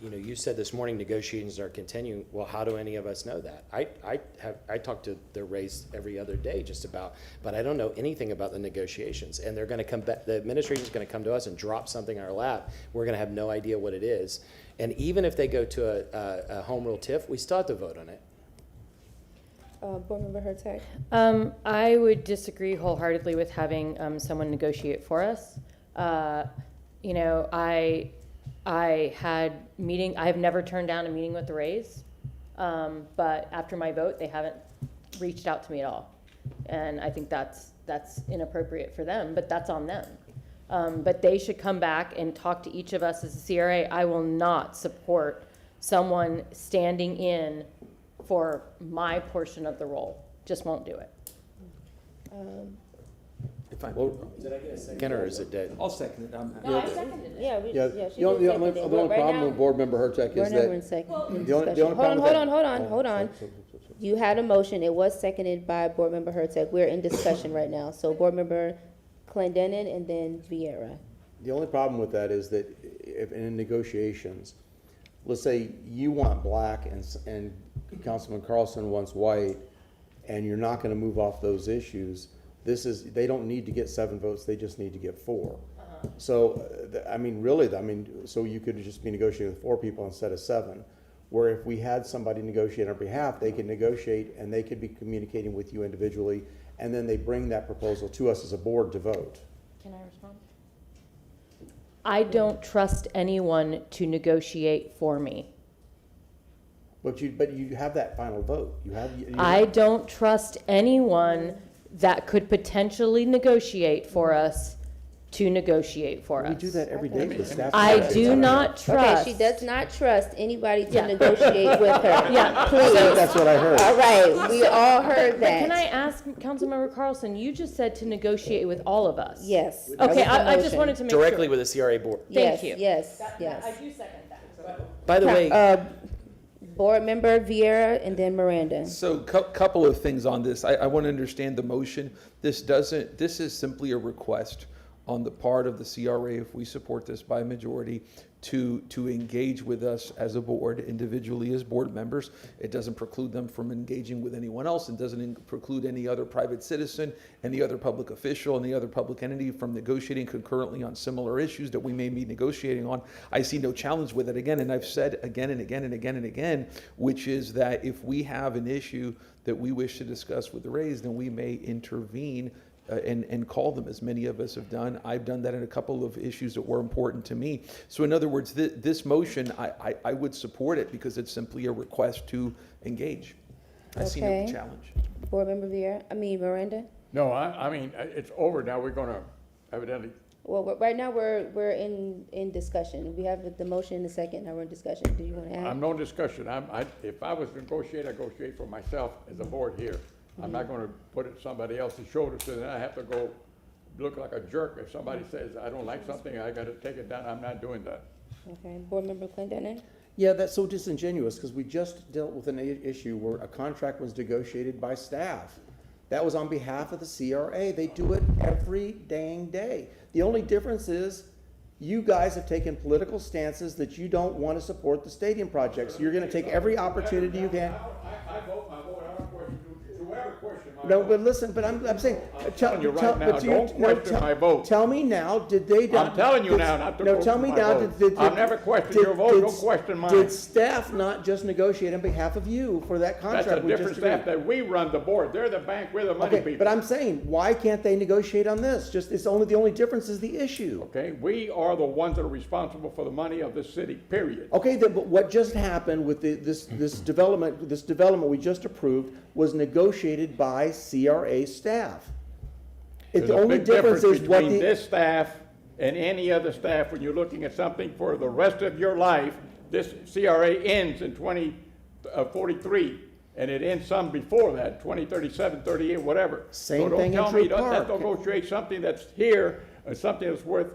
S9: you know, you said this morning negotiations are continuing. Well, how do any of us know that? I talk to the raise every other day just about, but I don't know anything about the negotiations. And they're going to come back, the administration's going to come to us and drop something in our lap. We're going to have no idea what it is. And even if they go to a home rule TIF, we still have to vote on it.
S1: Board Member Hurtak.
S5: I would disagree wholeheartedly with having someone negotiate for us. You know, I have never turned down a meeting with the Rays, but after my vote, they haven't reached out to me at all. And I think that's inappropriate for them, but that's on them. But they should come back and talk to each of us as a CRA. I will not support someone standing in for my portion of the role. Just won't do it.
S3: If I,
S9: Did I get a second or is it dead?
S16: I'll second it.
S1: No, I seconded it. Yeah, she
S3: the only,
S1: did
S3: the only
S1: second it.
S3: the only
S1: Right
S3: problem
S1: now,
S3: with Board Member Hurtak
S1: we're
S3: is
S1: never in
S3: that.
S1: second
S3: The only
S1: discussion.
S3: problem with that-
S1: Hold on. You had a motion. It was seconded by Board Member Hurtak. We're in discussion right now. So Board Member Clendenin and then Vieira.
S3: The only problem with that is that if in negotiations, let's say you want black and Councilman Carlson wants white, and you're not gonna move off those issues, they don't need to get 7 votes, they just need to get 4. So, so you could just be negotiating with 4 people instead of 7. Where if we had somebody negotiate on our behalf, they could negotiate and they could be communicating with you individually, and then they bring that proposal to us as a board to vote.
S5: Can I respond? I don't trust anyone to negotiate for me.
S3: But you have that final vote.
S5: I don't trust anyone that could potentially negotiate for us to negotiate for us.
S3: We do that every day for the staff.
S5: I do not trust.
S1: Okay, she does not trust anybody to
S5: Yeah.
S1: negotiate with her.
S5: Yeah.
S1: Please.
S3: That's what I heard.
S1: All right, we all heard
S5: But
S1: that.
S5: can I ask Councilmember Carlson, you just said to negotiate with all of us.
S1: Yes. that
S5: Okay,
S1: was the
S5: I just
S1: motion.
S5: wanted to make sure.
S9: Directly with the CRA board.
S1: Yes,
S5: Thank you.
S1: yes.
S5: I do second that.
S9: By the way,
S1: Board Member Vieira and then Miranda.
S16: So couple of things on this. I want to understand the motion. This is simply a request on the part of the CRA, if we support this by majority, to engage with us as a board, individually as board members. It doesn't preclude them from engaging with anyone else. It doesn't preclude any other private citizen, any other public official, any other public entity from negotiating concurrently on similar issues that we may be negotiating on. I see no challenge with it again, and I've said again and again and again and again, which is that if we have an issue that we wish to discuss with the Rays, then we may intervene and call them, as many of us have done. I've done that in a couple of issues that were important to me. So in other words, this motion, I would support it because it's simply a request to engage. I see no
S1: Okay.
S16: challenge.
S1: Board Member Miranda?
S13: No, I mean, it's over now. We're gonna evidently.
S1: Well, right now, we're in discussion. We have the motion in a second, now we're in discussion. Do you want to add?
S13: I'm no discussion. If I was to negotiate, I negotiate for myself as a board here. I'm not gonna put it on somebody else's shoulders, so then I have to go look like a jerk if somebody says, I don't like something, I gotta take it down. I'm not doing that.
S1: Okay, Board Member Clendenin?
S3: Yeah, that's so disingenuous, because we just dealt with an issue where a contract was negotiated by staff. That was on behalf of the CRA. They do it every dang day. The only difference is you guys have taken political stances that you don't want to support the stadium projects. You're gonna take every opportunity you can.
S13: I vote my vote. I don't question whoever question my
S3: No,
S13: vote.
S3: but listen, but I'm saying.
S13: telling you right now, don't question my vote.
S3: Tell me now, did they?
S13: I'm telling you now not to
S3: No,
S13: question
S3: tell me
S13: my
S3: now,
S13: vote.
S3: did.
S13: I've never questioned
S3: did-
S13: your vote,
S3: did-
S13: don't question mine.
S3: Did staff not just negotiate on behalf of you for that contract?
S13: That's a
S3: we just
S13: different
S3: agreed?
S13: staff that we run the board. They're the bank, we're the money
S3: Okay,
S13: people.
S3: but I'm saying, why can't they negotiate on this? The only difference is the issue.
S13: Okay, we are the ones that are responsible for the money of this city, period.
S3: Okay, then, but what just happened with this development we just approved was negotiated by CRA staff.
S13: There's
S3: The
S13: a
S3: only
S13: big
S3: difference is what
S13: between
S3: the,
S13: this staff and any other staff when you're looking at something for the rest of your life. This CRA ends in 2043, and it ends some before that, 2037, 38, whatever.
S3: Same
S13: So
S3: thing in
S13: don't tell me,
S3: True
S13: let's
S3: Park.
S13: negotiate something that's here, something that's worth,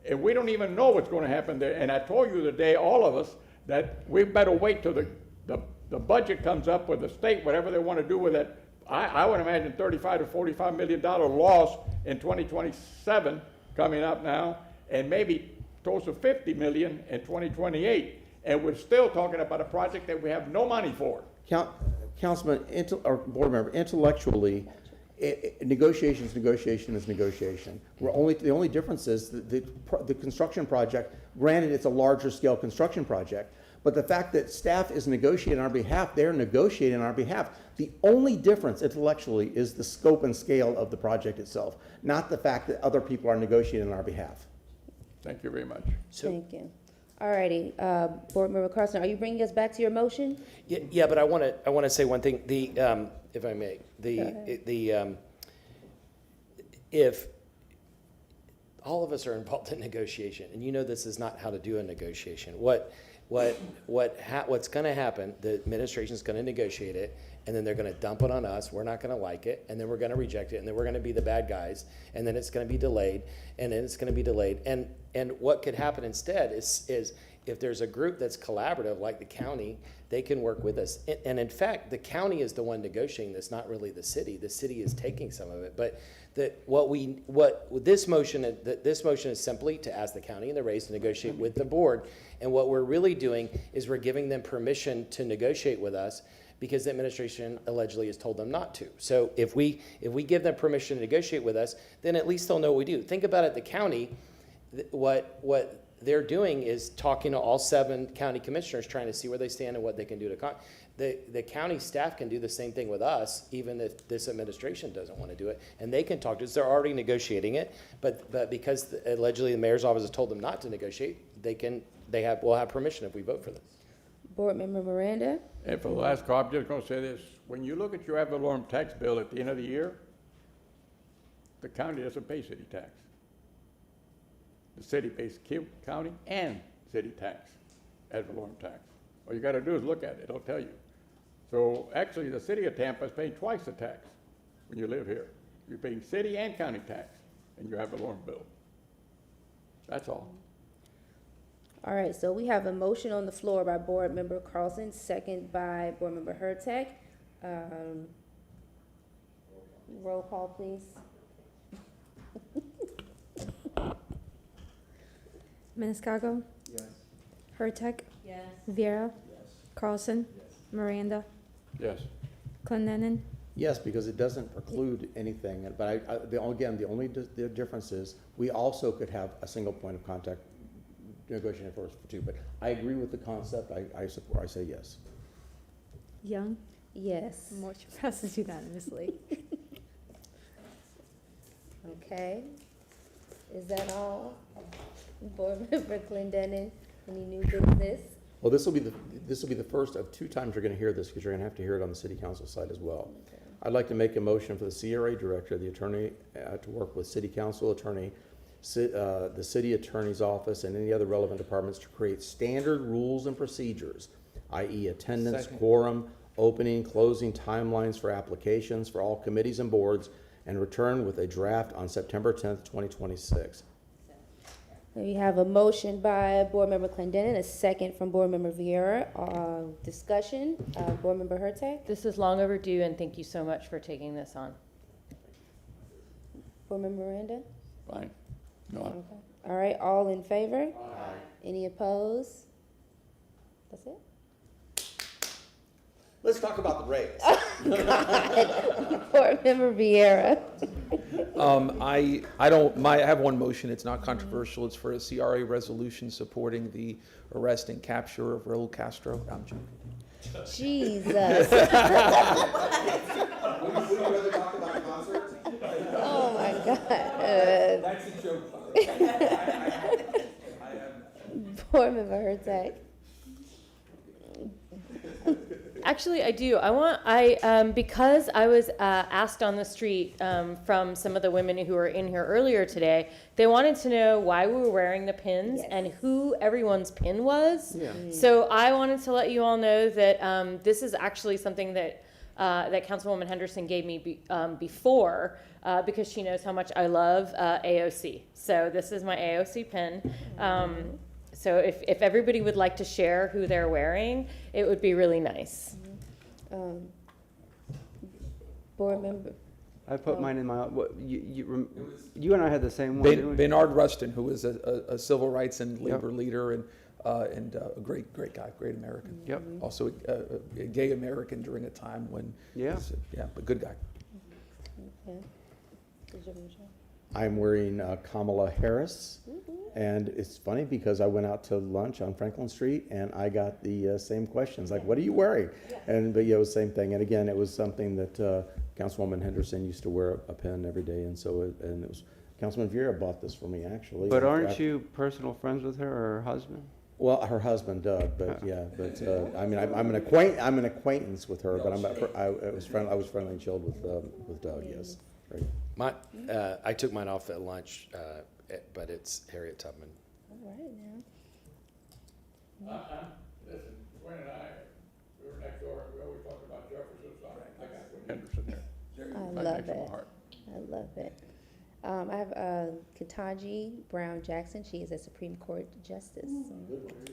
S13: and we don't even know what's gonna happen there. And I told you today, all of us, that we better wait till the budget comes up with the state, whatever they wanna do with it. I would imagine $35 to $45 million loss in 2027 coming up now, and maybe close to $50 million in 2028.
S7: and we're still talking about a project that we have no money for.
S3: Councilman, or board member, intellectually, negotiation is negotiation. The only difference is the construction project, granted, it's a larger scale construction project, but the fact that staff is negotiating on our behalf, they're negotiating on our behalf. The only difference intellectually is the scope and scale of the project itself, not the fact that other people are negotiating on our behalf.
S7: Thank you very much.
S1: Thank you. All righty, Board Member Carson, are you bringing us back to your motion?
S9: Yeah, but I want to say one thing. If I may, if all of us are involved in negotiation, and you know this is not how to do a negotiation. What's going to happen? The administration is going to negotiate it, and then they're going to dump it on us. We're not going to like it, and then we're going to reject it, and then we're going to be the bad guys, and then it's going to be delayed, and then it's going to be delayed. And what could happen instead is if there's a group that's collaborative, like the county, they can work with us. And in fact, the county is the one negotiating this, not really the city. The city is taking some of it. But this motion is simply to ask the county and the raise to negotiate with the board. And what we're really doing is we're giving them permission to negotiate with us because the administration allegedly has told them not to. So if we give them permission to negotiate with us, then at least they'll know what we do. Think about it, the county, what they're doing is talking to all 7 county commissioners, trying to see where they stand and what they can do to the county staff can do the same thing with us, even if this administration doesn't want to do it, and they can talk to us. They're already negotiating it, but because allegedly the mayor's office has told them not to negotiate, we'll have permission if we vote for this.
S1: Board Member Miranda?
S7: And for the last call, I'm just going to say this. When you look at your ad valorem tax bill at the end of the year, the county doesn't pay city tax. The city pays county and city tax, ad valorem tax. All you got to do is look at it. It'll tell you. So actually, the city of Tampa is paying twice the tax when you live here. You're paying city and county tax in your ad valorem bill. That's all.
S1: All right, so we have a motion on the floor by Board Member Carlson, second by Board Member Hurtak. Roll call, please.
S2: Maniscalco?
S17: Yes.
S2: Hurtak?
S14: Yes.
S2: Vieira? Carlson? Miranda?
S7: Yes.
S2: Clendenin?
S3: Yes, because it doesn't preclude anything, but the only difference is we also could have a single point of contact negotiating for 2, but I agree with the concept. I support, I say yes.
S2: Young?
S1: Yes.
S2: Motion passes unanimously.
S1: Okay. Is that all? Board Member Clendenin, any new business?
S3: Well, this will be the first of 2 times you're going to hear this, because you're going to have to hear it on the city council side as well.
S1: Okay.
S3: I'd like to make a motion for the CRA director, the attorney, to work with city council attorney, the city attorney's office, and any other relevant departments to create standard rules and procedures, i.e. attendance, quorum, opening, closing timelines for applications for all committees and boards, and return with a draft on September 10th, 2026.
S1: We have a motion by Board Member Clendenin, a second from Board Member Vieira. Discussion, Board Member Hurtak.
S5: This is long overdue, and thank you so much for taking this on.
S1: Board Member Miranda?
S7: Fine. No.
S1: Okay. All right, all in favor? Aye. Any opposed? That's it?
S3: Let's talk about the raise.
S1: Board Member Vieira.
S16: I have one motion. It's not controversial. It's for a CRA resolution supporting the arrest and capture of Raul Castro. No, I'm joking.
S1: Jesus. Oh my God.
S16: That's a joke.
S1: Board Member Hurtak.
S5: Actually, I do. Because I was asked on the street from some of the women who were in here earlier today, they wanted to know why we were wearing the pins and who everyone's pin was.
S3: Yeah.
S5: So I wanted to let you all know that this is actually something that that Councilwoman Henderson gave me before because she knows how much I love AOC. So this is my AOC pin. So if everybody would like to share who they're wearing, it would be really nice.
S1: Board member.
S18: I put mine in my. You and I had the same one.
S16: Bernard Rustin, who was a civil rights and labor leader, and and a great guy, great American.
S18: Yep.
S16: Also a gay American during a time when.
S18: Yeah.
S16: Yeah, but good guy.
S1: Okay. Did you have a show?
S3: I'm wearing Kamala Harris, and it's funny because I went out to lunch on Franklin Street and I got the same questions, like, what are you wearing? But yeah, it was the same thing. And again, it was something that Councilwoman Henderson used to wear a pin every day, and so it was, Councilman Vieira bought this for me, actually.
S18: But aren't you personal friends with her or her husband?
S3: Well, her husband, Doug, but yeah, but I mean, I'm an acquaintance with her, but I was friendly and chilled with Doug, yes. Right.
S9: I took mine off at lunch, but it's Harriet Tubman.
S1: All right now.
S7: Listen, Gwen and I, we were next door, we always talked about Jefferson, so I got Gwen Henderson there.
S1: I love it. I love it. I have Ketanji Brown Jackson. She is a Supreme Court Justice.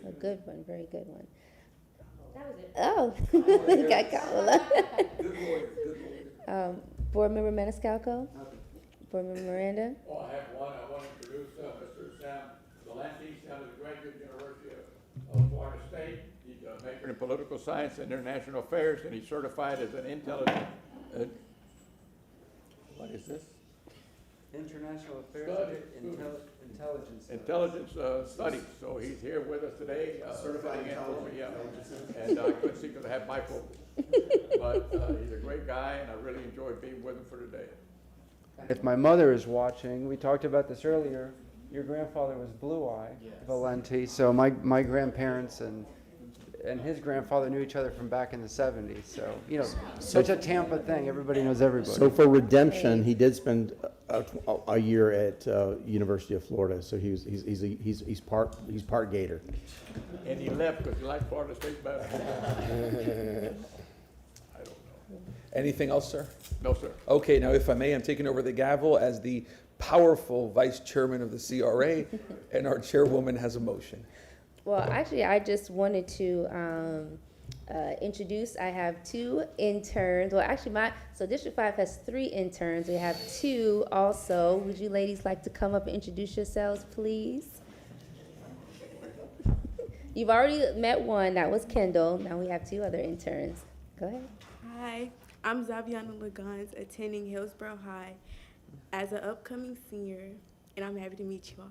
S1: A good one, very good one.
S5: That was it.
S1: Oh, got Kamala. Board Member Maniscalco? Board Member Miranda?
S7: Oh, I have one. I want to introduce Mr. Sam Valenti. Sam is a graduate of the University of Florida State. He's a major in political science and international affairs, and he's certified as an intelligence. What is this?
S18: International Affairs
S7: Intelligence Studies. So he's here with us today. Certified intelligence. Yeah. And I couldn't seem to have bifocal. But he's a great guy, and I really enjoyed being with him for today.
S18: If my mother is watching, we talked about this earlier, your grandfather was Blue Eye Valenti, so my grandparents and his grandfather knew each other from back in the 70s, so, you know, such a Tampa thing, everybody knows everybody.
S3: So for redemption, he did spend a year at University of Florida, so he's part Gator.
S7: And he left because he liked Florida State better. I don't know.
S16: Anything else, sir?
S7: No, sir.
S16: Okay, now if I may, I'm taking over the gavel as the powerful vice chairman of the CRA, and our chairwoman has a motion.
S1: Well, actually, I just wanted to introduce, I have 2 interns. Well, actually, so District 5 has 3 interns. We have 2 also. Would you ladies like to come up and introduce yourselves, please? You've already met one. That was Kendall. Now we have 2 other interns. Go ahead.
S19: Hi, I'm Zaviana Lagans, attending Hillsborough High as an upcoming senior, and I'm happy to meet you all.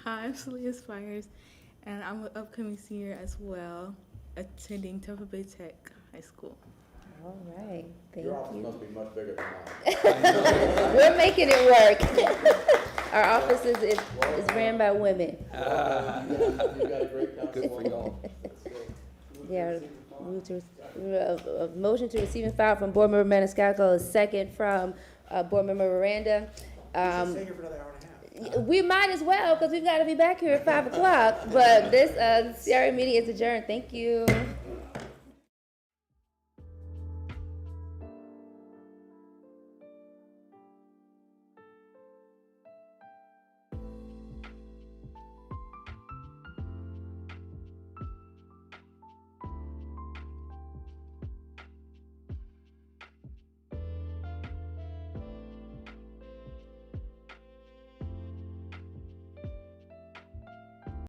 S20: Hi, I'm Celia Spires, and I'm an upcoming senior as well, attending Tampa Bay Tech High School.
S1: All right, thank
S3: Your office
S1: you.
S3: must be much bigger than mine.
S1: We're making it work. Our office is ran by women.
S3: You got a great council.
S16: Good for y'all.
S1: Yeah, a motion to receive and file from Board Member Maniscalco, a second from Board Member Miranda. We might as well, because we've got to be back here at 5 o'clock, but this CRA meeting is adjourned. Thank you.